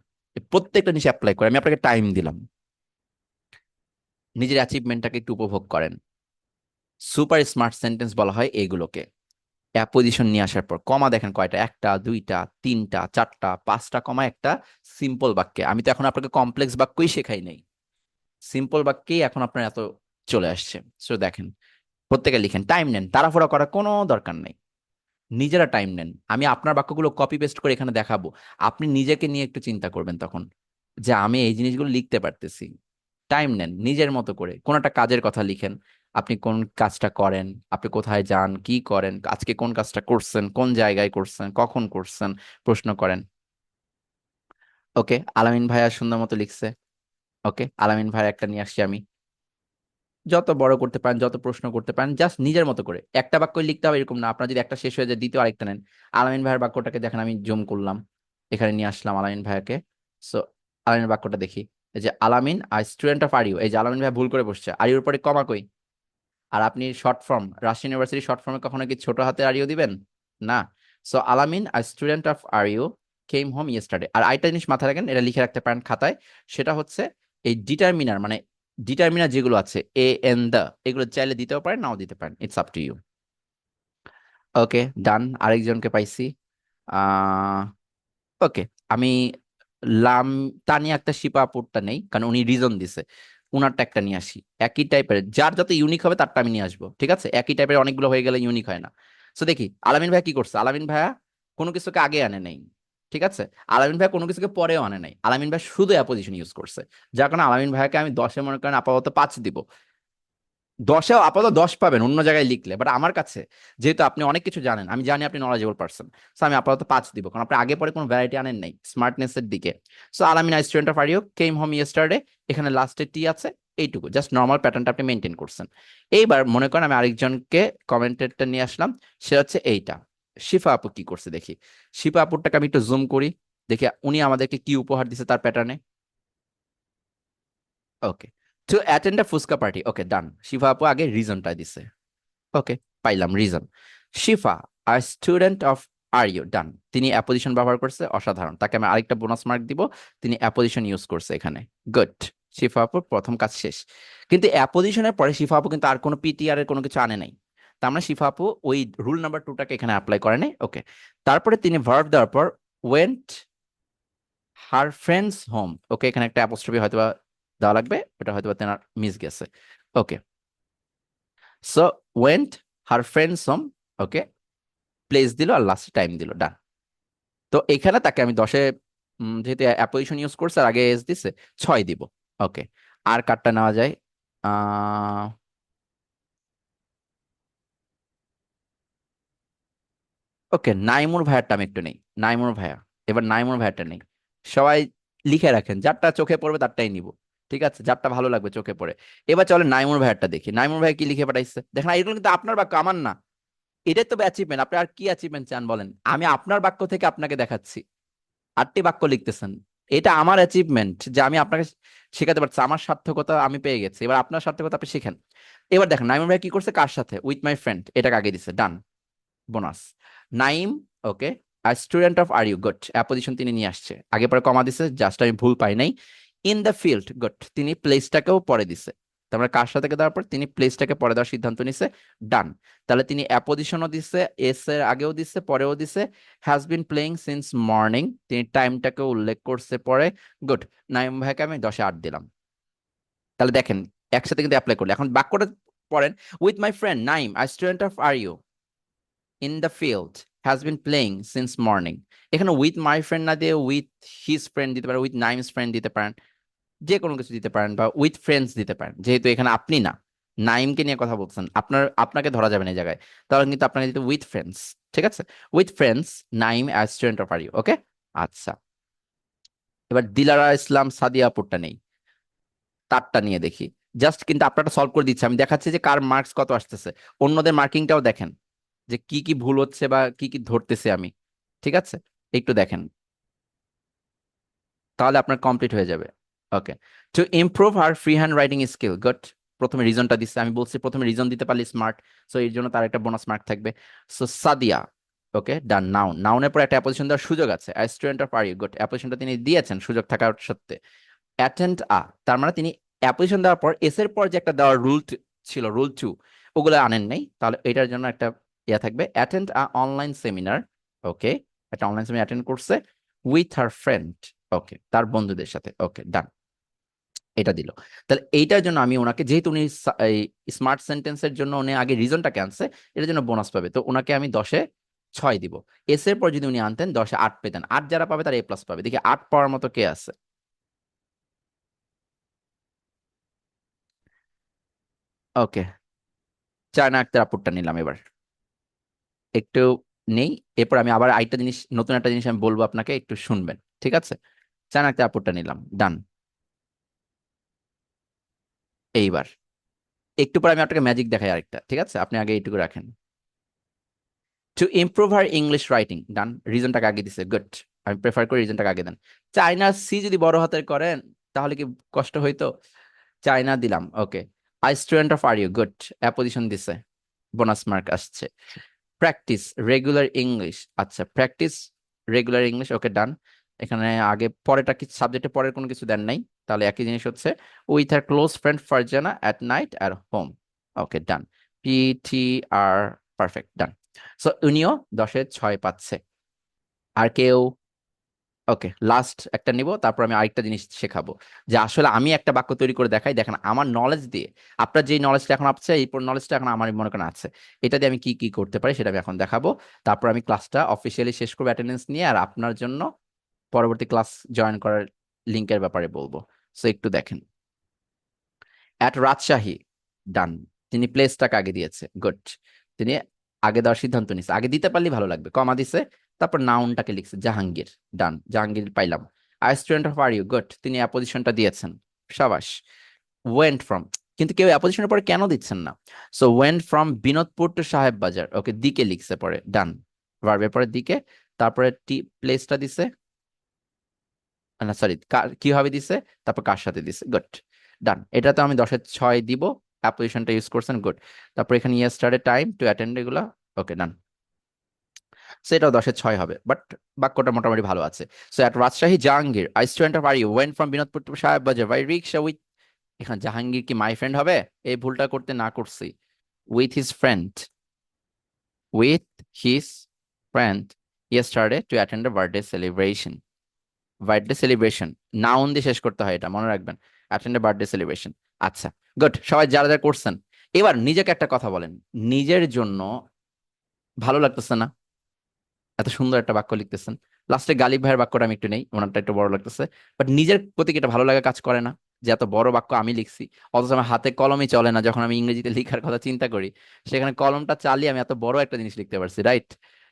[SPEAKER 1] প্রত্যেকটা জিনিস অ্যাপ্লাই করে। আমি আপনাকে টাইম দিলাম, নিজের অ্যাচিভমেন্টটাকে একটু উপভোগ করেন। সুপার স্মার্ট সেন্টেন্স বলা হয় এইগুলোকে। অ্যাপোজিশন নিয়ে আসার পর কমা দেখেন কয়টা, একটা, দুইটা, তিনটা, চারটা, পাঁচটা কমা একটা সিম্পল বাক্যে। আমি তো এখন আপনাকে কমপ্লেক্স বাক্যই শেখাই নাই, সিম্পল বাক্যেই এখন আপনার এত চলে আসছে। সো দেখেন, প্রত্যেকে লিখেন, টাইম নেন, তাড়াহুড়া করার কোনো দরকার নেই। নিজেরা টাইম নেন। আমি আপনার বাক্যগুলো কপি পেস্ট করে এখানে দেখাবো, আপনি নিজেকে নিয়ে একটু চিন্তা করবেন তখন, যে আমি এই জিনিসগুলো লিখতে পারতেছি। টাইম নেন, নিজের মতো করে কোন একটা কাজের কথা লিখেন। আপনি কোন কাজটা করেন, আপনি কোথায় যান, কি করেন, আজকে কোন কাজটা করছেন, কোন জায়গায় করছেন, কখন করছেন, প্রশ্ন করেন। ওকে, আলামিন ভাইয়া সুন্দর মতো লিখছে। ওকে, আলামিন ভাইয়া একটা নিয়ে আসছি আমি। যত বড় করতে পারেন, যত প্রশ্ন করতে পারেন, জাস্ট নিজের মতো করে একটা বাক্য লিখতে হবে এরকম না। আপনার যদি একটা শেষ হয়ে যায়, দ্বিতীয় আরেকটা নেন। আলামিন ভাইয়ের বাক্যটাকে দেখেন, আমি জুম করলাম, এখানে নিয়ে আসলাম আলামিন ভাইয়াকে। সো আলামিনের বাক্যটা দেখি। এই যে Alamin I student of R U, এই যে আলামিন ভাই ভুল করে বসছে, আর ইউর পরে কমা কই? আর আপনি short form, Rajshahi university short ফর্মে কখনো কি ছোট হাতে আর ইউ দিবেন? না। So Alamin I student of R U came home yesterday. আর আরেকটা জিনিস মাথায় রাখেন, এটা লিখে রাখতে পারেন খাতায়। সেটা হচ্ছে এই ডিটারমিনার, মানে ডিটারমিনার যেগুলো আছে, এ এন দা, এগুলো চাইলে দিতেও পারেন, নাও দিতে পারেন, ইটস আপ টু ইউ। ওকে, ডান। আরেকজনকে পাইছি। আহ ওকে, আমি লাম তানিয়া একটা শিপা আপুরটা নেই, কারণ উনি রিজন দিছে। উনারটা একটা নিয়ে আসি, একই টাইপের, যার যত ইউনিক হবে তারটা আমি নিয়ে আসবো। ঠিক আছে, একই টাইপের অনেকগুলো হয়ে গেলে ইউনিক হয় না। সো দেখি আলামিন ভাইয়া কি করছে। আলামিন ভাইয়া কোনো কিছুকে আগে আনে নাই। ঠিক আছে, আলামিন ভাইয়া কোনো কিছুকে পরেও আনে নাই। আলামিন ভাই শুধু অ্যাপোজিশন ইউজ করছে, যার কারণে আলামিন ভাইয়াকে আমি 10-এ মনে করেন আপাতত 5 দিব। 10-এও আপাতত 10 পাবেন অন্য জায়গায় লিখলে, বাট আমার কাছে যেহেতু আপনি অনেক কিছু জানেন, আমি জানি আপনি নলেজেবল পারসন, সো আমি আপাতত 5 দিব, কারণ আপনি আগে পরে কোনো ভ্যারাইটি আনেন নাই স্মার্টনেস এর দিকে। So Alamin I student of R U came home yesterday, এখানে লাস্টে টি আছে, এইটুকু জাস্ট নর্মাল প্যাটার্নটা আপনি মেনটেন করছেন। এইবার মনে করেন আমি আরেকজনকে কমেন্টেডটা নিয়ে আসলাম, সে হচ্ছে এইটা। শিফা আপু কি করছে দেখি। শিফা আপুরটাকে আমি একটু জুম করি, দেখি উনি আমাদেরকে কি উপহার দিছে তার প্যাটার্নে। Okay, to attend a fuchka party. Okay, done. Shifa আপু আগে রিজনটা দিছে। ওকে, পাইলাম রিজন। শিফা আর student of R U, done. তিনি অ্যাপোজিশন ব্যবহার করছে, অসাধারণ, তাকে আমি আরেকটা বোনাস মার্ক দিব। তিনি অ্যাপোজিশন ইউজ করছে এখানে, গুড। শিফা আপুর প্রথম কাজ শেষ। কিন্তু অ্যাপোজিশনের পরে শিফা আপু কিন্তু আর কোনো পিটিআর এর কোনো কিছু আনে নাই। তার মানে শিফা আপু ওই রুল নাম্বার 2টাকে এখানে অ্যাপ্লাই করে নাই। ওকে, তারপরে তিনি ভার্ব দেওয়ার পর ওয়েন্ট হার ফ্রেন্ডস হোম। ওকে, এখানে একটা অ্যাপোস্ট্রফি হয়তো বা দেওয়া লাগবে, এটা হয়তো বা তেনার মিস গেছে। Okay, so went her friends home. Okay, place দিল আর লাস্ট টাইম দিল, ডান। তো এখানে তাকে আমি 10-এ যেহেতু অ্যাপোজিশন ইউজ করছে আর আগে এস দিছে, 6 দিব। ওকে, আর কার্ডটা নেওয়া যায়। আহ ওকে, নাইমুর ভাইয়ারটা আমি একটু নেই। নাইমুর ভাইয়া, এবার নাইমুর ভাইয়ারটা নেই। সবাই লিখে রাখেন, যারটা চোখে পড়বে তারটাই নিব। ঠিক আছে, যারটা ভালো লাগবে চোখে পড়ে। এবার চলে নাইমুর ভাইয়ারটা দেখি, নাইমুর ভাই কি লিখে পাঠাইছে দেখেন। এগুলো কিন্তু আপনার বাক্য, আমার না। এটাই তো অ্যাচিভমেন্ট। আপনি আর কি অ্যাচিভমেন্ট চান বলেন? আমি আপনার বাক্য থেকে আপনাকে দেখাচ্ছি, 8টি বাক্য লিখতেছেন। এটা আমার অ্যাচিভমেন্ট যে আমি আপনাকে শেখাতে পারছি, আমার সার্থকতা আমি পেয়ে গেছি। এবার আপনার সার্থকতা আপনি শিখেন। এবার দেখেন নাইম ভাই কি করছে, কার সাথে, উইথ মাই ফ্রেন্ড, এটাকে আগে দিছে, ডান, বোনাস। নাইম, ওকে, আর student of R U, good. Apposition তিনি নিয়ে আসছে, আগে পরে কমা দিছে, জাস্ট আমি ভুল পাই নাই। ইন দ্য ফিল্ড, গুড, তিনি প্লেসটাকেও পরে দিছে। তারপরে কার সাথে দেওয়ার পর তিনি প্লেসটাকে পরে দেওয়ার সিদ্ধান্ত নিছে, ডান। তাহলে তিনি অ্যাপোজিশনও দিছে, এস এর আগেও দিছে, পরেও দিছে। Has been playing since morning, তিনি টাইমটাকে উল্লেখ করছে পরে, গুড। নাইম ভাইকে আমি 10-এ 8 দিলাম। তাহলে দেখেন একসাথে কিন্তু অ্যাপ্লাই করলে। এখন বাক্যটা পড়েন, with my friend Naim a student of R U in the field has been playing since morning. এখানে উইথ মাই ফ্রেন্ড না দিয়ে উইথ হিজ ফ্রেন্ড দিতে পারেন, উইথ নাইমস ফ্রেন্ড দিতে পারেন, যে কোনো কিছু দিতে পারেন, বা উইথ ফ্রেন্ডস দিতে পারেন। যেহেতু এখানে আপনি না, নাইমকে নিয়ে কথা বলছেন, আপনাকে ধরা যাবে না এই জায়গায়, তাহলে কিন্তু আপনাকে দিতে উইথ ফ্রেন্ডস। ঠিক আছে, with friends Naim as student of R U. Okay, আচ্ছা, এবার দিলারা ইসলাম সাদিয়া আপুরটা নেই, তারটা নিয়ে দেখি। জাস্ট কিন্তু আপনারটা সলভ করে দিচ্ছি, আমি দেখাচ্ছি যে কার মার্কস কত আসতেছে, অন্যদের মার্কিংটাও দেখেন যে কি কি ভুল হচ্ছে বা কি কি ধরতেছে আমি। ঠিক আছে, একটু দেখেন, তাহলে আপনার কমপ্লিট হয়ে যাবে। Okay, to improve our free hand writing skill, good. প্রথমে রিজনটা দিচ্ছে, আমি বলছি প্রথমে রিজন দিতে পারলে স্মার্ট, সো এর জন্য তার একটা বোনাস মার্ক থাকবে। So Sadia, okay done. Noun, নাউনের পর একটা অ্যাপোজিশন দেওয়ার সুযোগ আছে, as student of R U, good. অ্যাপোজিশনটা তিনি দিয়েছেন সুযোগ থাকার সত্ত্বে। অ্যাটেন্ড তার মানে তিনি অ্যাপোজিশন দেওয়ার পর এস এর পর যে একটা দেওয়ার রুল ছিল, রুল 2, ওগুলো আনেন নাই, তাহলে এটার জন্য একটা ইয়া থাকবে। অ্যাটেন্ড অনলাইন সেমিনার, ওকে, একটা অনলাইন সেমিনার অ্যাটেন্ড করছে উইথ হার ফ্রেন্ড, ওকে, তার বন্ধুদের সাথে, ওকে ডান, এটা দিল। তাহলে এইটার জন্য আমি ওনাকে, যেহেতু উনি স্মার্ট সেন্টেন্সের জন্য উনি আগে রিজনটাকে আনছে, এটার জন্য বোনাস পাবে, তো ওনাকে আমি 10-এ 6 দিব। এস এর পর যদি উনি আনতেন 10-এ 8 পেতেন, 8 যারা পাবে তারা A+ পাবে। দেখি 8 পাওয়ার মতো কে আছে। ওকে, চায়না আক্তার আপুরটা নিলাম এবার, একটু নেই। এরপর আমি আবার আরেকটা জিনিস, নতুন একটা জিনিস আমি বলবো আপনাকে, একটু শুনবেন, ঠিক আছে? চায়না আক্তার আপুরটা নিলাম, ডান। এইবার একটু পরে আমি আপনাকে ম্যাজিক দেখাই আরেকটা, ঠিক আছে? আপনি আগে এইটুকু রাখেন। To improve her English writing, done. রিজনটাকে আগে দিছে, গুড। আমি প্রেফার করি রিজনটাকে আগে দেন। চায়না সি যদি বড় হাতের করেন তাহলে কি কষ্ট হইতো? চায়না দিলাম, okay. I student of R U, good. Apposition দিছে, বোনাস মার্ক আসছে। প্র্যাকটিস রেগুলার ইংলিশ, আচ্ছা, practice regular English, okay done. এখানে আগে পরেটা কিছু সাবজেক্টে পরের কোনো কিছু দেন নাই, তাহলে একই জিনিস হচ্ছে। With our close friend Farzana at night at home, okay done. PTR, perfect, done. So উনিও 10-এ 6 পাচ্ছে। আর কেউ? ওকে, লাস্ট একটা নিব, তারপর আমি আরেকটা জিনিস শেখাবো, যে আসলে আমি একটা বাক্য তৈরি করে দেখাই, দেখেন আমার নলেজ দিয়ে, আপনার যে নলেজটা এখন আছে, এই নলেজটা এখন আমার মনে করেন আছে, এটা দিয়ে আমি কি কি করতে পারি সেটা আমি এখন দেখাবো। তারপর আমি ক্লাসটা অফিসিয়ালি শেষ করবো অ্যাটেন্ডেন্স নিয়ে, আর আপনার জন্য পরবর্তী ক্লাস জয়েন করার লিঙ্কের ব্যাপারে বলবো। সো একটু দেখেন। অ্যাট রাজশাহী, ডান। তিনি প্লেসটাকে আগে দিয়েছে, গুড। তিনি আগে দেওয়ার সিদ্ধান্ত নিছে, আগে দিতে পারলে ভালো লাগবে, কমা দিছে। তারপর নাউনটাকে লিখছে জাহাঙ্গীর, ডান। জাহাঙ্গীর পাইলাম। A student of R U, good. তিনি অ্যাপোজিশনটা দিয়েছেন, সাবাস। ওয়েন্ট ফ্রম, কিন্তু কেউ অ্যাপোজিশনের পরে কেন দিচ্ছেন না? So went from Binodpur to Saheb Bazar, ওকে, দিকে লিখছে পরে, ডান। ভার্বের পরে দিকে, তারপরে প্লেসটা দিছে, না সরি, কিভাবে দিছে, তারপর কার সাথে দিছে, গুড ডান। এটা তো আমি 10-এ 6 দিব, অ্যাপ্লিকেশনটা ইউজ করছেন, গুড। তারপর এখানে ইয়েস্টারডে টাইম টু অ্যাটেন্ড, এগুলা ওকে ডান। সেটাও 10-এ 6 হবে, বাট বাক্যটা মোটামুটি ভালো আছে। So at Rajshahi Jahangir, a student of R U, went from Binodpur to Saheb Bazar by rickshaw with, এখানে জাহাঙ্গীর কি মাই ফ্রেন্ড হবে? এই ভুলটা করতে না করছি। With his friend, with his friend yesterday to attend a birthday celebration. Birthday celebration, noun দিয়ে শেষ করতে হয়, এটা মনে রাখবেন। অ্যাটেন্ড এ বার্থডে সেলিব্রেশন, আচ্ছা, গুড। সবাই যারা যারা করছেন, এবার নিজেকে একটা কথা বলেন, নিজের জন্য ভালো লাগতেছে না? এত সুন্দর একটা বাক্য লিখতেছেন, লাস্টে গালিব ভাইয়ের বাক্যটা আমি একটু নেই, ওনারটা একটু বড় লাগতেছে, বাট নিজের প্রতি কি এটা ভালো লাগা কাজ করে না, যে এত বড় বাক্য আমি লিখছি, অথচ আমার হাতে কলমই চলে না, যখন আমি ইংরেজিতে লেখার কথা চিন্তা করি, সেখানে কলমটা চালিয়ে আমি এত বড় একটা জিনিস লিখতে পারছি, রাইট?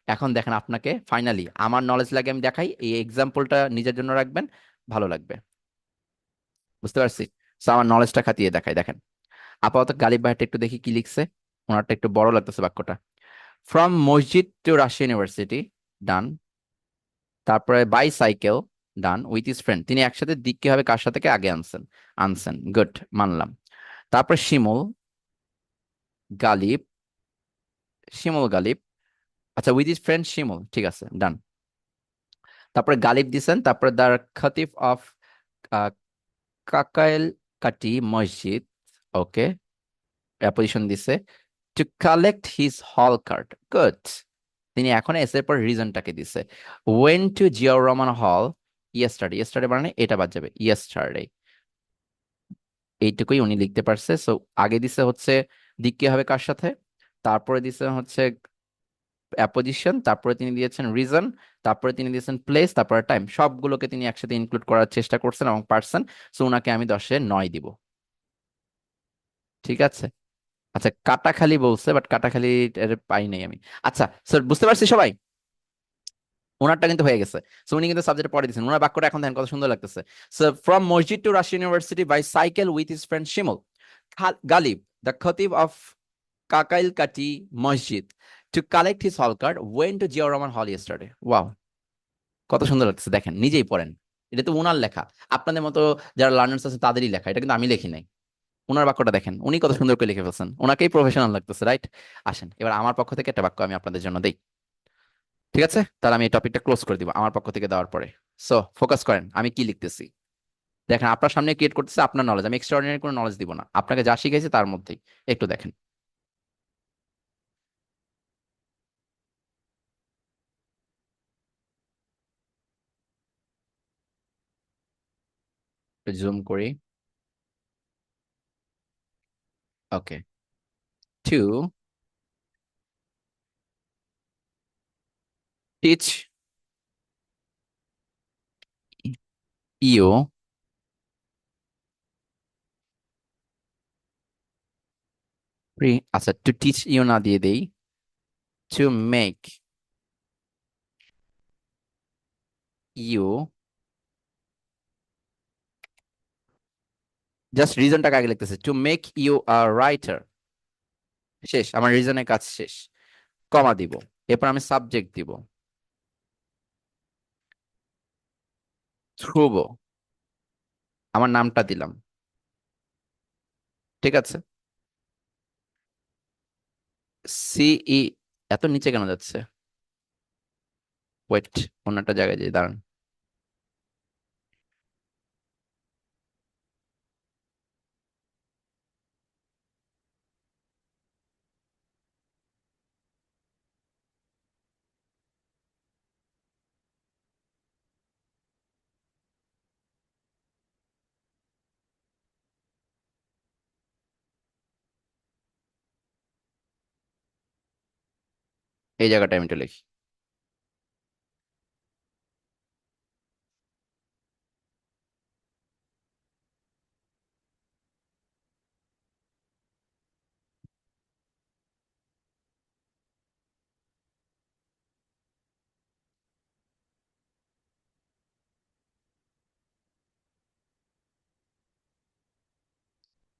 [SPEAKER 1] এখন দেখেন, আপনাকে ফাইনালি আমার নলেজ লাগে আমি দেখাই, এই এক্সাম্পলটা নিজের জন্য রাখবেন, ভালো লাগবে, বুঝতে পারছি। তো আমার নলেজটা খাতিয়ে দেখাই, দেখেন। আপাতত গালিব ভাইটা একটু দেখি কি লিখছে, ওনারটা একটু বড় লাগতেছে বাক্যটা। From masjid two Rajshahi university, done. তারপরে by cycle, done. With his friend, তিনি একসাথে দিক কিভাবে কার সাথে কে আগে আনছেন, আনছেন, গুড, মানলাম। তারপর শিমুল, গালিব, শিমুল গালিব, আচ্ছা, উইথ ইজ ফ্রেন্ড শিমুল, ঠিক আছে, ডান। তারপরে গালিব দিছেন, তারপরে দ্য খতিব অফ কাকাইল কাটি মসজিদ, ওকে, অ্যাপোজিশন দিছে two collect his hall card, good. তিনি এখন এস এর পর রিজনটাকে দিছে, when to Ziaur Rahman hall yesterday, yesterday মানে এটা বাদ যাবে, ইয়েস্টারডে, এইটুকুই উনি লিখতে পারছে। সো আগে দিছে হচ্ছে দিক কি হবে কার সাথে, তারপরে দিছে হচ্ছে অ্যাপোজিশন, তারপরে তিনি দিয়েছেন রিজন, তারপরে তিনি দিয়েছেন প্লেস, তারপরে টাইম, সবগুলোকে তিনি একসাথে ইনক্লুড করার চেষ্টা করছেন এবং পারছেন। সো উনাকে আমি 10-এ 9 দিব, ঠিক আছে? আচ্ছা, কাটাখালি বলছে, বাট কাটাখালি এর পাই নাই আমি। আচ্ছা স্যার, বুঝতে পারছি সবাই। ওনারটা কিন্তু হয়ে গেছে। সো উনি কিন্তু সাবজেক্ট পড়ে দিয়েছেন, ওনার বাক্যটা এখন দেখেন কত সুন্দর লাগতেছে। So from masjid to Russia university by cycle with his friend Shimul Galib, the khatib of Kakailkati masjid, to collect his hall card, went to Ziaur Rahman hall yesterday. Wow, কত সুন্দর লাগতেছে, দেখেন নিজেই পড়েন। এটা তো ওনার লেখা। আপনাদের মতো যারা লার্নার্স আছে তাদেরই লেখা, এটা কিন্তু আমি লিখি নাই। ওনার বাক্যটা দেখেন, উনি কত সুন্দর করে লিখে ফেলছেন, ওনাকেই প্রফেশনাল লাগতেছে, রাইট? আসেন এবার আমার পক্ষ থেকে একটা বাক্য আমি আপনাদের জন্য দেই। ঠিক আছে, তাহলে আমি এই টপিকটা ক্লোজ করে দিব আমার পক্ষ থেকে দেওয়ার পরে। সো ফোকাস করেন আমি কি লিখতেছি। দেখেন আপনার সামনে ক্রিয়েট করতেছে আপনার নলেজ, আমি এক্সট্রাঅর্ডিনারি কোনো নলেজ দিব না, আপনাকে যা শিখেছি তার মধ্যেই। একটু দেখেন, জুম করি। ওকে। টু টিচ ইউ, আচ্ছা টু টিচ ইউ না দিয়ে দেই, টু মেক ইউ, জাস্ট রিজনটাকে আগে লিখতেছে, to make you a writer. শেষ, আমার রিজনের কাজ শেষ। কমা দিব, এরপর আমি সাবজেক্ট দিব ধ্রুব, আমার নামটা দিলাম। ঠিক আছে। সিই, এত নিচে কেন যাচ্ছে? ওয়েট, অন্য একটা জায়গায় যাই, দাঁড়ান। এই জায়গাটা আমি একটু লিখি।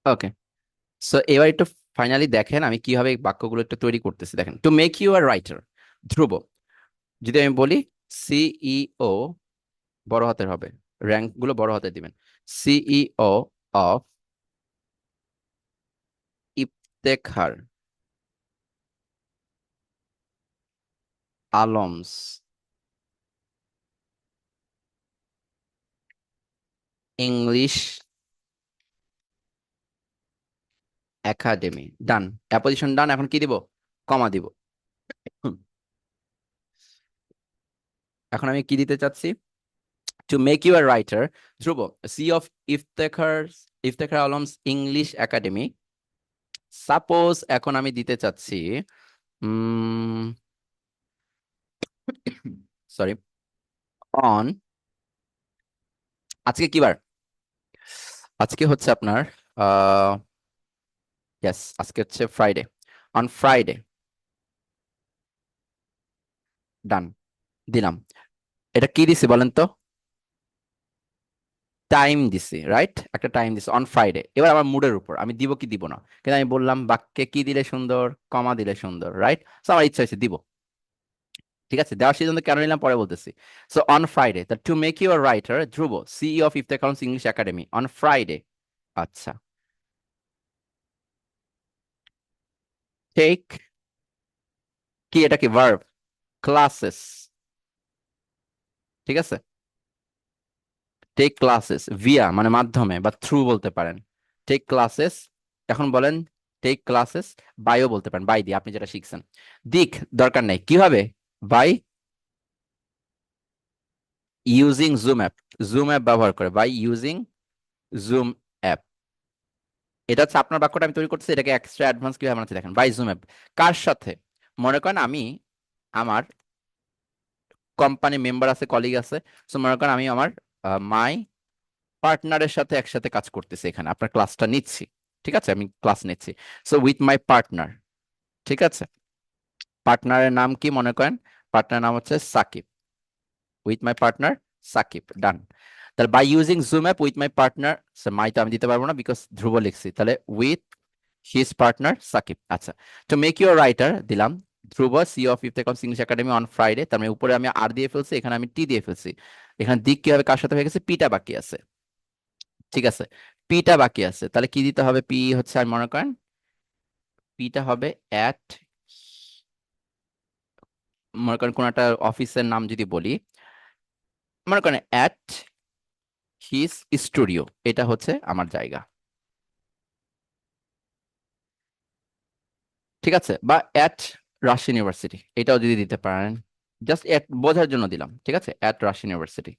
[SPEAKER 1] ওকে। সো এবার একটু ফাইনালি দেখেন আমি কিভাবে এই বাক্যগুলো একটু তৈরি করতেছি, দেখেন। To make you a writer, Dhruba, যদি আমি বলি সিইও, বড় হাতের হবে, র্যাঙ্ক গুলো বড় হাতে দিবেন। CEO of Iftekhar Alam's English Academy. Done, apposition done. এখন কি দিব? কমা দিব। হুম, এখন আমি কি দিতে চাচ্ছি? To make you a writer, Dhruba, CEO of Iftekhar Iftekhar Alam's English Academy. Suppose এখন আমি দিতে চাচ্ছি, সরি, অন, আজকে কি বার? আজকে হচ্ছে আপনার আহ ইয়েস, আজকে হচ্ছে ফ্রাইডে। অন ফ্রাইডে, ডান, দিলাম। এটা কি দিছি বলেন তো? টাইম দিছি, রাইট? একটা টাইম দিছি অন ফ্রাইডে। এবার আমার মুডের উপর আমি দিব কি দিব না, কিন্তু আমি বললাম বাক্যে কি দিলে সুন্দর, কমা দিলে সুন্দর, রাইট? সো আমার ইচ্ছা হয়েছে দিব। ঠিক আছে, দেওয়ার সিদ্ধান্ত কেন নিলাম পরে বলতেছি। So on Friday, the to make you a writer, Dhruba, CEO of Iftekhar Alam's English academy, on Friday. আচ্ছা, টেক, কি এটা কি ভার্ব? ক্লাসেস, ঠিক আছে। টেক ক্লাসেস ভিয়া মানে মাধ্যমে, বা থ্রু বলতে পারেন। টেক ক্লাসেস, এখন বলেন টেক ক্লাসেস বাইও বলতে পারেন, বাই দিয়ে আপনি যেটা শিখছেন। দিক দরকার নেই, কি হবে? By using Zoom app, Zoom app ব্যবহার করে, বাই ইউজিং জুম অ্যাপ। এটা হচ্ছে আপনার বাক্যটা আমি তৈরি করতেছি, এটাকে এক্সট্রা অ্যাডভান্স কিভাবে বানাচ্ছি দেখেন। বাই জুম অ্যাপ কার সাথে? মনে করেন আমি আমার কোম্পানি মেম্বার আছে, কলিগ আছে। সো মনে করেন আমি আমার মাই পার্টনারের সাথে একসাথে কাজ করতেছি, এখানে আপনার ক্লাসটা নিচ্ছি। ঠিক আছে, আমি ক্লাস নিচ্ছি। সো উইথ মাই পার্টনার, ঠিক আছে, পার্টনারের নাম কি মনে করেন, পার্টনার নাম হচ্ছে Sakib, with my partner Sakib, done. তাহলে by using Zoom app with my partner, my তো আমি দিতে পারবো না বিকজ ধ্রুব লিখছি, তাহলে উইথ হিজ পার্টনার সাকিব। আচ্ছা, তো মেক ইউর রাইটার দিলাম Dhruba CEO of Iftekhar English academy on Friday, তার মানে উপরে আমি আর দিয়ে ফেলছি, এখানে আমি টি দিয়ে ফেলছি, এখানে দিক কি হবে, কার সাথে হয়ে গেছে, পিটা বাকি আছে, ঠিক আছে, পিটা বাকি আছে, তাহলে কি দিতে হবে, পি হচ্ছে আমি মনে করেন পিটা হবে অ্যাট, মনে করেন কোন একটা অফিসের নাম যদি বলি, মনে করেন অ্যাট হিজ স্টুডিও, এটা হচ্ছে আমার জায়গা, ঠিক আছে, বা অ্যাট রাজশাহী ইউনিভার্সিটি, এটাও যদি দিতে পারেন, জাস্ট বোঝার জন্য দিলাম, ঠিক আছে, অ্যাট রাজশাহী ইউনিভার্সিটি,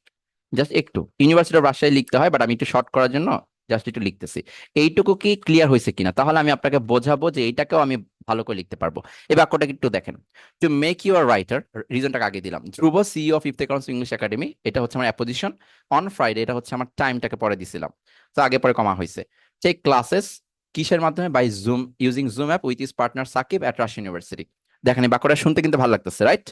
[SPEAKER 1] জাস্ট একটু ইউনিভার্সিটি অফ রাজশাহী লিখতে হয়, বাট আমি একটু শর্ট করার জন্য জাস্ট একটু লিখতেছি। এইটুকু কি ক্লিয়ার হয়েছে কিনা, তাহলে আমি আপনাকে বোঝাবো যে এইটাকেও আমি ভালো করে লিখতে পারবো। এই বাক্যটা একটু দেখেন, টু মেক ইউর রাইটার, রিজনটাকে আগে দিলাম, Dhruba CEO of Iftekhar English Academy, এটা হচ্ছে আমার অ্যাপোজিশন, অন ফ্রাইডে এটা হচ্ছে আমার টাইমটাকে পরে দিছিলাম, তো আগে পরে কমা হয়েছে, টেক ক্লাসেস কিসের মাধ্যমে, by Zoom, using Zoom app with his partner Sakib at Rajshahi university. দেখেন এই বাক্যটা শুনতে কিন্তু ভালো লাগতেছে, রাইট?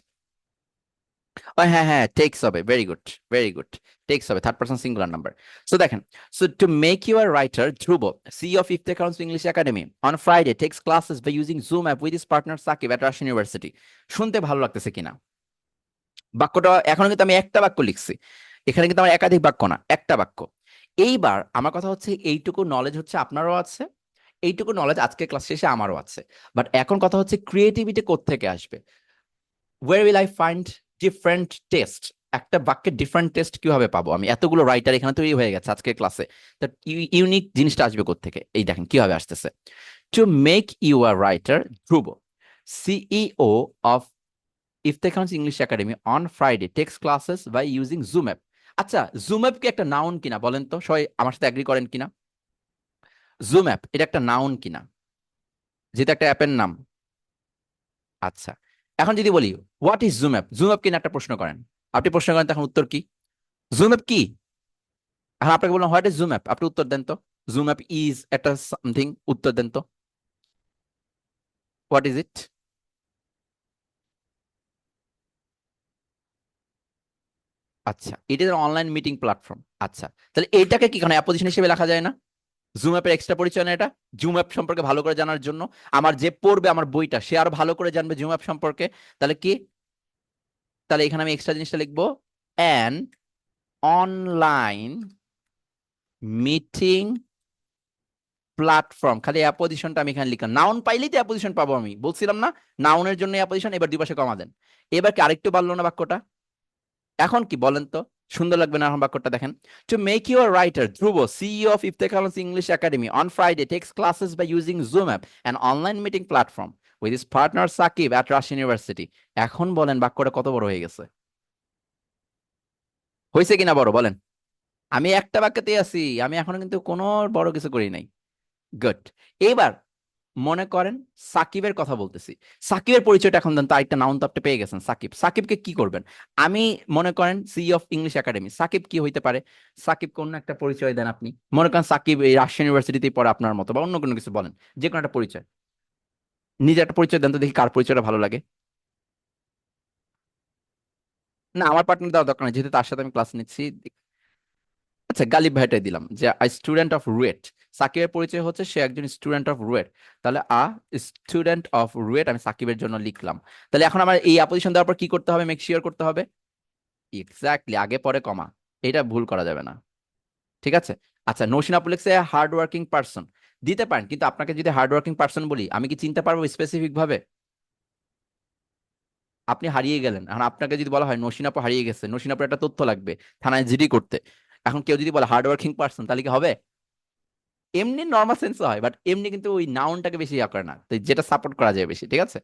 [SPEAKER 1] ও হ্যাঁ হ্যাঁ, টেক্স হবে, very good, very good, takes হবে, third person singular number. So দেখেন, so to make your writer Dhruba CEO of Iftekhar English academy on Friday takes classes by using Zoom app with his partner Sakib at Rajshahi University. শুনতে ভালো লাগতেছে কিনা, বাক্যটা এখন কিন্তু আমি একটা বাক্য লিখছি, এখানে কিন্তু আমার একাধিক বাক্য না, একটা বাক্য। এইবার আমার কথা হচ্ছে এইটুকু নলেজ হচ্ছে আপনারও আছে, এইটুকু নলেজ আজকে ক্লাস শেষে আমারও আছে, বাট এখন কথা হচ্ছে ক্রিয়েটিভিটি কোত্থেকে আসবে, where will I find different test, একটা বাক্যের ডিফারেন্ট টেস্ট কিভাবে পাবো, আমি এতগুলো রাইটার এখানে তৈরি হয়ে গেছে আজকের ক্লাসে, তা ইউনিক জিনিসটা আসবে কোত্থেকে, এই দেখেন কিভাবে আসতেছে, to make you a writer Dhruv CEO of Iftekhar English academy on Friday takes classes by using Zoom app. আচ্ছা, জুম অ্যাপ কি একটা নাউন কিনা বলেন তো, সবাই আমার সাথে এগ্রি করেন কিনা, জুম অ্যাপ এটা একটা নাউন কিনা, যেটা একটা অ্যাপের নাম। আচ্ছা, এখন যদি বলি what is zoom app, Zoom app কিনা একটা প্রশ্ন করেন, আপনি প্রশ্ন করেন তখন উত্তর কি, জুম অ্যাপ কি, এখন আপনাকে বললাম হোয়াট ইজ জুম অ্যাপ, আপনি উত্তর দেন তো, জুম অ্যাপ ইজ একটা সামথিং, উত্তর দেন তো, হোয়াট ইজ ইট। আচ্ছা, it is online meeting platform. আচ্ছা, তাহলে এইটাকে কি কোনো অ্যাপোজিশন হিসেবে লেখা যায় না, জুম অ্যাপের এক্সট্রা পরিচয় না এটা, জুম অ্যাপ সম্পর্কে ভালো করে জানার জন্য, আমার যে পড়বে আমার বইটা সে আরো ভালো করে জানবে জুম অ্যাপ সম্পর্কে, তাহলে কি, তাহলে এখানে আমি এক্সট্রা জিনিসটা লিখবো, অ্যান অনলাইন মিটিং প্ল্যাটফর্ম, খালি অ্যাপোজিশনটা আমি এখানে লিখলাম, নাউন পাইলেই তো অ্যাপোজিশন পাবো, আমি বলছিলাম না নাউনের জন্য অ্যাপোজিশন, এবার দুই পাশে কমা দেন, এবার কি আরেকটু বাড়লো না বাক্যটা, এখন কি বলেন তো, সুন্দর লাগবে না এখন বাক্যটা, দেখেন, to make your writer Dhruv CEO of Iftekhar English academy on Friday takes classes by using Zoom app an online meeting platform with his partner Sakib at Rajshahi university. এখন বলেন বাক্যটা কত বড় হয়ে গেছে, হয়েছে কিনা বড় বলেন, আমি একটা বাক্যতেই আছি, আমি এখনো কিন্তু কোনো বড় কিছু করি নাই, গুড। এবার মনে করেন সাকিবের কথা বলতেছি, সাকিবের পরিচয়টা এখন দেন তো, আরেকটা নাউন তো আপনি পেয়ে গেছেন সাকিব, সাকিবকে কি করবেন, আমি মনে করেন C of English academy, Sakib কি হইতে পারে, সাকিব কোন একটা পরিচয় দেন আপনি, মনে করেন সাকিব এই রাজশাহী ইউনিভার্সিটিতেই পড়ে আপনার মতো, বা অন্য কোনো কিছু বলেন, যে কোনো একটা পরিচয়, নিজে একটা পরিচয় দেন তো দেখি কার পরিচয়টা ভালো লাগে। না, আমার পার্টনার দেওয়ার দরকার নেই, যেহেতু তার সাথে আমি ক্লাস নিচ্ছি। আচ্ছা, গালিব ভাইটাই দিলাম যে স্টুডেন্ট অফ রুয়েট, সাকিবের পরিচয় হচ্ছে সে একজন স্টুডেন্ট অফ রুয়েট, তাহলে স্টুডেন্ট অফ রুয়েট আমি সাকিবের জন্য লিখলাম। তাহলে এখন আমার এই অ্যাপোজিশন দেওয়ার পর কি করতে হবে, মেক শিওর করতে হবে, এক্স্যাক্টলি আগে পরে কমা, এটা ভুল করা যাবে না, ঠিক আছে। আচ্ছা, নৌশিন আপু লিখছে হার্ড ওয়ার্কিং পারসন, দিতে পারেন, কিন্তু আপনাকে যদি হার্ড ওয়ার্কিং পারসন বলি আমি কি চিনতে পারবো স্পেসিফিক ভাবে, আপনি হারিয়ে গেলেন, এখন আপনাকে যদি বলা হয় নৌশিন আপু হারিয়ে গেছে, নৌশিন আপুর একটা তথ্য লাগবে থানায় জিডি করতে, এখন কেউ যদি বলে হার্ড ওয়ার্কিং পারসন, তাহলে কি হবে, এমনি নর্মাল সেন্স হয়, বাট এমনি কিন্তু ওই নাউনটাকে বেশি ইয়া করে না, তো যেটা সাপোর্ট করা যায় বেশি, ঠিক আছে।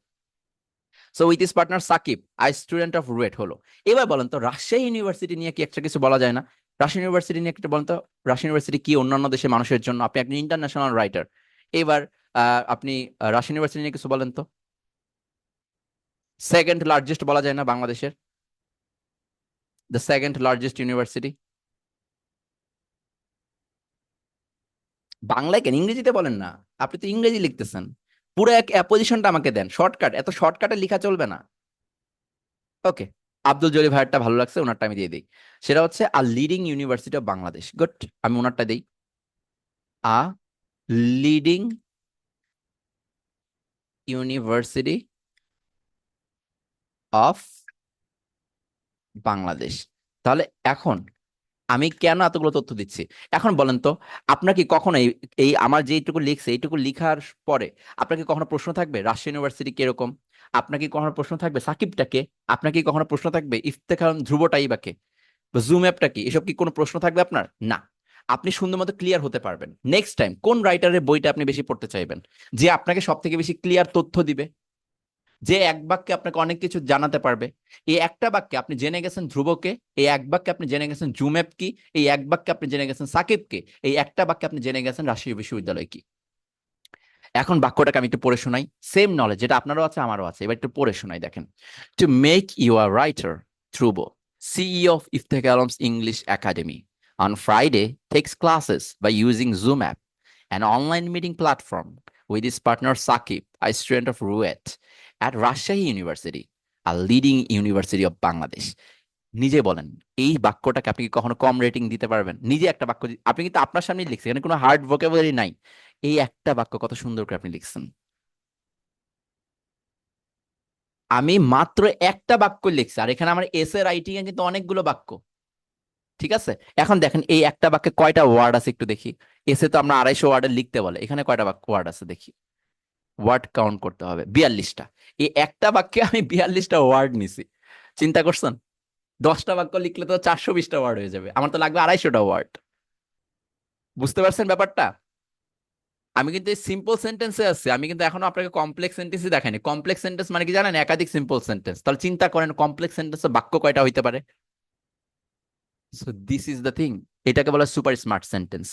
[SPEAKER 1] So with his partner Sakib a student of RUET হলো। এবার বলেন তো রাজশাহী ইউনিভার্সিটি নিয়ে কি একটা কিছু বলা যায় না, রাজশাহী ইউনিভার্সিটি নিয়ে একটা বলেন তো, রাজশাহী ইউনিভার্সিটি কি অন্যান্য দেশের মানুষের জন্য, আপনি একজন ইন্টারন্যাশনাল রাইটার, এবার আপনি রাজশাহী ইউনিভার্সিটি নিয়ে কিছু বলেন তো, সেকেন্ড লার্জেস্ট বলা যায় না বাংলাদেশের, দ্য সেকেন্ড লার্জেস্ট ইউনিভার্সিটি, বাংলায় কেন, ইংরেজিতে বলেন না। আপনি তো ইংরেজি লিখতেছেন। পুরো এক অ্যাপোজিশনটা আমাকে দেন, শর্টকাট, এত শর্টকাটে লেখা চলবে না। ওকে, আব্দুল জলিল ভাইয়ারটা ভালো লাগছে, ওনারটা আমি দিয়ে দিই। সেটা হচ্ছে a leading university of Bangladesh, good. আমি ওনারটা দিই, a leading university of Bangladesh. তাহলে এখন আমি কেন এতগুলো তথ্য দিচ্ছি, এখন বলেন তো, আপনার কি কখনো এই এই আমার যে এইটুকু লিখছে এইটুকু লিখার পরে আপনার কি কখনো প্রশ্ন থাকবে রাজশাহী ইউনিভার্সিটি কিরকম? আপনার কি কখনো প্রশ্ন থাকবে সাকিবটা কে? আপনার কি কখনো প্রশ্ন থাকবে ইফতেখার ধ্রুবটাই বা কে? বা জুম অ্যাপটা কি? এসব কি কোনো প্রশ্ন থাকবে আপনার? না। আপনি সুন্দর মতো ক্লিয়ার হতে পারবেন। নেক্সট টাইম কোন রাইটারের বইটা আপনি বেশি পড়তে চাইবেন, যে আপনাকে সব থেকে বেশি ক্লিয়ার তথ্য দিবে, যে এক বাক্যে আপনাকে অনেক কিছু জানাতে পারবে। এই একটা বাক্যে আপনি জেনে গেছেন ধ্রুবকে, এই এক বাক্যে আপনি জেনে গেছেন জুমেপ কি, এই এক বাক্যে আপনি জেনে গেছেন সাকিবকে, এই একটা বাক্যে আপনি জেনে গেছেন রাজশাহী বিশ্ববিদ্যালয় কি। এখন বাক্যটাকে আমি একটু পড়ে শোনাই, সেম নলেজ যেটা আপনারও আছে আমারও আছে, এবার একটু পড়ে শোনাই দেখেন। To make you a writer, Dhruv, CEO of Iftekhar Alam's English academy, on Friday takes classes by using Zoom app, an online meeting platform, with his partner Sakib, a student of RUET at Rajshahi University, a leading university of Bangladesh. নিজে বলেন, এই বাক্যটাকে আপনি কি কখনো কম rating দিতে পারবেন? নিজে একটা বাক্য আপনি কিন্তু আপনার সামনে লিখছেন, এখানে কোনো হার্ড ভোকাবুলারি নাই। এই একটা বাক্য কত সুন্দর করে আপনি লিখছেন। আমি মাত্র একটা বাক্য লিখছি, আর এখানে আমার এসে রাইটিং এ কিন্তু অনেকগুলো বাক্য। ঠিক আছে, এখন দেখেন এই একটা বাক্যে কয়টা ওয়ার্ড আছে একটু দেখি। এসে তো আমরা 250 ওয়ার্ডে লিখতে বলে, এখানে কয়টা বাক্য ওয়ার্ড আছে দেখি। ওয়ার্ড কাউন্ট করতে হবে 42টা। এই একটা বাক্যে আমি 42টা ওয়ার্ড নিছি। চিন্তা করছেন? 10টা বাক্য লিখলে তো 420টা ওয়ার্ড হয়ে যাবে, আমার তো লাগবে 250টা ওয়ার্ড। বুঝতে পারছেন ব্যাপারটা? আমি কিন্তু এই সিম্পল সেন্টেন্সে আছি, আমি কিন্তু এখনো আপনাকে কমপ্লেক্স সেন্টেন্সই দেখাইনি। কমপ্লেক্স সেন্টেন্স মানে কি জানেন? একাধিক সিম্পল সেন্টেন্স। তাহলে চিন্তা করেন কমপ্লেক্স সেন্টেন্সে বাক্য কয়টা হইতে পারে। So this is the thing, এটাকে বলা সুপার স্মার্ট সেন্টেন্স।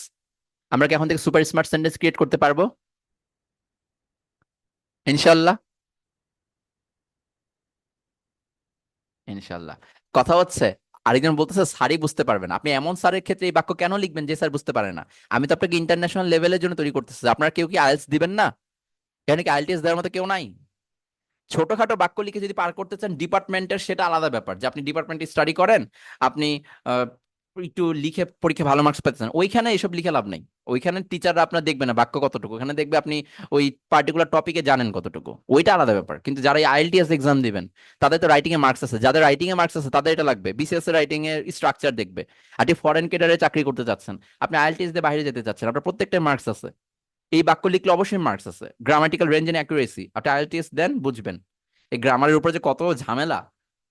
[SPEAKER 1] আমরা কি এখন থেকে সুপার স্মার্ট সেন্টেন্স ক্রিয়েট করতে পারবো? ইনশাল্লাহ। ইনশাল্লাহ। কথা হচ্ছে, আরেকজন বলতেছে স্যারই বুঝতে পারবে না। আপনি এমন স্যারের ক্ষেত্রে এই বাক্য কেন লিখবেন যে স্যার বুঝতে পারে না? আমি তো আপনাকে ইন্টারন্যাশনাল লেভেলের জন্য তৈরি করতেছি। আপনারা কেউ কি আইএলটিএস দিবেন না? এখানে কি আইএলটিএস দেওয়ার মতো কেউ নাই? ছোটখাটো বাক্য লিখে যদি পার করতে চান ডিপার্টমেন্টের, সেটা আলাদা ব্যাপার, যে আপনি ডিপার্টমেন্টে স্টাডি করেন, আপনি আহ, একটু লিখে পরীক্ষা ভালো মার্কস পেতে চান, ওইখানে এসব লিখে লাভ নাই। ওইখানে টিচাররা আপনার দেখবে না বাক্য কতটুকু, ওখানে দেখবে আপনি ওই পার্টিকুলার টপিকে জানেন কতটুকু, ওইটা আলাদা ব্যাপার। কিন্তু যারা আইএলটিএস এক্সাম দিবেন, তাদের তো রাইটিং এ মার্কস আছে, যাদের রাইটিং এ মার্কস আছে তাদের এটা লাগবে। বিসিএস এর রাইটিং এর স্ট্রাকচার দেখবে। আপনি ফরেন ক্যাডারে চাকরি করতে চাচ্ছেন, আপনি আইএলটিএস দিয়ে বাইরে যেতে চাচ্ছেন, আপনার প্রত্যেকটা মার্কস আছে। এই বাক্য লিখলে অবশ্যই মার্কস আছে। গ্রামাটিক্যাল রেঞ্জ এন্ড অ্যাকুরেসি, আপনি আইএলটিএস দেন বুঝবেন। এই গ্রামারের উপর যে কত ঝামেলা,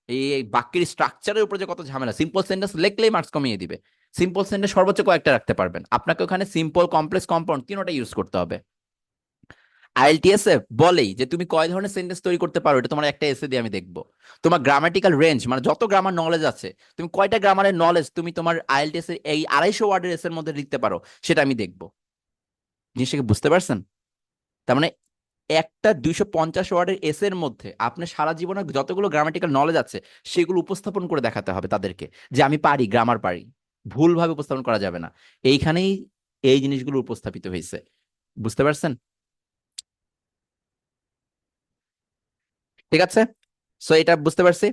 [SPEAKER 1] এই বাক্যের স্ট্রাকচারের উপর যে কত ঝামেলা। সিম্পল সেন্টেন্স লিখলেই মার্কস কমিয়ে দিবে। সিম্পল সেন্টেন্স সর্বোচ্চ কয়েকটা রাখতে পারবেন, আপনাকে ওখানে সিম্পল, কমপ্লেক্স, কম্পাউন্ড তিনটা ইউজ করতে হবে। আইএলটিএস এ বলেই যে তুমি কয় ধরনের সেন্টেন্স তৈরি করতে পারো, এটা তোমার একটা এসে দিয়ে আমি দেখবো। তোমার গ্রামাটিক্যাল রেঞ্জ মানে যত গ্রামার নলেজ আছে, তুমি কয়টা গ্রামারের নলেজ তুমি তোমার আইএলটিএস এর এই 250 ওয়ার্ডের এসের মধ্যে লিখতে পারো, সেটা আমি দেখবো। জিনিসটাকে বুঝতে পারছেন? তার মানে একটা 250 ওয়ার্ডের এসের মধ্যে আপনার সারা জীবনের যতগুলো গ্রামাটিক্যাল নলেজ আছে সেগুলো উপস্থাপন করে দেখাতে হবে তাদেরকে, যে আমি পারি, গ্রামার পারি। ভুলভাবে উপস্থাপন করা যাবে না। এইখানেই এই জিনিসগুলো উপস্থাপিত হয়েছে। বুঝতে পারছেন? ঠিক আছে, সো এটা বুঝতে পারছি।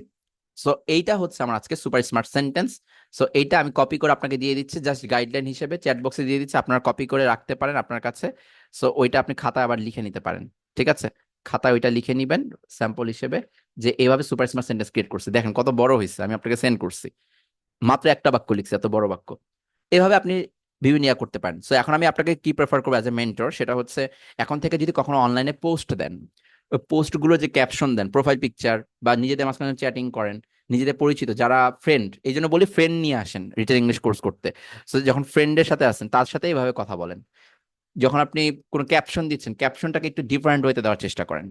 [SPEAKER 1] সো এইটা হচ্ছে আমার আজকে সুপার স্মার্ট সেন্টেন্স। সো এইটা আমি কপি করে আপনাকে দিয়ে দিচ্ছি, জাস্ট গাইডলাইন হিসেবে চ্যাট বক্সে দিয়ে দিচ্ছি, আপনারা কপি করে রাখতে পারেন আপনার কাছে। সো ওইটা আপনি খাতায় আবার লিখে নিতে পারেন। ঠিক আছে, খাতায় ওইটা লিখে নিবেন স্যাম্পল হিসেবে, যে এইভাবে সুপার স্মার্ট সেন্টেন্স ক্রিয়েট করছি। দেখেন কত বড় হয়েছে, আমি আপনাকে সেন্ড করছি। মাত্র একটা বাক্য লিখছি, এত বড় বাক্য। এভাবে আপনি বিভিন্ন ইয়া করতে পারেন। সো এখন আমি আপনাকে কি প্রেফার করবো অ্যাজ এ মেন্টর, সেটা হচ্ছে এখন থেকে যদি কখনো অনলাইনে পোস্ট দেন, ওই পোস্টগুলো যে ক্যাপশন দেন, প্রোফাইল পিকচার, বা নিজেদের মাঝখানে চ্যাটিং করেন, নিজেদের পরিচিত যারা ফ্রেন্ড, এই জন্য বলি ফ্রেন্ড নিয়ে আসেন রিটেন ইংলিশ কোর্স করতে। সো যখন ফ্রেন্ডের সাথে আসেন তার সাথে এইভাবে কথা বলেন। যখন আপনি কোনো ক্যাপশন দিচ্ছেন, ক্যাপশনটাকে একটু ডিফারেন্ট ওয়েতে দেওয়ার চেষ্টা করেন।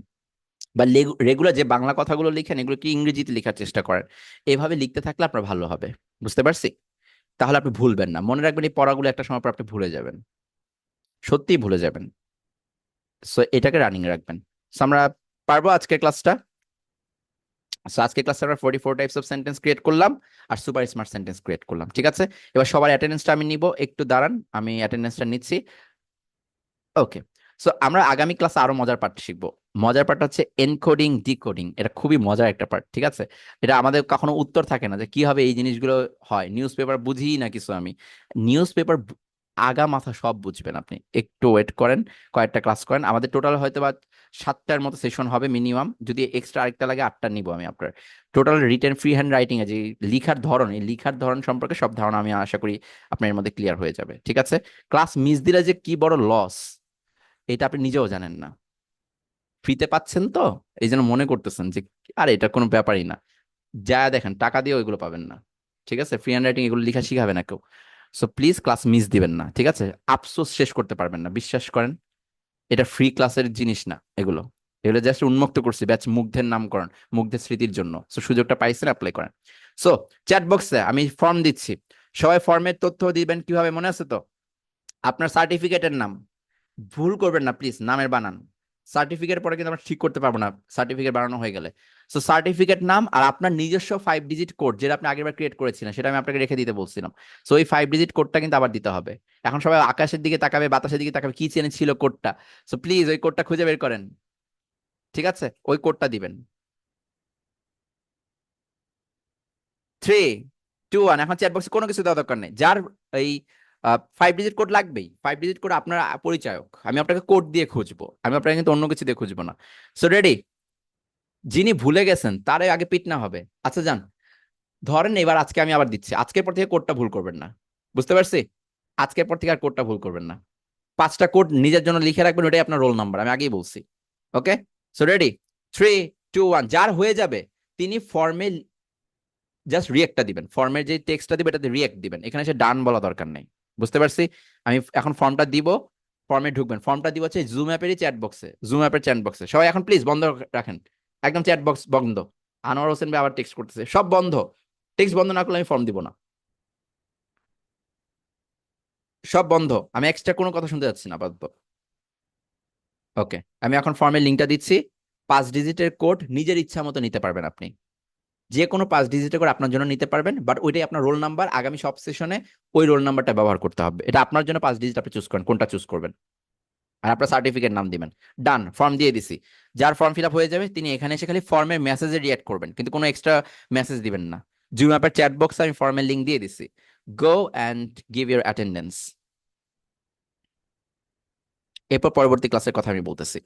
[SPEAKER 1] বা রেগুলার যে বাংলা কথাগুলো লিখেন এগুলো কি ইংরেজিতে লেখার চেষ্টা করেন। এভাবে লিখতে থাকলে আপনার ভালো হবে। বুঝতে পারছি? তাহলে আপনি ভুলবেন না, মনে রাখবেন এই পড়াগুলো একটা সময় পর আপনি ভুলে যাবেন, সত্যিই ভুলে যাবেন। সো এটাকে রানিং রাখবেন। সো আমরা পারবো আজকের ক্লাসটা। সো আজকে ক্লাসে আমরা 44 টাইপস অফ সেন্টেন্স ক্রিয়েট করলাম, আর সুপার স্মার্ট সেন্টেন্স ক্রিয়েট করলাম। ঠিক আছে, এবার সবার অ্যাটেন্ডেন্সটা আমি নিব, একটু দাঁড়ান, আমি অ্যাটেন্ডেন্সটা নিচ্ছি। ওকে, সো আমরা আগামী ক্লাসে আরো মজার পার্ট শিখবো। মজার পার্ট হচ্ছে এনকোডিং ডিকোডিং, এটা খুবই মজার একটা পার্ট, ঠিক আছে? এটা আমাদের কখনো উত্তর থাকে না যে কিভাবে এই জিনিসগুলো হয়, নিউজ পেপার বুঝি না কিছু আমি। নিউজ পেপার আগা মাথা সব বুঝবেন আপনি, একটু ওয়েট করেন, কয়েকটা ক্লাস করেন। আমাদের টোটাল হয়তো বা 7টার মতো সেশন হবে মিনিমাম, যদি এক্সট্রা আরেকটা লাগে 8টা নিব আমি আপনার। Total written free hand writing এ যে লিখার ধরন, এই লিখার ধরন সম্পর্কে সব ধারণা আমি আশা করি আপনার এর মধ্যে ক্লিয়ার হয়ে যাবে, ঠিক আছে? ক্লাস মিস দিলে যে কি বড় লস, এটা আপনি নিজেও জানেন না। ফ্রিতে পাচ্ছেন তো, এই জন্য মনে করতেছেন যে আরে এটা কোনো ব্যাপারই না। যা দেখেন টাকা দিয়ে ওইগুলো পাবেন না, ঠিক আছে? ফ্রি হ্যান্ড রাইটিং এগুলো লেখা শিখাবে না কেউ। সো প্লিজ ক্লাস মিস দিবেন না, ঠিক আছে? আফসোস শেষ করতে পারবেন না, বিশ্বাস করেন। এটা ফ্রি ক্লাসের জিনিস না এগুলো, এগুলো জাস্ট উন্মুক্ত করছি ব্যাচ মুগ্ধের নামকরণ, মুগ্ধের স্মৃতির জন্য। সো সুযোগটা পাইছেন, অ্যাপ্লাই করেন। সো চ্যাট বক্সে আমি ফর্ম দিচ্ছি, সবাই ফর্মের তথ্য দিবেন কিভাবে, মনে আছে তো? আপনার সার্টিফিকেটের নাম, ভুল করবেন না প্লিজ নামের বানান। সার্টিফিকেট পরে কিন্তু আমরা ঠিক করতে পারবো না সার্টিফিকেট বানানো হয়ে গেলে। সো সার্টিফিকেট নাম আর আপনার নিজস্ব 5 ডিজিট কোড, যেটা আপনি আগেরবার ক্রিয়েট করেছিলেন, সেটা আমি আপনাকে রেখে দিতে বলছিলাম। সো ওই 5 ডিজিট কোডটা কিন্তু আবার দিতে হবে। এখন সবাই আকাশের দিকে তাকাবে, বাতাসের দিকে তাকাবে, কি চেনে ছিল কোডটা। সো প্লিজ ওই কোডটা খুঁজে বের করেন, ঠিক আছে? ওই কোডটা দিবেন। 3, 2, 1। এখন চ্যাট বক্সে কোনো কিছু দেওয়া দরকার নেই। যার এই 5 ডিজিট কোড লাগবেই, 5 ডিজিট কোড আপনার পরিচায়ক, আমি আপনাকে কোড দিয়ে খুঁজবো, আমি আপনাকে কিন্তু অন্য কিছু দিয়ে খুঁজবো না। So ready? যিনি ভুলে গেছেন তারে আগে পিট না হবে। আচ্ছা যান, ধরেন এবার আজকে আমি আবার দিচ্ছি, আজকের পর থেকে কোডটা ভুল করবেন না, বুঝতে পারছি? আজকের পর থেকে আর কোডটা ভুল করবেন না। 5টা কোড নিজের জন্য লিখে রাখবেন, ওটাই আপনার রোল নাম্বার, আমি আগেই বলছি। ওকে, সো রেডি? 3, 2, 1। যার হয়ে যাবে তিনি ফর্মে জাস্ট রিয়েক্টটা দিবেন, ফর্মের যে টেক্সটটা দিবে এটাতে রিয়েক্ট দিবেন, এখানে সে ডান বলা দরকার নেই, বুঝতে পারছি? আমি এখন ফর্মটা দিব, ফর্মে ঢুকবেন, ফর্মটা দিব হচ্ছে জুম অ্যাপেরই চ্যাট বক্সে, জুম অ্যাপের চ্যাট বক্সে। সবাই এখন প্লিজ বন্ধ রাখেন, একদম চ্যাট বক্স বন্ধ। আনোয়ার হোসেন ভাই আবার টেক্সট করতেছে, সব বন্ধ। টেক্সট বন্ধ না করলে আমি ফর্ম দিব না, সব বন্ধ। আমি এক্সট্রা কোনো কথা শুনতে যাচ্ছি না আপাতত। ওকে, আমি এখন ফর্মের লিঙ্কটা দিচ্ছি। 5 ডিজিটের কোড নিজের ইচ্ছা মতো নিতে পারবেন আপনি, যে কোনো 5 ডিজিটের করে আপনার জন্য নিতে পারবেন, বাট ওইটাই আপনার রোল নাম্বার। আগামী সব সেশনে ওই রোল নাম্বারটা ব্যবহার করতে হবে, এটা আপনার জন্য 5 ডিজিট, আপনি চুজ করেন কোনটা চুজ করবেন। আর আপনার সার্টিফিকেট নাম দিবেন। ডান, ফর্ম দিয়ে দিছি। যার ফর্ম ফিল আপ হয়ে যাবে তিনি এখানে এসে খালি ফর্মের মেসেজে রিঅ্যাক্ট করবেন, কিন্তু কোনো এক্সট্রা মেসেজ দিবেন না। জুম অ্যাপের চ্যাট বক্সে আমি ফর্মের লিঙ্ক দিয়ে দিছি, go and give your attendance. এরপর পরবর্তী ক্লাসের কথা আমি বলতেছি।